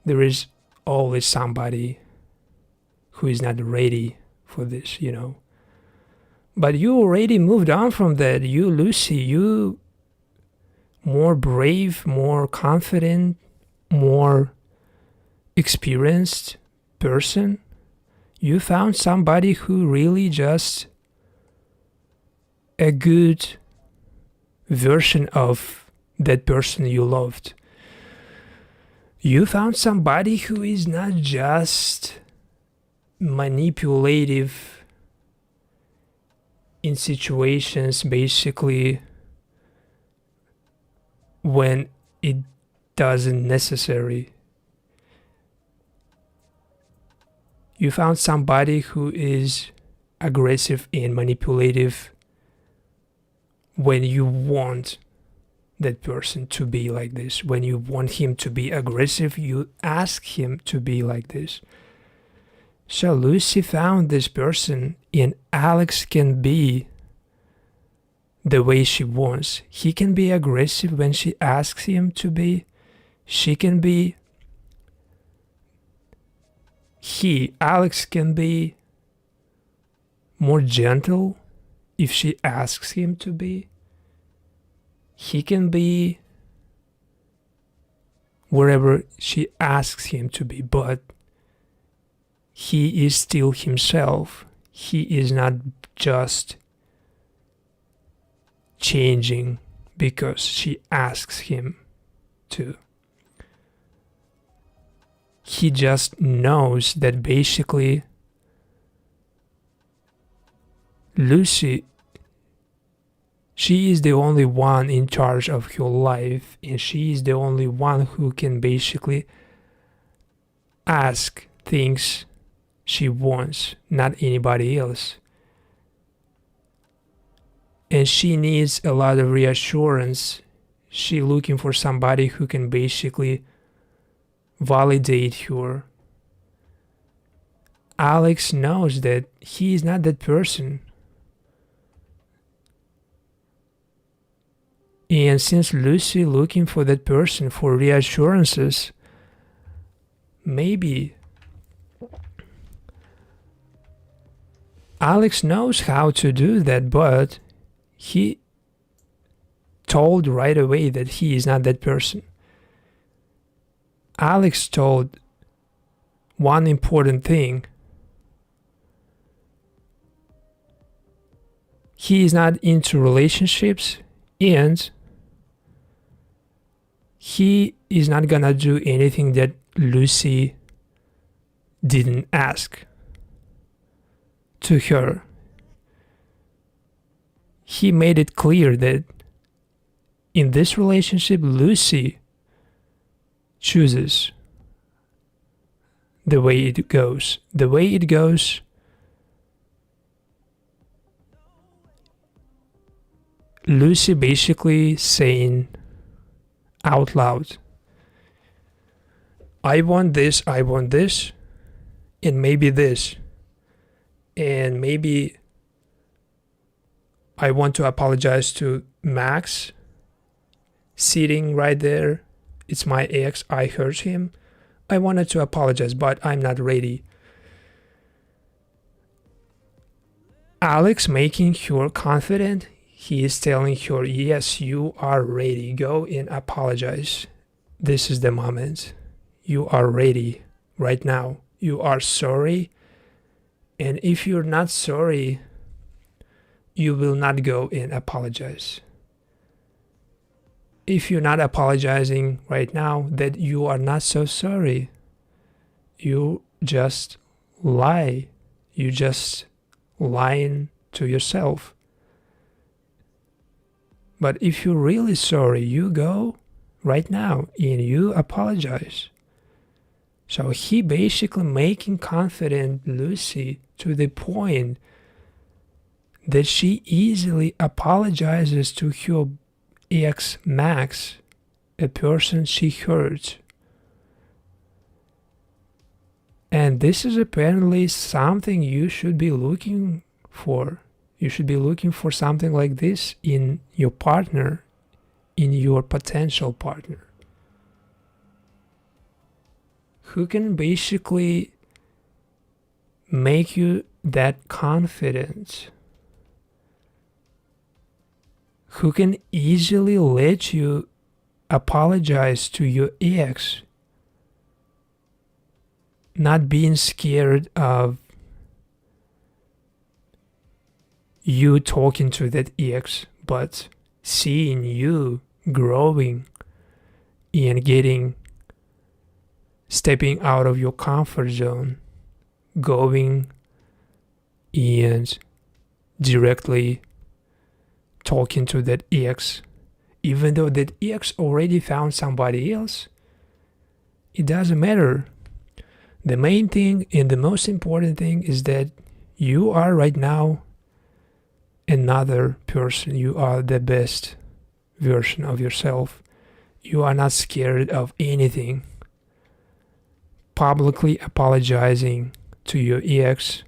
there is always somebody who is not ready for this, you know. But you already moved on from that. You, Lucy, you more brave, more confident, more experienced person. You found somebody who really just a good version of that person you loved. You found somebody who is not just manipulative in situations basically when it doesn't necessary. You found somebody who is aggressive and manipulative when you want that person to be like this. When you want him to be aggressive, you ask him to be like this. So Lucy found this person, and Alex can be the way she wants. He can be aggressive when she asks him to be. She can be... Alex can be more gentle if she asks him to be. He can be wherever she asks him to be, but he is still himself. He is not just changing because she asks him to. He just knows that basically Lucy, she is the only one in charge of her life, and she is the only one who can basically ask things she wants, not anybody else. And she needs a lot of reassurance. She's looking for somebody who can basically validate her. Alex knows that he is not that person. And since Lucy looking for that person for reassurances, maybe Alex knows how to do that, but he told right away that he is not that person. Alex told one important thing. He is not into relationships, and he is not gonna do anything that Lucy didn't ask to her. He made it clear that in this relationship, Lucy chooses the way it goes. The way it goes, Lucy basically saying out loud, I want this, and maybe this, and maybe I want to apologize to Max sitting right there. It's my ex, I hurt him. I wanted to apologize, but I'm not ready. Alex making her confident, he is telling her, yes, you are ready. Go and apologize. This is the moment. You are ready right now. You are sorry. And if you're not sorry, you will not go and apologize. If you're not apologizing right now, that you are not so sorry. You just lie. You just lying to yourself. But if you're really sorry, you go right now and you apologize. So he basically making confident Lucy to the point that she easily apologizes to her ex Max, a person she hurt. And this is apparently something you should be looking for. You should be looking for something like this in your partner, in your potential partner, who can basically make you that confident, who can easily let you apologize to your ex, not being scared of you talking to that ex, but seeing you growing and stepping out of your comfort zone, going and directly talking to that ex, even though that ex already found somebody else. It doesn't matter. The main thing and the most important thing is that you are right now another person. You are the best version of yourself. You are not scared of anything. Publicly apologizing to your ex,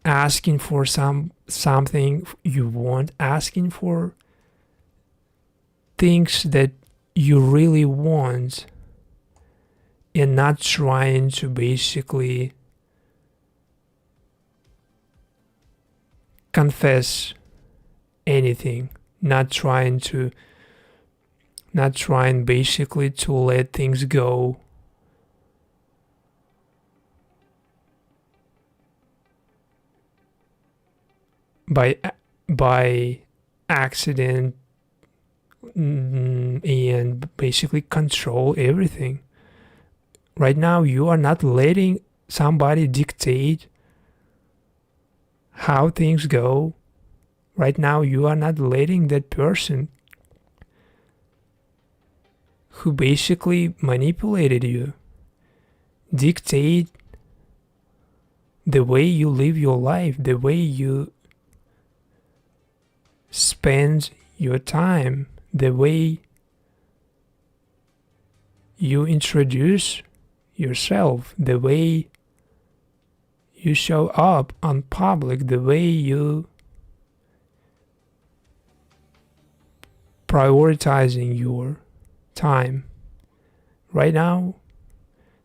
asking for something you want, asking for things that you really want, and not trying to basically confess anything, not trying basically to let things go. By accident, and basically control everything. Right now, you are not letting somebody dictate how things go. Right now, you are not letting that person who basically manipulated you dictate the way you live your life, the way you spend your time, the way you introduce yourself, the way you show up on public, the way you prioritizing your time. Right now,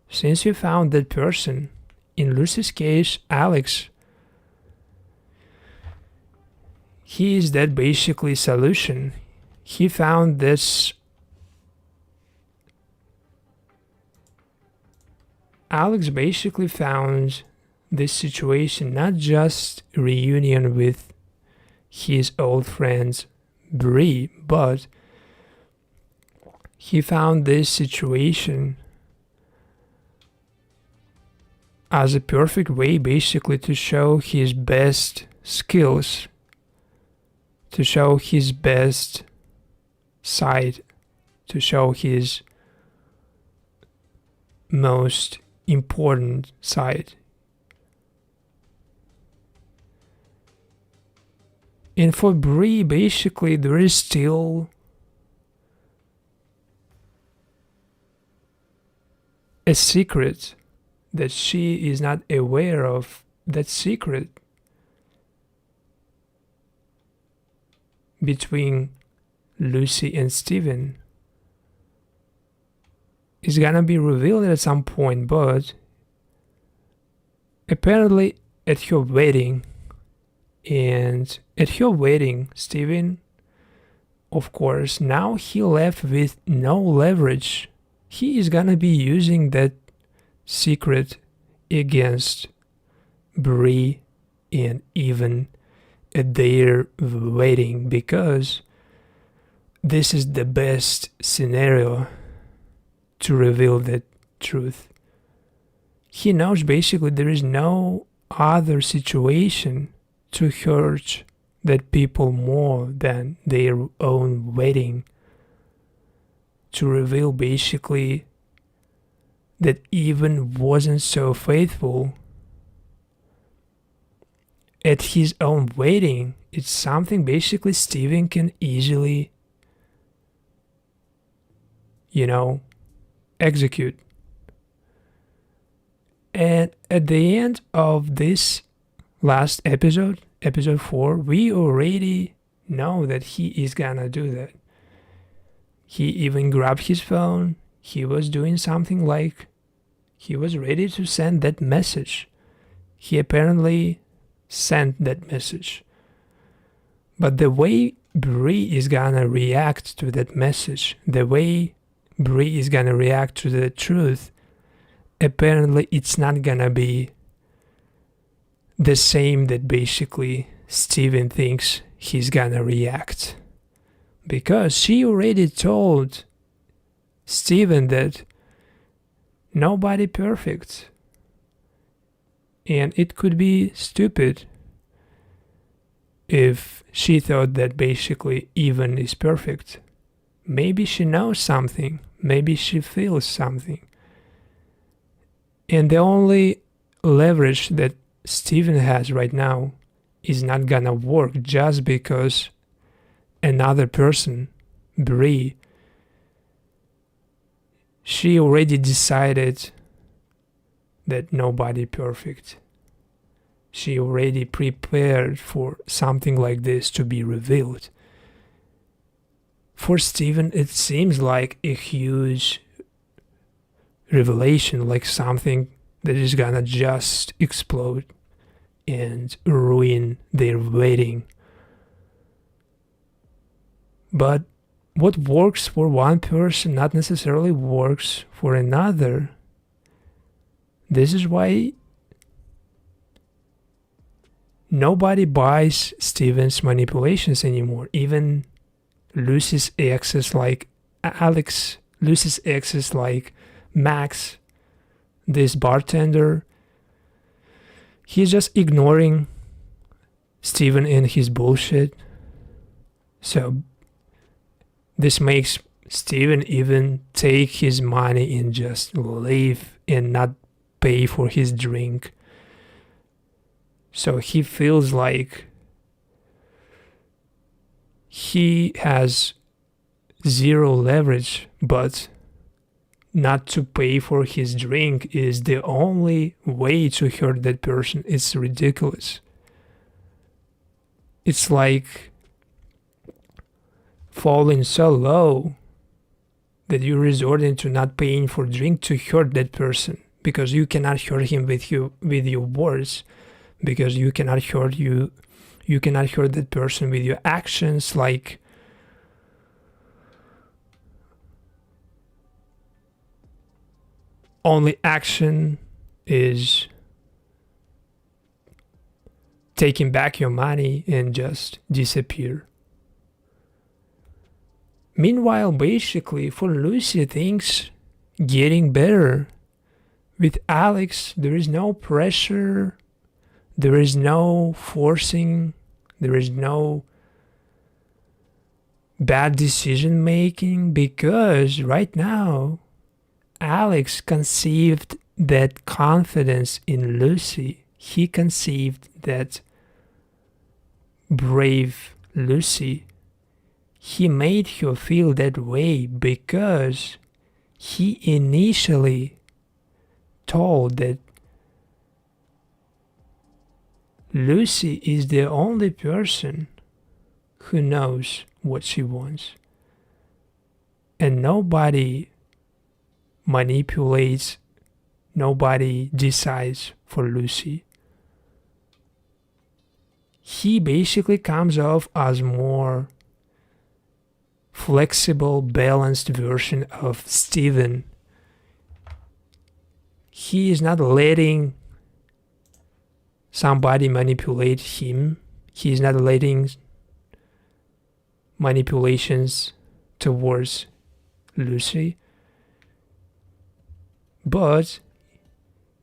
since you found that person, in Lucy's case, Alex, he is that basically solution. He found this. Alex basically found this situation, not just reunion with his old friends Bree, but he found this situation as a perfect way basically to show his best skills, to show his best side, to show his most important side. And for Bree, basically, there is still a secret that she is not aware of that secret between Lucy and Steven is gonna be revealed at some point, but apparently at her wedding, Steven, of course, now he left with no leverage. He is gonna be using that secret against Bree and even at their wedding, because this is the best scenario to reveal that truth. He knows basically there is no other situation to hurt that people more than their own wedding, to reveal basically that even wasn't so faithful at his own wedding. It's something basically Steven can easily, execute. And at the end of this last episode, episode 4, we already know that he is gonna do that. He even grabbed his phone. He was doing something like he was ready to send that message. He apparently sent that message. But the way Bree is gonna react to that message, the way Bree is gonna react to the truth, apparently it's not gonna be the same that basically Steven thinks he's gonna react. Because she already told Steven that nobody perfect. And it could be stupid if she thought that basically Even is perfect. Maybe she knows something. Maybe she feels something. And the only leverage that Steven has right now is not gonna work just because another person, Bree, she already decided that nobody perfect. She already prepared for something like this to be revealed. For Steven, it seems like a huge revelation, like something that is gonna just explode and ruin their wedding. But what works for one person not necessarily works for another. This is why nobody buys Steven's manipulations anymore. Even Lucy's exes like Alex, Lucy's exes like Max, this bartender, he's just ignoring Steven and his bullshit. So this makes Steven even take his money and just leave and not pay for his drink. So he feels like he has zero leverage, but not to pay for his drink is the only way to hurt that person. It's ridiculous. It's like falling so low that you're resorting to not paying for drink to hurt that person, because you cannot hurt him with your words, because you cannot hurt that person with your actions. Like only action is taking back your money and just disappear. Meanwhile, basically, for Lucy, things getting better. With Alex, there is no pressure, there is no forcing, there is no bad decision making, because right now, Alex conceived that confidence in Lucy. He conceived that brave Lucy. He made her feel that way because he initially told that Lucy is the only person who knows what she wants. And nobody manipulates, nobody decides for Lucy. He basically comes off as more flexible, balanced version of Steven. He is not letting somebody manipulate him. He is not letting manipulations towards Lucy. But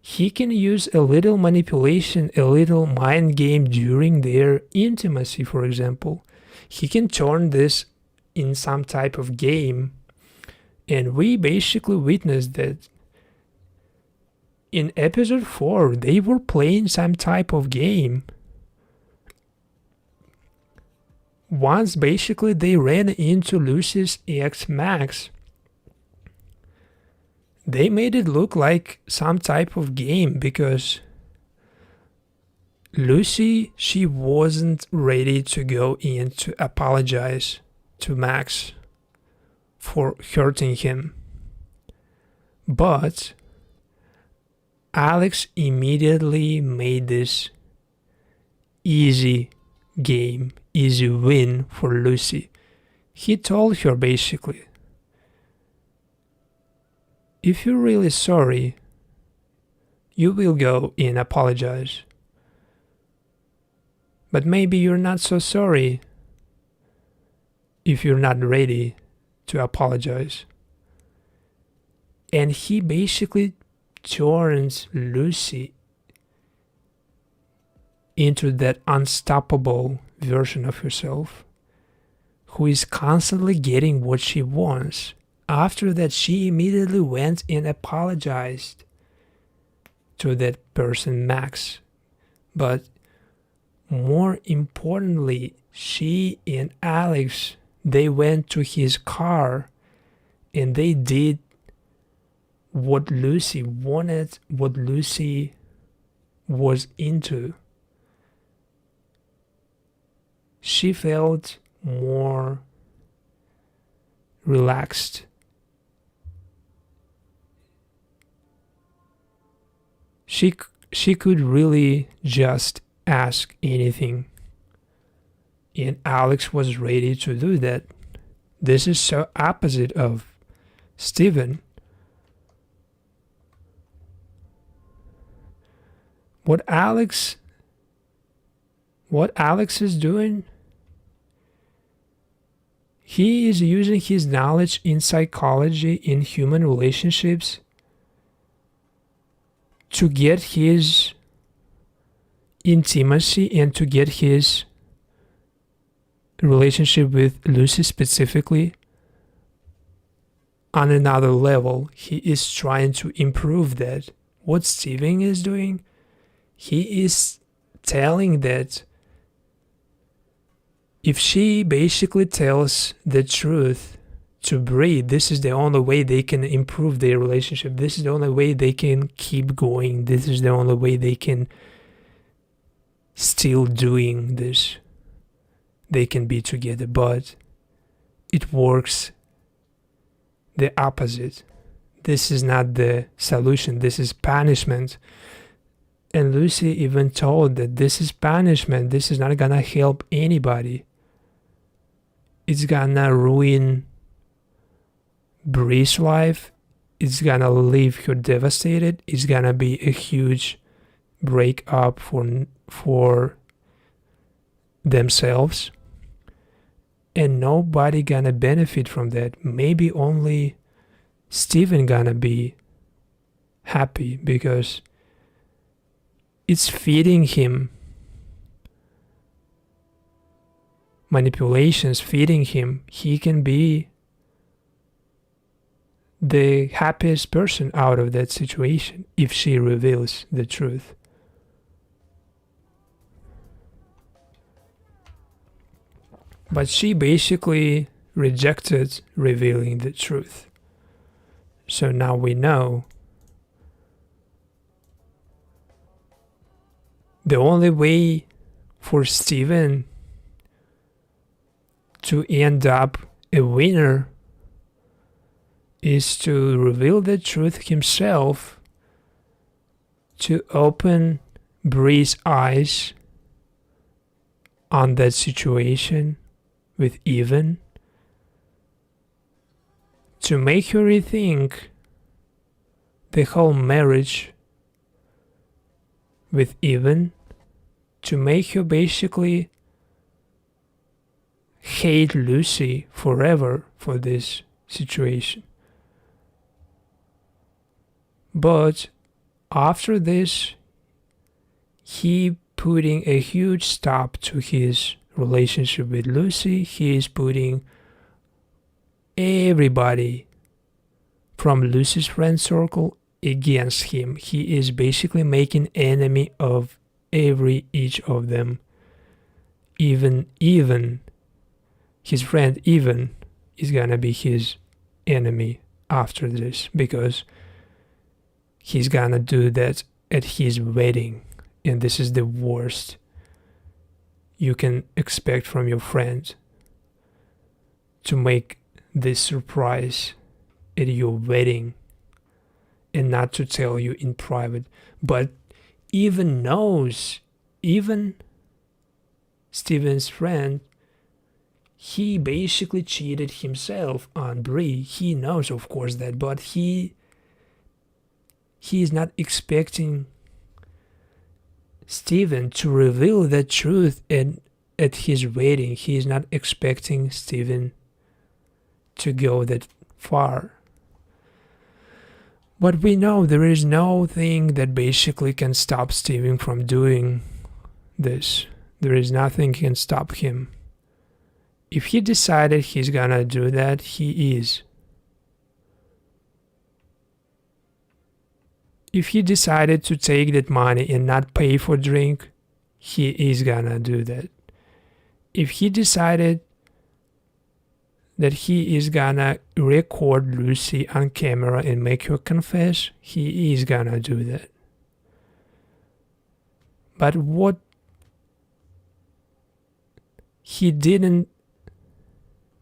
he can use a little manipulation, a little mind game during their intimacy, for example. He can turn this in some type of game. And we basically witnessed that in episode 4, they were playing some type of game. Once basically they ran into Lucy's ex Max, they made it look like some type of game because Lucy, she wasn't ready to go in to apologize to Max for hurting him. But Alex immediately made this easy game, easy win for Lucy. He told her basically, if you're really sorry, you will go and apologize. But maybe you're not so sorry if you're not ready to apologize. And he basically turns Lucy into that unstoppable version of herself who is constantly getting what she wants. After that, she immediately went and apologized to that person, Max. But more importantly, she and Alex, they went to his car and they did what Lucy wanted, what Lucy was into. She felt more relaxed. She could really just ask anything. And Alex was ready to do that. This is so opposite of Steven. What Alex is doing, he is using his knowledge in psychology, in human relationships, to get his intimacy and to get his relationship with Lucy specifically on another level. He is trying to improve that. What Steven is doing, he is telling that if she basically tells the truth to Bree, this is the only way they can improve their relationship. This is the only way they can keep going. This is the only way they can still doing this. They can be together, but it works the opposite. This is not the solution. This is punishment. And Lucy even told that this is punishment. This is not gonna help anybody. It's gonna ruin Bree's life. It's gonna leave her devastated. It's gonna be a huge breakup for themselves. And nobody gonna benefit from that. Maybe only Steven gonna be happy because it's feeding him manipulations, feeding him. He can be the happiest person out of that situation if she reveals the truth. But she basically rejected revealing the truth. So now we know the only way for Steven to end up a winner is to reveal the truth himself, to open Bree's eyes on that situation with Evan, to make her rethink the whole marriage with Evan, to make her basically hate Lucy forever for this situation. But after this, he putting a huge stop to his relationship with Lucy. He is putting everybody from Lucy's friend circle against him. He is basically making enemy of each of them. Even his friend Evan is gonna be his enemy after this, because he's gonna do that at his wedding, and this is the worst you can expect from your friend, to make this surprise at your wedding and not to tell you in private. But even Steven's friend, he basically cheated himself on Bree. He knows, of course, that, but he is not expecting Steven to reveal the truth at his wedding. He is not expecting Steven to go that far. But we know there is no thing that basically can stop Steven from doing this. There is nothing can stop him. If he decided he's gonna do that, he is. If he decided to take that money and not pay for drink, he is gonna do that. If he decided that he is gonna record Lucy on camera and make her confess, he is gonna do that. But what he didn't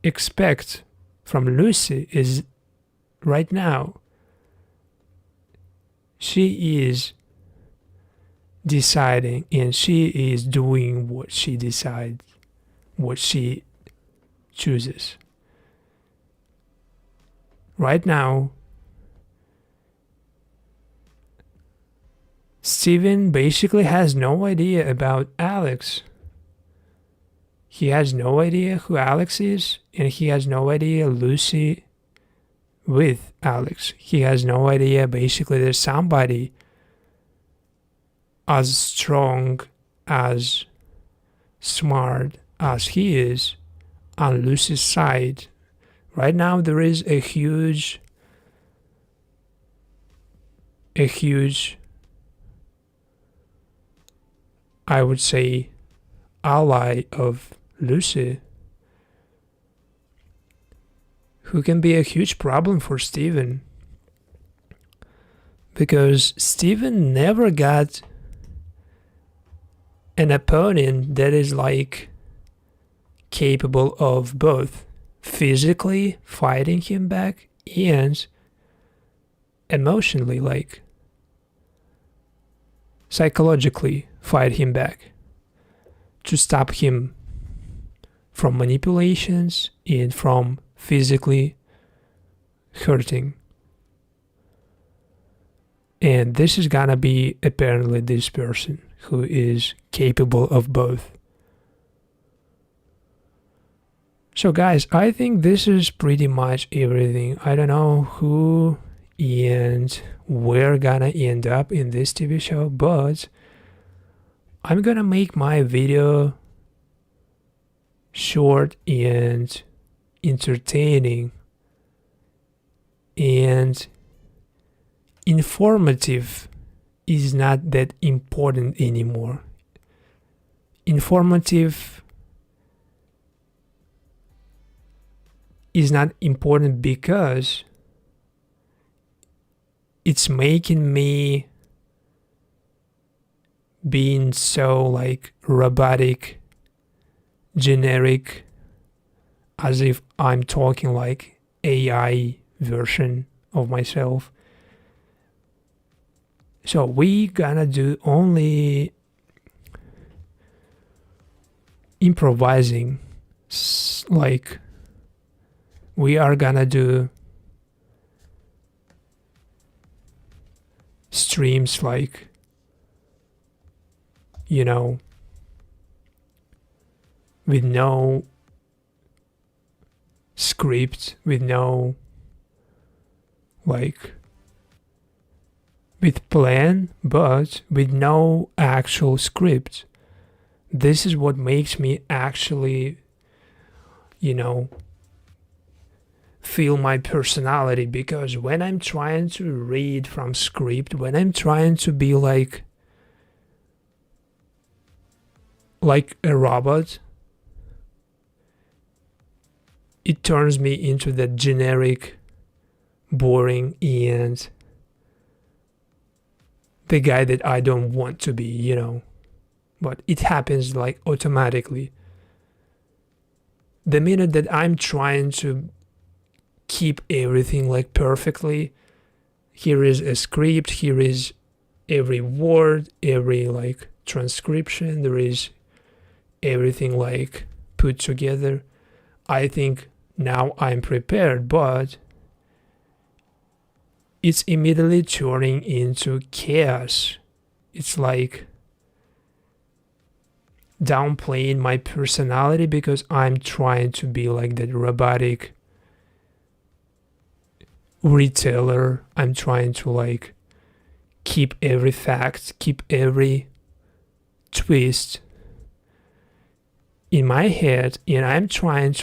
expect from Lucy is right now she is deciding and she is doing what she decides, what she chooses. Right now, Steven basically has no idea about Alex. He has no idea who Alex is, and he has no idea Lucy with Alex. He has no idea basically there's somebody as strong, as smart as he is on Lucy's side. Right now there is a huge I would say ally of Lucy, who can be a huge problem for Steven, because Steven never got an opponent that is like capable of both physically fighting him back and emotionally, like psychologically fight him back, to stop him from manipulations and from physically hurting. And this is gonna be apparently this person who is capable of both. So guys, I think this is pretty much everything. I don't know who and where gonna end up in this TV show, but I'm gonna make my video short and entertaining and informative is not that important anymore. Informative is not important because it's making me being so like robotic, generic, as if I'm talking like AI version of myself. So we gonna do only improvising, like we are gonna do streams like, you know, with no script, with no like with plan, but with no actual script. This is what makes me actually, you know, feel my personality, because when I'm trying to read from script, when I'm trying to be like a robot, it turns me into that generic, boring, and the guy that I don't want to be, you know. But it happens like automatically. The minute that I'm trying to keep everything like perfectly, here is a script, here is every word, every like transcription, there is everything like put together. I think now I'm prepared, but it's immediately turning into chaos. It's like downplaying my personality because I'm trying to be like that robotic retailer. I'm trying to like keep every fact, keep every twist in my head, and I'm trying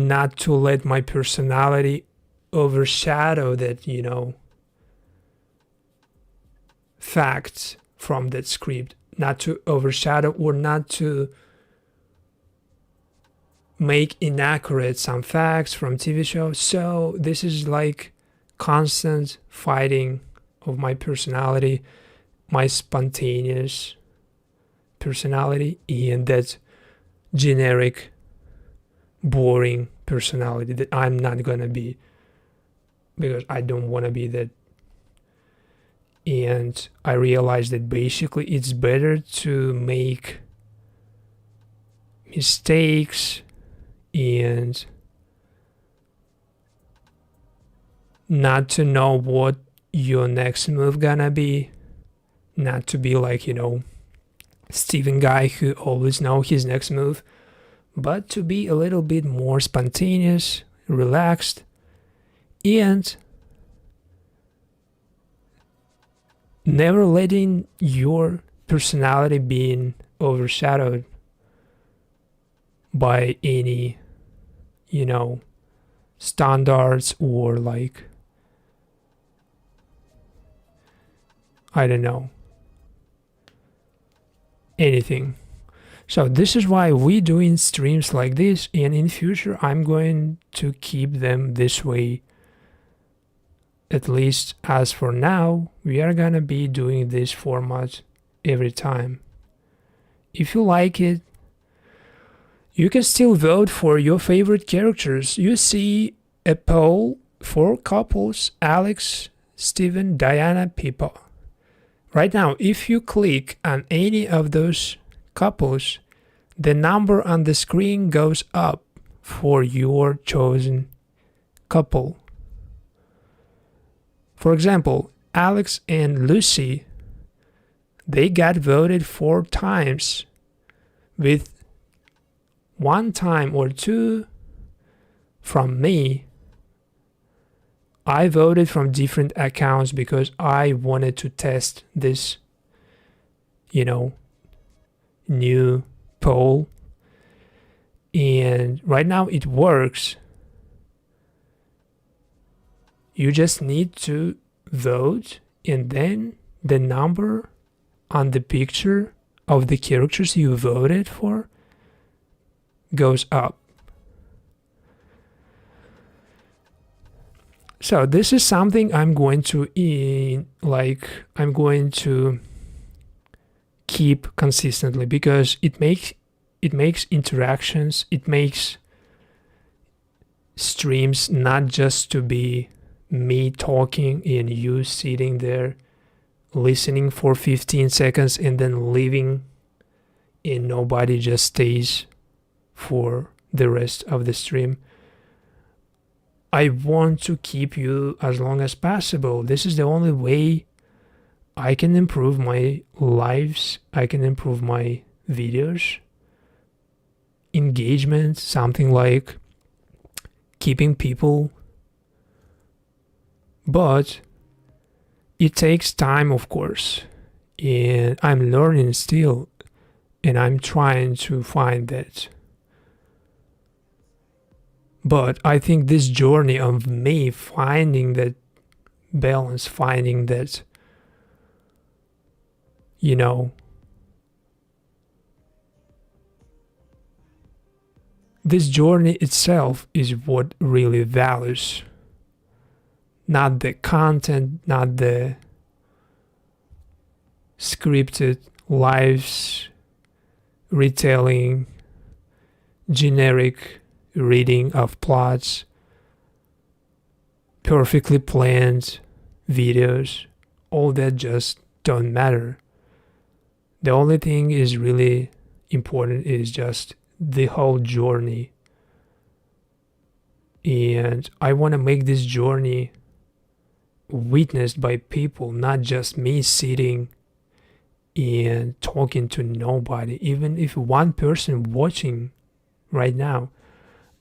not to let my personality overshadow that, you know, facts from that script, not to overshadow or not to make inaccurate some facts from TV shows. So this is like constant fighting of my personality, my spontaneous personality, and that generic, boring personality that I'm not gonna be, because I don't want to be that. And I realized that basically it's better to make mistakes and not to know what your next move gonna be, not to be like, you know, Steven guy who always know his next move, but to be a little bit more spontaneous, relaxed, and never letting your personality being overshadowed by any, you know, standards or like, I don't know, anything. So this is why we doing streams like this, and in future I'm going to keep them this way. At least as for now, we are gonna be doing this format every time. If you like it, you can still vote for your favorite characters. You see a poll for couples: Alex, Steven, Diana, Pippa. Right now, if you click on any of those couples, the number on the screen goes up for your chosen couple. For example, Alex and Lucy, they got voted 4 times, with 1 time or 2 from me. I voted from different accounts because I wanted to test this, you know, new poll. And right now it works. You just need to vote, and then the number on the picture of the characters you voted for goes up. So this is something I'm going to I'm going to keep consistently, because it makes interactions, it makes streams not just to be me talking and you sitting there listening for 15 seconds and then leaving, and nobody just stays for the rest of the stream. I want to keep you as long as possible. This is the only way I can improve my lives, I can improve my videos, engagement, something like keeping people. But it takes time, of course, and I'm learning still, and I'm trying to find that. But I think this journey of me finding that balance, finding that, you know, this journey itself is what really values. Not the content, not the scripted lives, retelling, generic reading of plots, perfectly planned videos. All that just don't matter. The only thing is really important is just the whole journey. And I want to make this journey witnessed by people, not just me sitting and talking to nobody. Even if one person watching right now,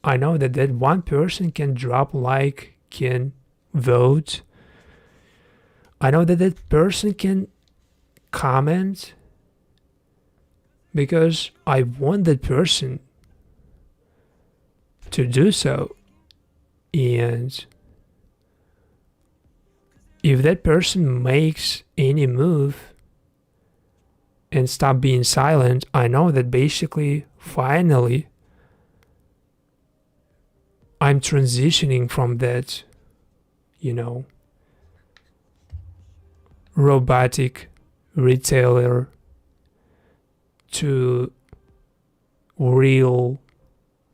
I know that that one person can drop like, can vote. I know that that person can comment, because I want that person to do so. And if that person makes any move and stop being silent, I know that basically, finally, I'm transitioning from that, you know, robotic retailer to real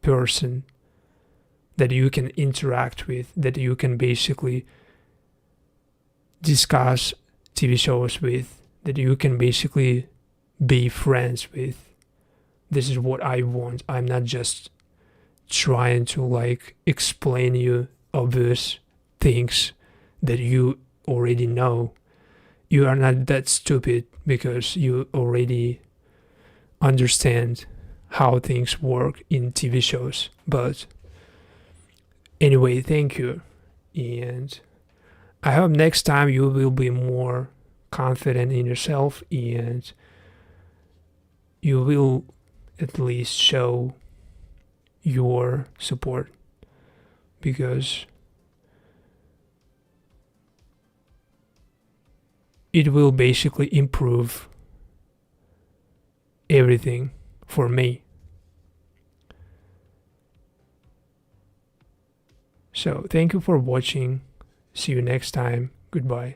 person that you can interact with, that you can basically discuss TV shows with, that you can basically be friends with. This is what I want. I'm not just trying to like explain you obvious things that you already know. You are not that stupid because you already understand how things work in TV shows. But anyway, thank you. And I hope next time you will be more confident in yourself, and you will at least show your support, because it will basically improve everything for me. So thank you for watching. See you next time. Goodbye.